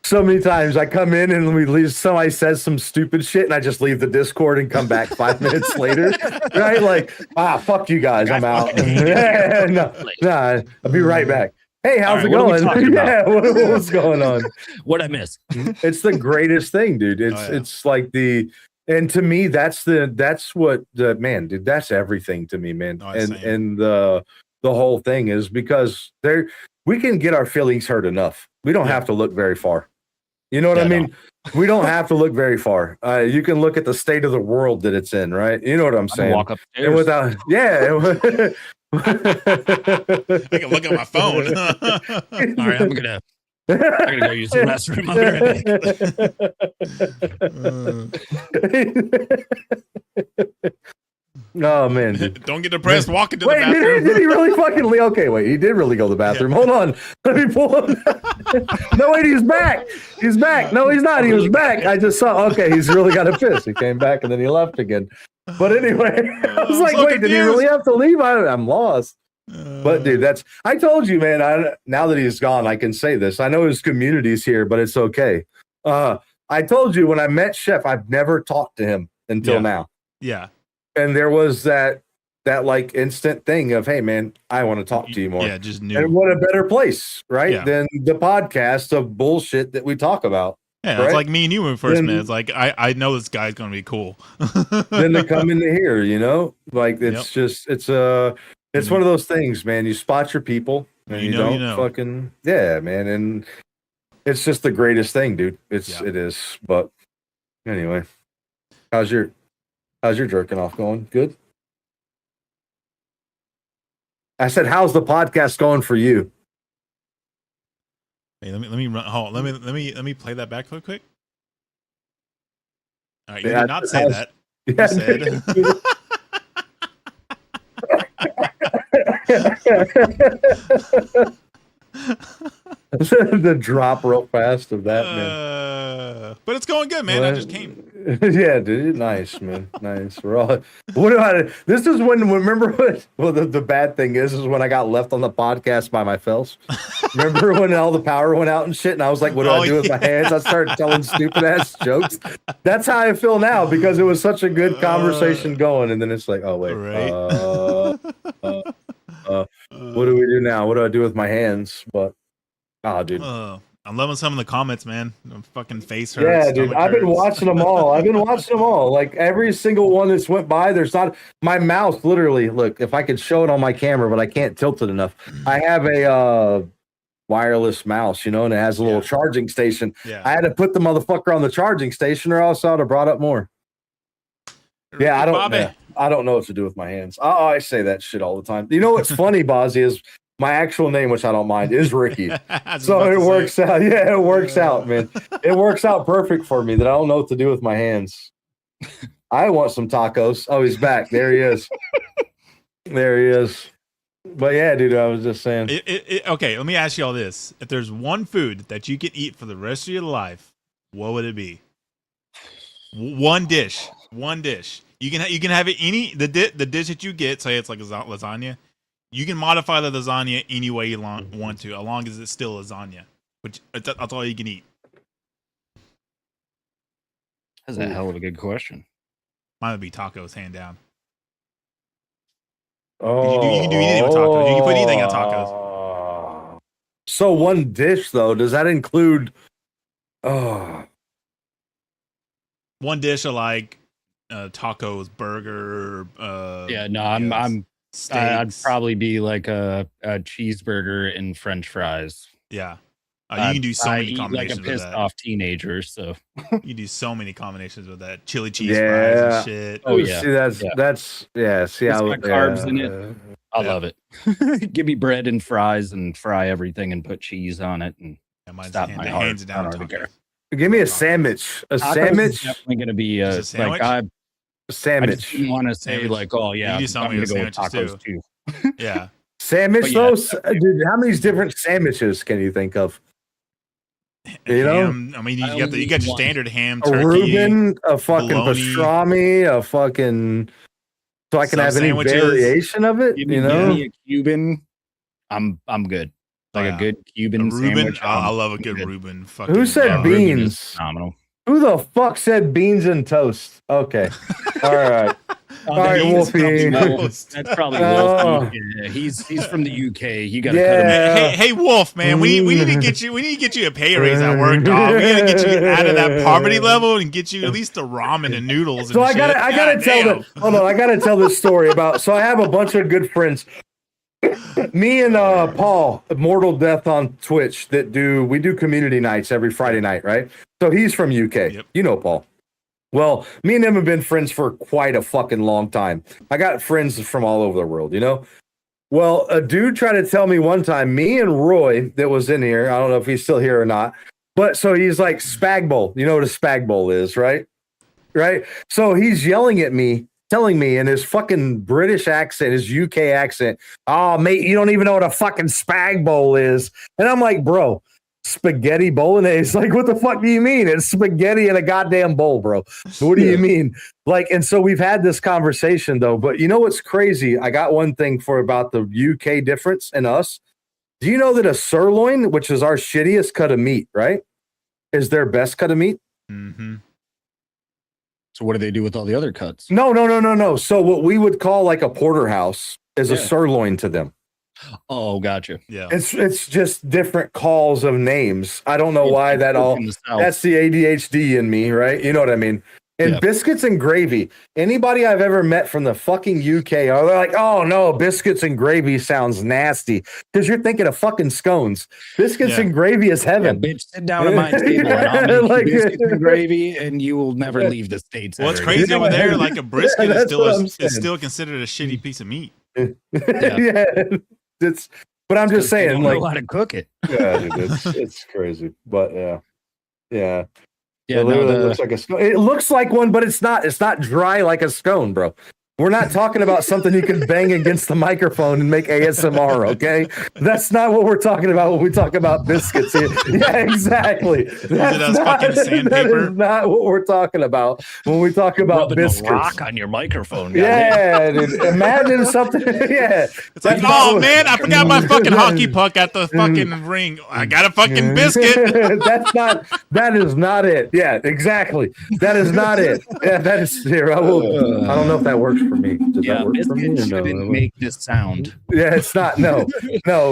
So many times I come in and we leave. Somebody says some stupid shit, and I just leave the Discord and come back 5 minutes later. Right? Like, fuck you guys. I'm out. No. I'll be right back. Hey, how's it going? What's going on? What I miss? It's the greatest thing, dude. It's like and to me, that's what man, dude. That's everything to me, man. And the whole thing is because we can get our feelings hurt enough. We don't have to look very far. You know what I mean? No. We don't have to look very far. You can look at the state of the world that it's in, right? You know what I'm saying? Walk upstairs. And without, I can look at my phone. All right, I'm gonna go use the restroom. I'll be right back. Oh man, dude. Don't get depressed walking to the Wait, bathroom. did he really fucking leave? Okay, wait, he did really go to the bathroom. Hold on, let me pull him. No, wait, he's back. He's back. No, he's not. He was back. I just saw. Okay, he's really got a piss. He came back and then he left again. But anyway, I was like, so wait, did he really have to leave? I'm lost. But dude, I told you, man. Now that he's gone, I can say this. I know his community's here, but it's okay. I told you when I met Chef, I've never talked to him until now. Yeah. And there was that like instant thing of, hey man, I want to talk to you more. Yeah, just new. And what a better place, right? Yeah. Than the podcast of bullshit that we talk about. Yeah, right? it's like me and you when we first met. It's like I know this guy's gonna be cool. Then they come into here, like it's just it's one of those things, man. You spot your people and you don't fucking man. And it's just the greatest thing, dude. It is. But anyway, how's your jerking off going? Good. I said, how's the podcast going for you? Hey, let me run. Hold on, let me play that back real quick. All right, you did not say that. You said the drop real fast of that, man. But it's going good, man. I just came. Yeah, dude. Nice, man. Nice. We're all. What about it? This is when. Remember what? Well, the bad thing is when I got left on the podcast by my fells. Remember when all the power went out and shit, and I was like, "What do I do with my hands?" I started telling stupid ass jokes. That's how I feel now because it was such a good conversation going, and then it's like, "Oh wait, what do we do now? What do I do with my hands?" But, dude. I'm loving some of the comments, man. Fucking face hurts. Yeah, dude. I've been watching them all. Like every single one that's went by, there's not my mouse literally. Look, if I could show it on my camera, but I can't tilt it enough. I have a wireless mouse, and it has a little charging station. Yeah. I had to put the motherfucker on the charging station, or else I would have brought up more. Yeah, I don't know what to do with my hands. I say that shit all the time. You know what's funny, Bozzy, is my actual name, which I don't mind, is Ricky. So it works out. Yeah, it works out, man. It works out perfect for me that I don't know what to do with my hands. I want some tacos. Oh, he's back. There he is. There he is. But yeah, dude, I was just saying. Okay, let me ask you all this. If there's one food that you can eat for the rest of your life, what would it be? One dish. You can have it the dish that you get, say it's like a lasagna. You can modify the lasagna any way you want to, as long as it's still lasagna. Which that's all you can eat. That's a hell of a good question. Mine would be tacos, hand down. Oh, you can do anything with tacos. You can put anything on tacos. So one dish though, does that include? One dish of like tacos, burger. I'd probably be like a cheeseburger and French fries. Yeah, you can do so many combinations. Like a pissed off teenager, so you do so many combinations with that chili cheese fries and shit. Oh yeah, see that's See how carbs in it. I love it. Give me bread and fries and fry everything and put cheese on it and stop my heart. Hands down. Give me a sandwich. Sandwich is definitely going to be a sandwich. Sandwich. I just didn't want to say like, oh yeah, you I'm going to go with tacos too. Yeah. Sandwich though, dude. How many different sandwiches can you think of? Ham, I mean, you got your standard ham, turkey, a Reuben, a fucking bologna, pastrami, a fucking. So I can have any variation of it. Give me a Cuban. I'm good. Like a good Cuban sandwich. I love a good Reuben. Who said beans? Phenomenal. Who the fuck said beans and toast? Okay. All right. All right, Wolfie. That's probably Wolfie. Yeah, he's from the UK. You got to cut him. Hey, Wolf, man. We need to get you a pay raise at work, dog. We got to get you out of that poverty level and get you at least the ramen and noodles. So I gotta tell this story about. So I have a bunch of good friends. Me and Paul, Mortal Death on Twitch, we do community nights every Friday night, right? So he's from UK. Yep. You know Paul. Well, me and him have been friends for quite a fucking long time. I got friends from all over the world, Well, a dude tried to tell me one time, me and Roy that was in here, I don't know if he's still here or not, but so he's like Spag Bowl. You know what a Spag Bowl is, right? Right? So he's yelling at me telling me in his fucking British accent, his UK accent, oh, mate, you don't even know what a fucking spag bowl is. And I'm like, bro, spaghetti bolognese. Like, what the fuck do you mean? It's spaghetti in a goddamn bowl, bro. What do you mean? Like, and so we've had this conversation, though. But you know what's crazy? I got one thing for about the UK difference in us. Do you know that a sirloin, which is our shittiest cut of meat, right, is their best cut of meat? Mm-hmm. So what do they do with all the other cuts? No. So what we would call like a porterhouse is a sirloin to them. Oh, gotcha. Yeah. It's just different calls of names. I don't know why that all. That's the ADHD in me, right? You know what I mean? And biscuits and gravy. Anybody I've ever met from the fucking UK are like, oh no, biscuits and gravy sounds nasty because you're thinking of fucking scones. Biscuits and gravy is heaven. Bitch, sit down at my table and I'll make you biscuits and gravy, and you will never leave the States. Well, it's crazy over there. Like a brisket is still considered a shitty piece of meat. But I'm just saying, like, know how to cook it. Yeah, dude, it's crazy. But yeah. Yeah, it looks like a scone. It looks like one, but it's not. It's not dry like a scone, bro. We're not talking about something you can bang against the microphone and make ASMR, okay? That's not what we're talking about when we talk about biscuits here. Yeah, exactly. That is not what we're talking about when we talk about biscuits. A rock on your microphone. Yeah, dude, imagine something. Yeah. It's like, oh, man, I forgot my fucking hockey puck at the fucking ring. I got a fucking biscuit. That is not it. Yeah, exactly. That is not it. Yeah, that is here. I don't know if that works for me. Does that work for me? Shouldn't make this sound. Yeah, it's not. No.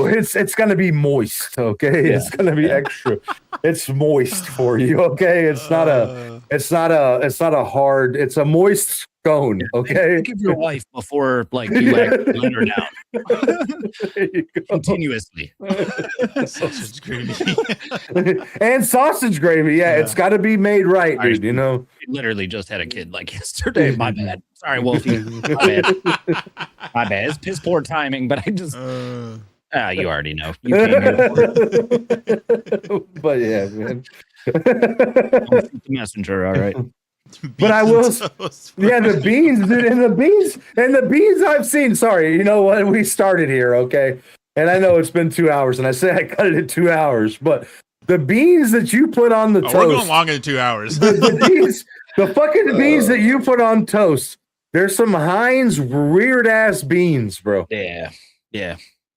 It's gonna be moist. Okay, it's gonna be extra. It's moist for you. Okay, it's not a hard. It's a moist scone. Okay, think of your wife before like you actually let her down. Continuously. Sausage gravy. And sausage gravy. Yeah, it's got to be made right, dude. You know, we literally just had a kid like yesterday. My bad. Sorry, Wolfie. My bad. It's piss poor timing, but I just. You already know. You came here for it. But yeah, man. The messenger, all right. But I will, the beans, dude, and the beans I've seen. Sorry, you know what? We started here, okay, and I know it's been 2 hours, and I said I cut it in 2 hours, but the beans that you put on the toast, we're going longer than 2 hours. the fucking beans that you put on toast. There's some Heinz weird ass beans, bro. Yeah.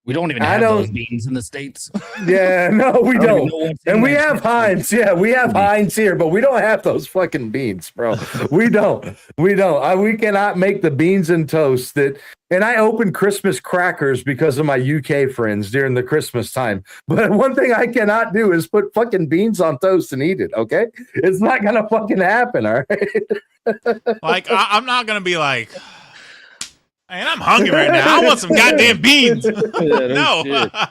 We don't even have those beans in the States. Yeah, no, we don't. And we have Heinz. Yeah, we have Heinz here, but we don't have those fucking beans, bro. We don't. We cannot make the beans and toast that. And I open Christmas crackers because of my UK friends during the Christmas time. But one thing I cannot do is put fucking beans on toast and eat it, okay? It's not going to fucking happen, all right? Like, I'm not going to be like... Man, I'm hungry right now. I want some goddamn beans. No.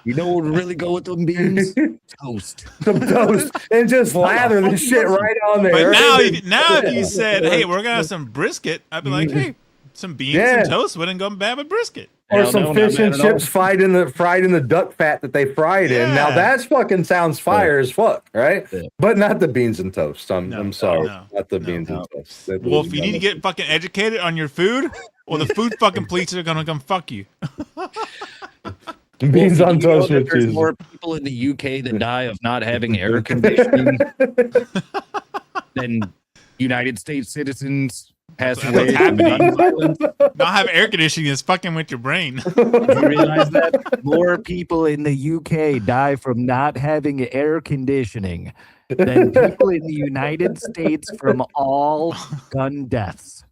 You know what would really go with them beans? Toast. Some toast. And just lather this shit right on there. But now if you said, hey, we're going to have some brisket, I'd be like, hey, some beans and toast wouldn't go bad with brisket. Or some fish and chips fried in the duck fat that they fried in. Now that's fucking sounds fire as fuck, right? Yeah. But not the beans and toast. I'm sorry. Not the beans and toast. Well, if you need to get fucking educated on your food, well, the food fucking police are gonna come fuck you. Beans on toast with cheese. There's more people in the UK that die of not having air conditioning than United States citizens pass away from violence. Not have air conditioning is fucking with your brain. Did you realize that? More people in the UK die from not having air conditioning than people in the United States from all gun deaths.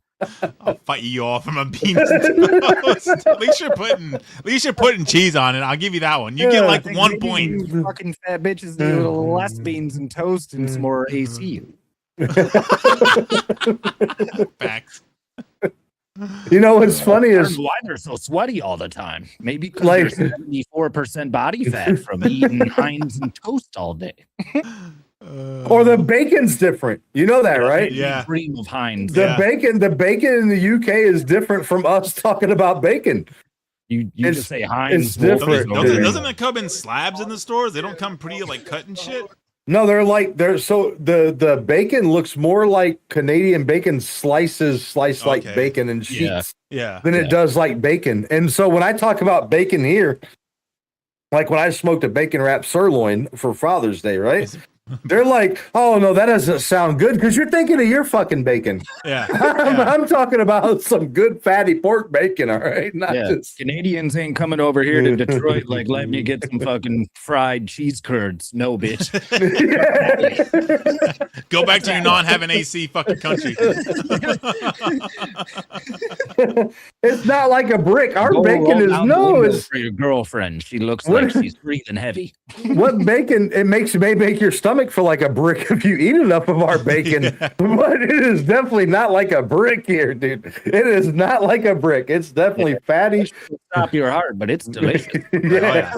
I'll fight you off from a beans and toast. At least you're putting cheese on it. I'll give you that one. You get like 1 point. You fucking fat bitches need a little less beans and toast and some more AC. Facts. You know what's funny is why they're so sweaty all the time. Maybe because they're 74% body fat from eating Heinz and toast all day. Or the bacon's different. You know that, right? Yeah. Cream of Heinz. The bacon in the UK is different from us talking about bacon. You just say Heinz. It's different. Doesn't it come in slabs in the stores? They don't come pretty like cut and shit. No, they're so the bacon looks more like Canadian bacon sliced like Okay. bacon and sheets Yeah. than it does like bacon. And so when I talk about bacon here, like when I smoked a bacon wrapped sirloin for Father's Day, right? They're like, oh no, that doesn't sound good because you're thinking of your fucking bacon. Yeah. I'm talking about some good fatty pork bacon, all right? Not just Canadians ain't coming over here to Detroit like let me get some fucking fried cheese curds. No, bitch. Go back to your non-having AC fucking country. It's not like a brick. Our Go bacon roll is down the no, window it's for your girlfriend. She looks What- like she's breathing heavy. what bacon it may make your stomach feel like a brick if you eat enough of our bacon, but it is definitely not like a brick here, dude. It is not like a brick. It's definitely fatty. Stop your heart, but it's delicious. Yeah.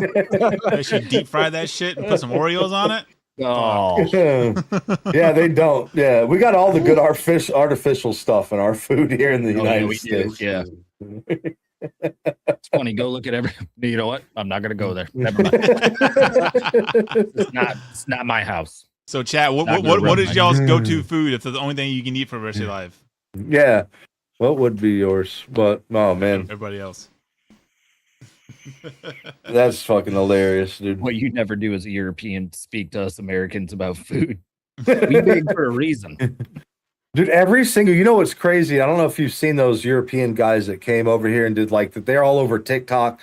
They should deep fry that shit and put some Oreos on it. Oh, Yeah, they don't. Yeah, we got all the good artificial stuff in our food here in the United we do, States. yeah. It's funny. Go look at every. You know what? I'm not gonna go there. Never mind. It's not my house. So, chat. Not gonna What run is my- y'all's go-to food if it's the only thing you can eat for the rest of your life? Yeah. What would be yours? But oh man, Everybody else. that's fucking hilarious, dude. What you never do as a European, speak to us Americans about food. We big for a reason. Dude, every single, you know what's crazy? I don't know if you've seen those European guys that came over here and did like that. They're all over TikTok.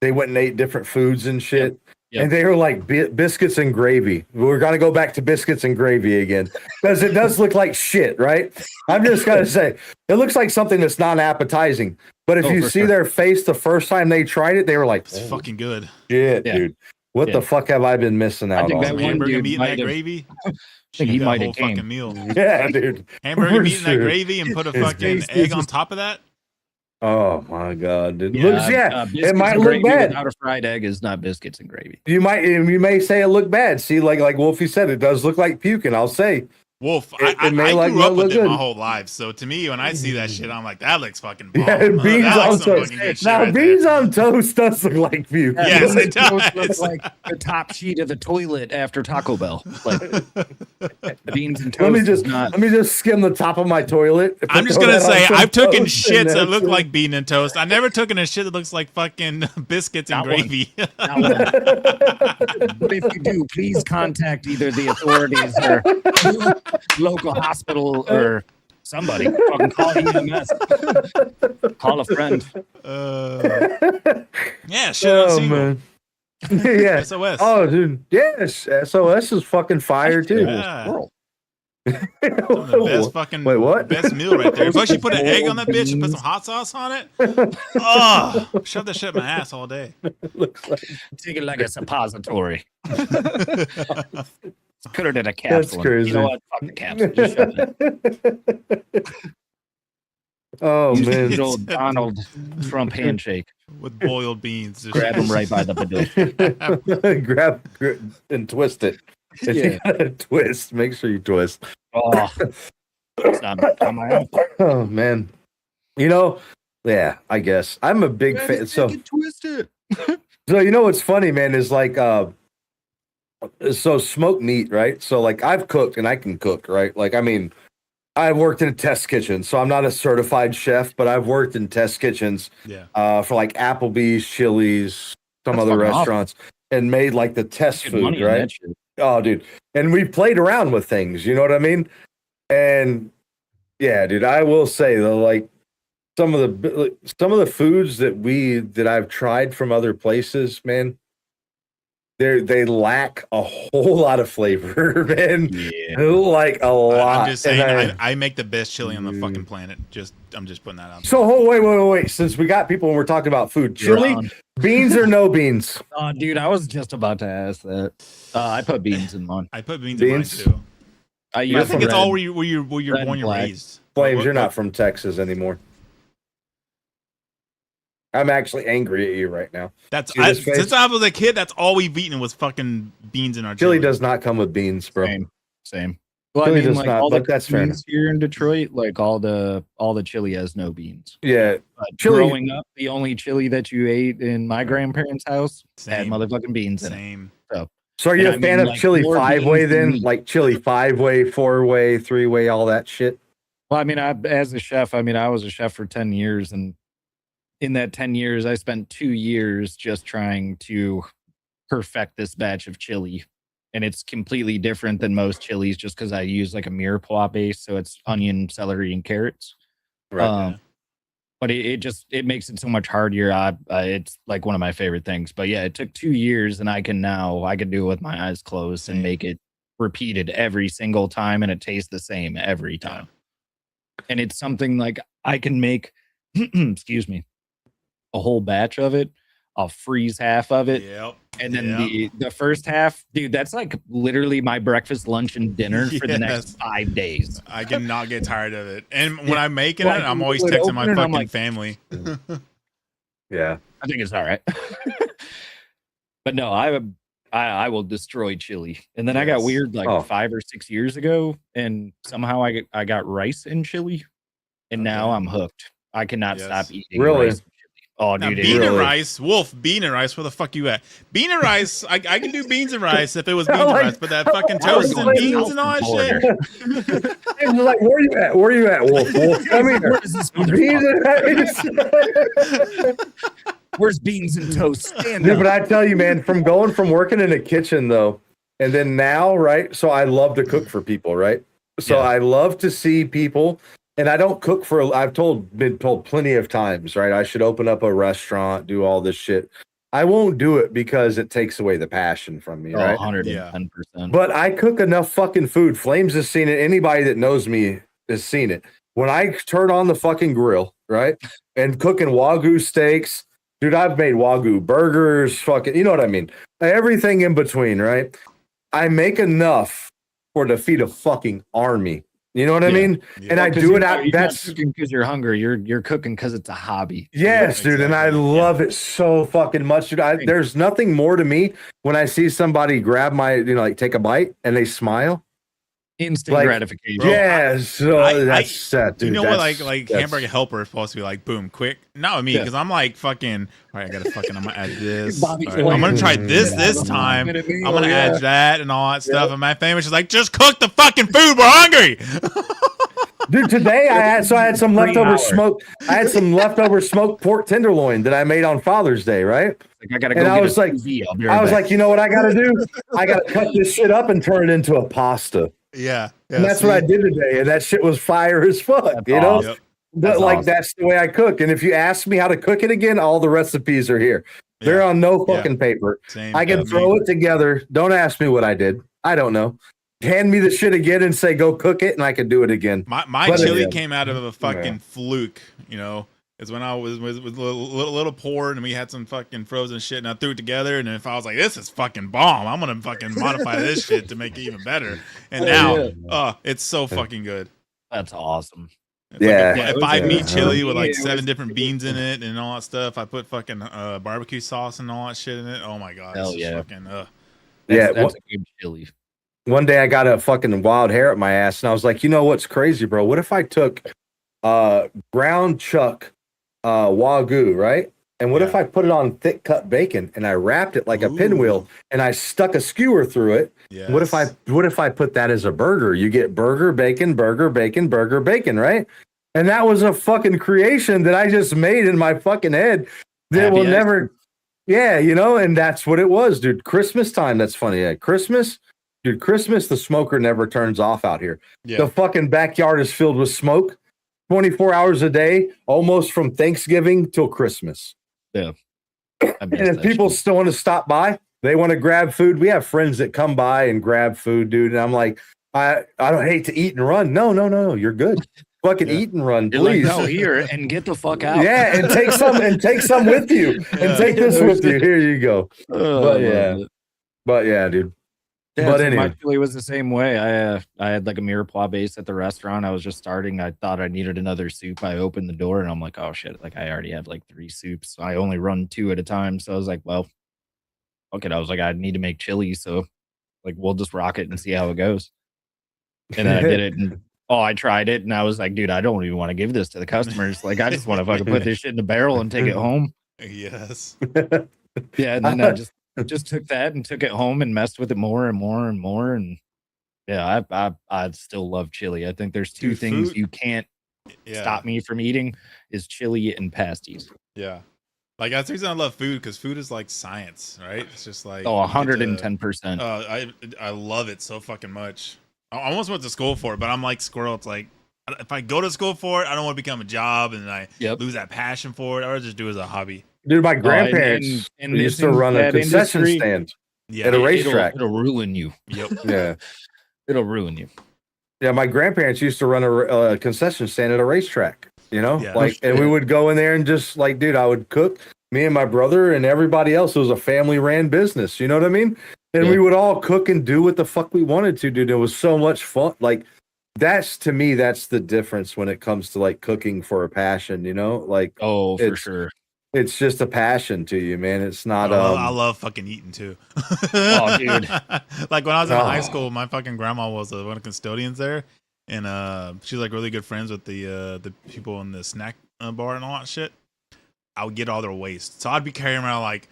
They went and ate different foods and shit. Yep. And they were like biscuits and gravy. We're going to go back to biscuits and gravy again because it does look like shit, right? I'm just going to say it looks like something that's not appetizing. But if you for see sure. their face the first time they tried it, they were like, It's fucking good. shit, Yeah. dude. What Yeah. the fuck have I been missing out think on? that Some one hamburger dude meat and might that have- gravy. think he Eat that might whole have came. fucking meal. Yeah, dude. Hamburger For meat and that sure. gravy and put a His fucking face egg is on just- top of that. Oh my god, dude. Looks, it biscuits might and look gravy bad. without a fried egg is not biscuits and gravy. You may say it look bad. See, like Wolfie said, it does look like puking. I'll say. Wolf, It I may grew like up not with look it my good. whole life. So to me, when I see that shit, I'm like, that looks fucking bomb. Yeah, beans that on looks some toast. fucking good shit Now, right beans there. on toast does look like puke. Yes, it Those does. look like the top sheet of the toilet after Taco Bell. Like beans and toast. Let me is just not. skim the top of my toilet. If I I'm just throw gonna that on say some I've taken toast, and shits that that's look it. like bean and toast. I never taken a shit that looks like fucking biscuits and Not one. gravy. Not one. But if you do, please contact either the authorities or local hospital or somebody. Fucking call EMS. Call a friend. Yeah, shit on Oh Seagull. man. Yeah. SOS. Oh, dude. Yes. SOS is fucking fire too. Yeah. Squirrel. Some of the best fucking Wait, what? best meal right there. Plus you put an egg on that bitch and put some hot sauce on it. Oh, shove that shit in my ass all day. Looks like Take it like a suppository. Put it in a capsule. crazy. You know what? Fuck the capsule. Just shove it. oh man. Good old Donald Trump handshake. With boiled beans. Just- Grab him right by the badoo. grab and twist it. If you gotta twist, make sure you twist. Oh, it's not on my own. Oh man. You know, yeah, I guess. I'm a big fan. So twisted. So you know what's funny, man, is like so smoked meat, right? So like I've cooked and I can cook, right? Like I mean, I've worked in a test kitchen, so I'm not a certified chef, but I've worked in test kitchens Yeah. for like Applebee's, Chili's, some That's other fucking awesome. restaurants, and made like the test Good food, money in right? that shit. Oh, dude. And we played around with things, you know what I mean? And yeah, dude, I will say though, like some of the foods that I've tried from other places, man, they lack a whole lot of flavor, man. Yeah. Like a lot. I'm just saying, And I make the best chili on the fucking planet. I'm just putting that out there. so wait. Since we got people and we're talking about food, You're chili, on. beans or no beans? Oh, dude, I was just about to ask that. I put beans in mine. I put beans, Beans? in mine too. I I think it's red. all where you're red born, and you're black. raised. Flames, What- you're what- not from Texas anymore. I'm actually angry at you right now. That's See this face? since I was a kid. That's all we've eaten was fucking beans in our Chili chili. does not come with beans, bro. Same. Well, I Chili mean, does like not, all the but that's fair beans here in Detroit, like all the chili has no beans. Yeah, But Chili- growing up, the only chili that you ate in my grandparents' house had Same. motherfucking beans in it. Same. So So are you And a I fan mean, of like, chili more 5-way beans than then? meat. Like chili 5-way, 4-way, 3-way, all that shit? Well, I mean, as a chef, I mean, I was a chef for 10 years, and in that 10 years, I spent 2 years just trying to perfect this batch of chili. And it's completely different than most chilies just because I use like a mirepoix base. So it's onion, celery, and carrots. Right. Um, but it makes it so much harder. It's like one of my favorite things. But yeah, it took 2 years, and I can do it with my eyes closed and make it repeated every single time, and it tastes the same every time. And it's something like I can make, excuse me, a whole batch of it. I'll freeze half of it. Yep. And then the first half, dude, that's like literally my breakfast, lunch, and dinner for the next 5 days. I cannot get tired of it. And when I'm making it, Like, I'm always you would texting my open it, I'm fucking like, family. Yeah. I think it's all right. But no, I will destroy chili. And then I got weird like 5 or 6 years ago, and somehow I got rice in chili, and now I'm hooked. I cannot stop eating Really? rice. Oh, Now, dude, bean and really- rice, Wolf, bean and rice. Where the fuck you at? Bean and rice, I can do beans and rice if it was beans and rice, but that fucking I was toast and like- beans and all that shit. Hey, like, where you at? Where you at, Wolf? Wolf, come here. Where's this Beans motherfucker? and rice. Where's beans and toast? Stand Dude, up. but I tell you, man, from going from working in a kitchen though, and then now, right? So I love to cook for people, right? So I love to see people, and I don't cook for. I've been told plenty of times, right? I should open up a restaurant, do all this shit. I won't do it because it takes away the passion from me, right? 110%. But I cook enough fucking food. Flames has seen it. Anybody that knows me has seen it. When I turn on the fucking grill, right, and cooking Wagyu steaks, dude, I've made Wagyu burgers, fucking, you know what I mean? Everything in between, right? I make enough to feed a fucking army. You know what I mean? And I do it out. That's cooking because you're hungry. You're cooking because it's a hobby. yes, dude, and I love it so fucking much, dude. There's nothing more to me when I see somebody grab my, like take a bite and they smile. Instant gratification. Bro, Yes, that's set, dude. You know what? That's- Like that's- Hamburger Helper is supposed to be like boom, quick. Not with me because I'm like fucking. All right, I gotta fucking. I'm gonna add this. All right, I'm gonna try this time. I'm gonna add that and all that stuff. And my family is like, just cook the fucking food. We're hungry. Dude, today I had some leftover smoke. I had some leftover smoked pork tenderloin that I made on Father's Day, right? Like, I gotta go. And I get was a like, TV. I'll be right I was back. like, you know what I gotta do? I gotta cut this shit up and turn it into a pasta. Yeah, And that's what I did today, and that shit was fire as fuck. That's you know, awesome. Yep. but like that's the way I cook. And if you ask me how to cook it again, all the recipes are here. They're on no fucking paper. Same. I can throw it together. Don't ask me what I did. I don't know. Hand me the shit again and say go cook it, and I can do it again. My But chili again, came out of a fucking fluke. You know, it's when I was little poor and we had some fucking frozen shit, and I threw it together. And if I was like, this is fucking bomb, I'm gonna fucking modify this shit to make it even better. And now, it's so fucking good. That's awesome. It's Yeah. like a 5-meat chili with like Yeah, it 7 was- different beans in it and all that stuff. I put fucking barbecue sauce and all that shit in it. Oh my god, Hell it's just yeah. fucking That's a good chili. One day I got a fucking wild hair up my ass, and I was like, you know what's crazy, bro? What if I took ground chuck Wagyu, right? And what if I put it on thick cut bacon and I wrapped it like a pinwheel and I stuck a skewer through it? Yes. What if I put that as a burger? You get burger, bacon, right? And that was a fucking creation that I just made in my fucking head that Happy will accident. never. Yeah, and that's what it was, dude. Christmas time. That's funny. Yeah, Christmas, dude. Christmas, the smoker never turns off out here. Yeah. The fucking backyard is filled with smoke, 24 hours a day, almost from Thanksgiving till Christmas. Yeah. And if people still want to stop by, they want to grab food. We have friends that come by and grab food, dude. And I'm like, I don't hate to eat and run. No, you're good. Fucking eat and run, You're like, please. no, here and get the fuck out. Yeah, and take some with you. And take this with you. Here you go. But yeah, dude. Yeah, But so anyway. my chili was the same way. I had like a mirepoix base at the restaurant. I was just starting. I thought I needed another soup. I opened the door and I'm like, oh shit! Like I already have like 3 soups. I only run 2 at a time. So I was like, well, okay. I was like, I need to make chili, so like we'll just rock it and see how it goes. And then I did it, and I tried it, and I was like, dude, I don't even want to give this to the customers. Like I just want to fucking put this shit in the barrel and take it home. Yes. Yeah, and then just took that and took it home and messed with it more and more and more. And yeah, I still love chili. I think there's two Dude, things food- you can't stop me from eating is chili and pasties. Yeah. Like that's the reason I love food, because food is like science, right? It's just like Oh, you get to- 110%. I love it so fucking much. I almost went to school for it, but I'm like Squirrel. It's like if I go to school for it, I don't want to become a job and I lose that passion for it. I would just do it as a hobby. Dude, my grandparents used to run a concession stand at a racetrack. It'll ruin you. Yep. Yeah. It'll ruin you. Yeah, my grandparents used to run a concession stand at a racetrack, you know? Yeah. Like, and we would go in there and just like, dude, I would cook, me and my brother and everybody else. It was a family ran business, you know what I mean? And we would all cook and do what the fuck we wanted to, dude. It was so much fun. Like, that's to me, that's the difference when it comes to like cooking for a passion, you know? Like, oh, for sure. It's just a passion to you, man. It's not. I love fucking eating too. Oh, dude! Like when I was in high school, my fucking grandma was one of the custodians there, and she's like really good friends with the people in the snack bar and all that shit. I would get all their waste, so I'd be carrying around like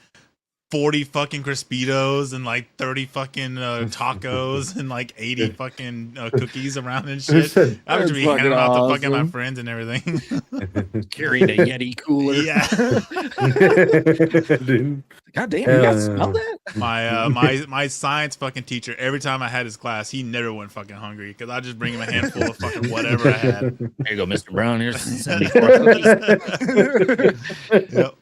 40 fucking Crispitos and like 30 fucking tacos and like 80 fucking cookies around and shit. I would just be handing out to fucking my friends and everything. Carrying a Yeti cooler. Yeah. God damn, you guys smell that? My science fucking teacher, every time I had his class, he never went fucking hungry because I'd just bring him a handful of fucking whatever I had. There you go, Mr. Brown. Here's 74 cookies. Yep.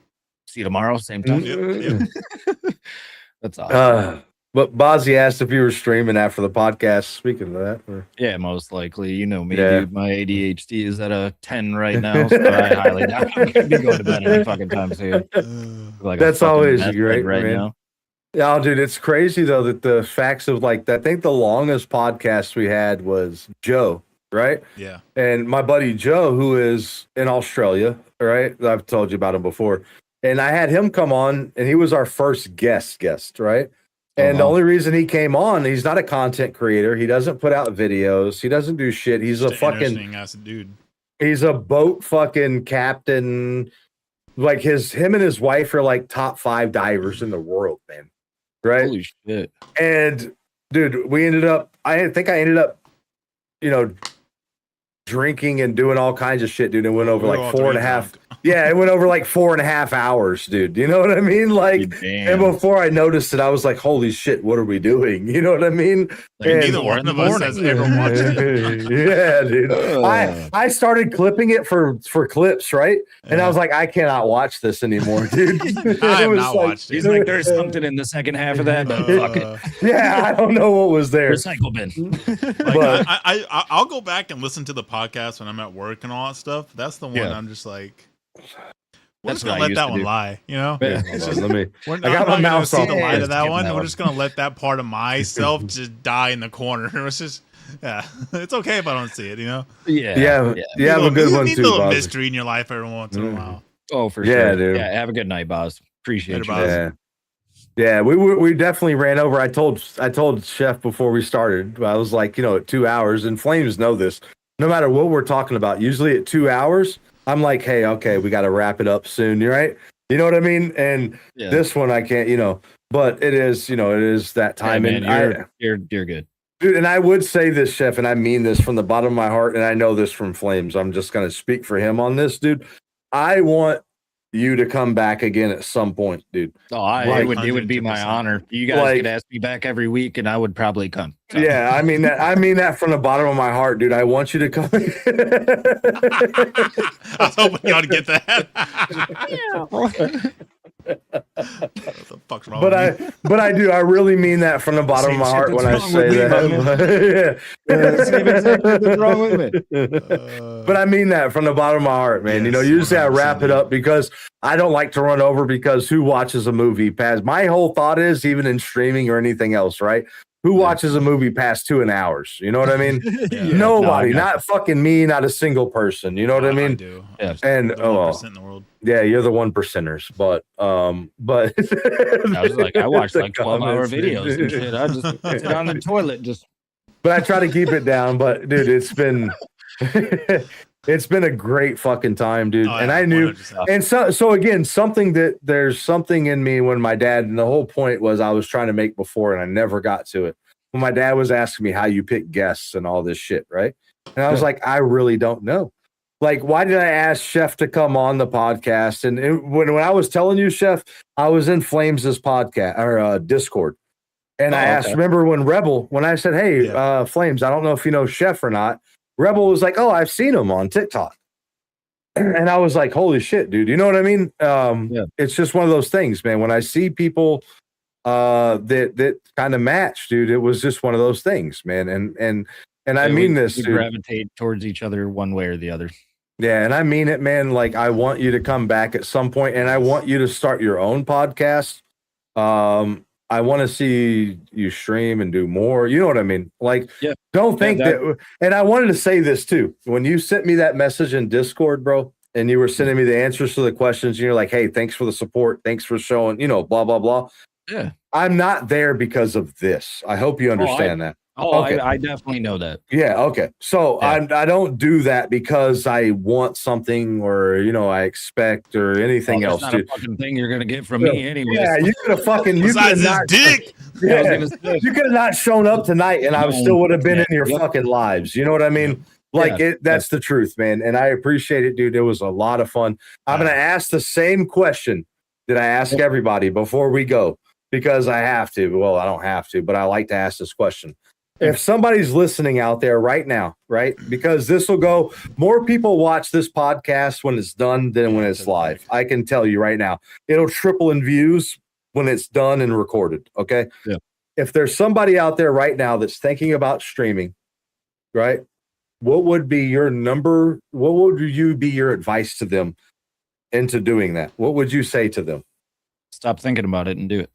See you tomorrow, same time. Yep. That's awesome. But Bozzy asked if you were streaming after the podcast. Speaking of that, yeah, most likely. You know me, dude. My ADHD is at a 10 right now, so I highly doubt I'm gonna be going to bed any fucking time soon. Like that's always great, right man. now. Yeah, dude, it's crazy though that the facts of like I think the longest podcast we had was Joe, right? Yeah. And my buddy Joe, who is in Australia, right? I've told you about him before. And I had him come on, and he was our first guest, right? And the only reason he came on, he's not a content creator. He doesn't put out videos. He doesn't do shit. He's Just a fucking interesting ass dude. He's a boat fucking captain. Like him and his wife are like top 5 divers in the world, man. Right? Holy shit. And dude, I think I ended up, drinking and doing all kinds of shit, dude. It went over like 4.5. Yeah, it went over like 4.5 hours, dude. You know what I mean? Like, and before I noticed it, I was like, holy shit, what are we doing? You know what I mean? Like, neither one of us has ever watched it. Yeah, dude. I started clipping it for clips, right? And I was like, I cannot watch this anymore, dude. I have not watched it. He's like, there's something in the second half of that, but fuck it. Yeah, I don't know what was there. Recycle bin. Like, I'll go back and listen to the podcast when I'm at work and all that stuff. That's the one I'm just like, we're just gonna let that one lie, you know? Yeah, it's just, just, let me. I got my mouse on on the lie to that Give one. that We're one. just gonna let that part of myself just die in the corner. It's just, it's okay if I don't see it, you know? Yeah, you have a good one need too, a little Bozzy. mystery in your life every once in a while. Oh, for Yeah, sure. dude. Yeah, have a good night, boss. Appreciate you. Later, Yeah, we definitely ran over. I told Chef before we started. I was like, at 2 hours, and Flames know this. No matter what we're talking about, usually at 2 hours, I'm like, hey, okay, we got to wrap it up soon. You're right. You know what I mean? And this one I can't, but it is, it is that time. Hey, man, and you're good. dude, and I would say this, Chef, and I mean this from the bottom of my heart, and I know this from Flames. I'm just going to speak for him on this, dude. I want you to come back again at some point, dude. Oh, it would be my 110%. honor. You guys could ask me back every week, and I would probably come. So. Yeah, I mean that from the bottom of my heart, dude. I want you to come. I was hoping y'all to get that. What the fuck's wrong with me? But I do. I really mean that from the bottom of my heart when I say that. What's wrong with it? But I mean that from the bottom of my heart, man. Yes, Usually I 100%, wrap it up because I don't like to run over because who watches a movie past? My whole thought is, even in streaming or anything else, right? Who watches a movie past 2 hours? You know what I mean? Nobody, not fucking me, not a single person. You know what I mean? I do. Yeah. And The 1% in the world. yeah, you're the 1%ers, but I was like, I watched like 12-hour videos and shit. I just sit on the toilet, just. But I try to keep it down. But dude, it's been It's been a great fucking time, dude. Oh, And yeah, I knew, 100%. and so again, there's something in me when my dad, and the whole point was I was trying to make before and I never got to it. When my dad was asking me how you pick guests and all this shit, right? And I was like, I really don't know. Like, why did I ask Chef to come on the podcast? And when I was telling you, Chef, I was in Flames' podcast or Discord. And I asked, remember when I said, hey, Flames, I don't know if you know Chef or not. Rebel was like, oh, I've seen him on TikTok. And I was like, holy shit, dude. You know what I mean? It's just one of those things, man. When I see people that kind of match, dude, it was just one of those things, man. And I mean this, we dude. gravitate towards each other one way or the other. Yeah, and I mean it, man. Like, I want you to come back at some point, and I want you to start your own podcast. I want to see you stream and do more. You know what I mean? Like, don't think that. And I wanted to say this too. When you sent me that message in Discord, bro, and you were sending me the answers to the questions, and you're like, hey, thanks for the support. Thanks for showing, blah, blah, blah. Yeah. I'm not there because of this. I hope you understand that. Okay. I definitely know that. Yeah. Okay. So I don't do that because I want something or, I expect or anything else. That's not a fucking thing you're going to get from me anyway. Yeah. You could have fucking, Besides his dick. Yeah, you could have not shown up tonight and I still would have been in your fucking lives. You know what I mean? Like that's the truth, man. And I appreciate it, dude. It was a lot of fun. I'm going to ask the same question that I ask everybody before we go because I have to. Well, I don't have to, but I like to ask this question. If somebody's listening out there right now, right? Because this will go, more people watch this podcast when it's done than when it's live. I can tell you right now, it'll triple in views when it's done and recorded. Okay. Yeah. If there's somebody out there right now that's thinking about streaming, right? What would be your advice to them into doing that? What would you say to them? Stop thinking about it and do it.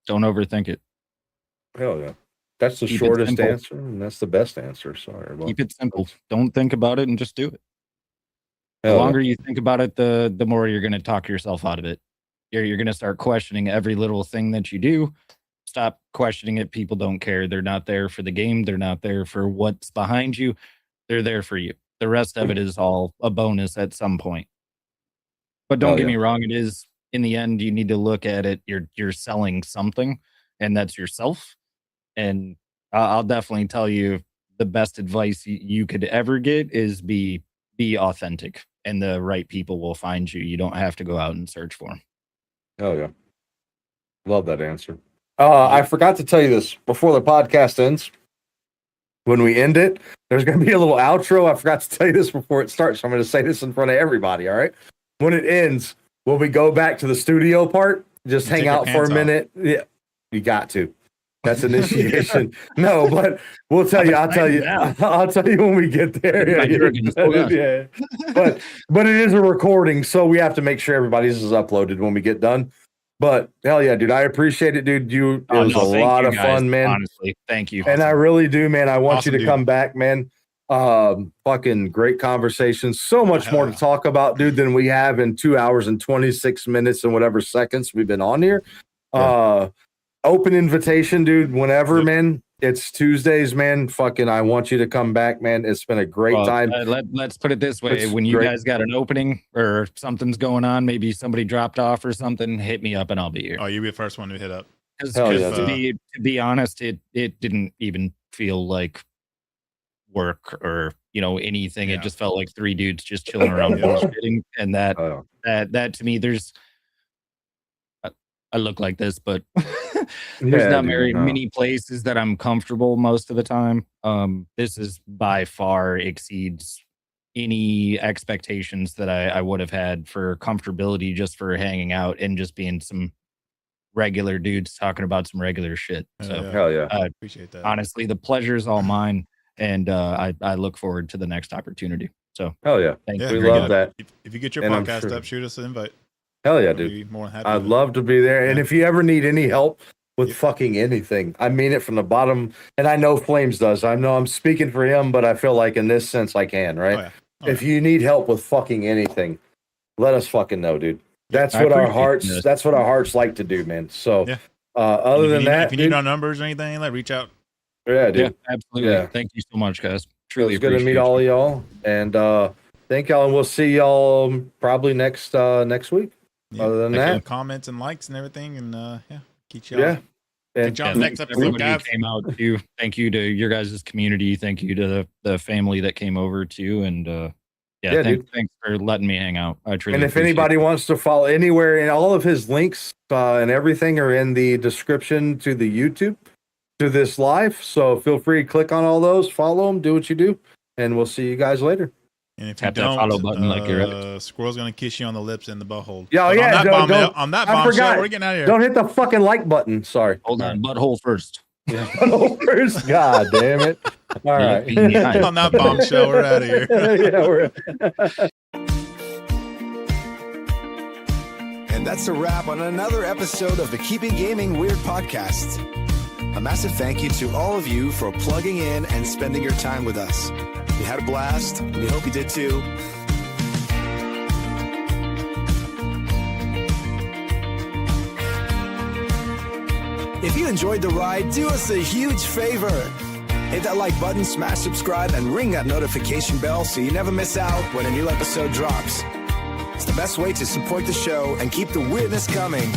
Don't overthink it. Hell yeah. That's the shortest answer, and that's the best answer. Sorry. Keep it simple. Don't think about it and just do it. The longer you think about it, the more you're going to talk yourself out of it. You're going to start questioning every little thing that you do. Stop questioning it. People don't care. They're not there for the game. They're not there for what's behind you. They're there for you. The rest of it is all a bonus at some point. But don't get me wrong. It is, in the end, you need to look at it. You're selling something, and that's yourself. And I'll definitely tell you the best advice you could ever get is be authentic, and the right people will find you. You don't have to go out and search for them. Oh yeah. Love that answer. I forgot to tell you this before the podcast ends. When we end it, there's going to be a little outro. I forgot to tell you this before it starts. So I'm going to say this in front of everybody. All right. When it ends, will we go back to the studio part? Just hang out for a minute. Yeah, you got to. That's initiation. No, but we'll tell you. I'll tell you. I'll tell you when we get there. Yeah. But it is a recording, so we have to make sure everybody's is uploaded when we get done. But hell yeah, dude, I appreciate it, dude. It was a lot of fun, man. Honestly, thank you. And I really do, man. I want you to come back, man. Fucking great conversations. So much more to talk about, dude, than we have in 2 hours and 26 minutes and whatever seconds we've been on here. Open invitation, dude. Whenever, man. It's Tuesdays, man. Fucking, I want you to come back, man. It's been a great time. Let's put it this way: when you guys got an opening or something's going on, maybe somebody dropped off or something, hit me up and I'll be here. Oh, you'll be the first one to hit up. To be honest, it didn't even feel like work or anything. It just felt like three dudes just chilling around bullshitting, and that to me, I look like this, but there's not very many places that I'm comfortable most of the time. This is by far exceeds any expectations that I would have had for comfortability, just for hanging out and just being some regular dudes talking about some regular shit. So hell yeah, I appreciate that. Honestly, the pleasure is all mine, and I look forward to the next opportunity. So hell yeah, we love that. If you get your podcast up, shoot us an invite. Hell yeah, dude. I'd love to be there. And if you ever need any help with fucking anything, I mean it from the bottom. And I know Flames does. I know I'm speaking for him, but I feel like in this sense I can, right? If you need help with fucking anything, let us fucking know, dude. That's what our hearts like to do, man. So other than that, if you need our numbers or anything, reach out. Yeah, dude. Yeah, absolutely. Yeah. Thank you so much, guys. Truly good to meet all of y'all. And Thank y'all, and we'll see y'all probably next week. Yeah. Other than that, comments and likes and everything, and yeah, keep y'all. yeah. And Good job. Next episode, everybody who guys. came out too. Thank you to your guys' community. Thank you to the family that came over too. And Yeah, dude. thanks for letting me hang out. I truly and if appreciate anybody it. wants to follow anywhere, and all of his links and everything are in the description to the YouTube to this live. So feel free to click on all those, follow them, do what you do, and we'll see you guys later. And if Tap you that don't, follow button like you're at. Squirrel's gonna kiss you on the lips and the butthole. Yeah, But yeah. On that I bombshell, forgot. we're getting out of here. Don't hit the fucking like button. Sorry. Hold on, butthole first. Butthole first. God damn it. All right. On that bombshell, we're out of here. Yeah, we're. And that's a wrap on another episode of the Keep It Gaming Weird podcast. A massive thank you to all of you for plugging in and spending your time with us. We had a blast, and we hope you did too. If you enjoyed the ride, do us a huge favor. Hit that like button, smash subscribe, and ring that notification bell so you never miss out when a new episode drops. It's the best way to support the show and keep the weirdness coming.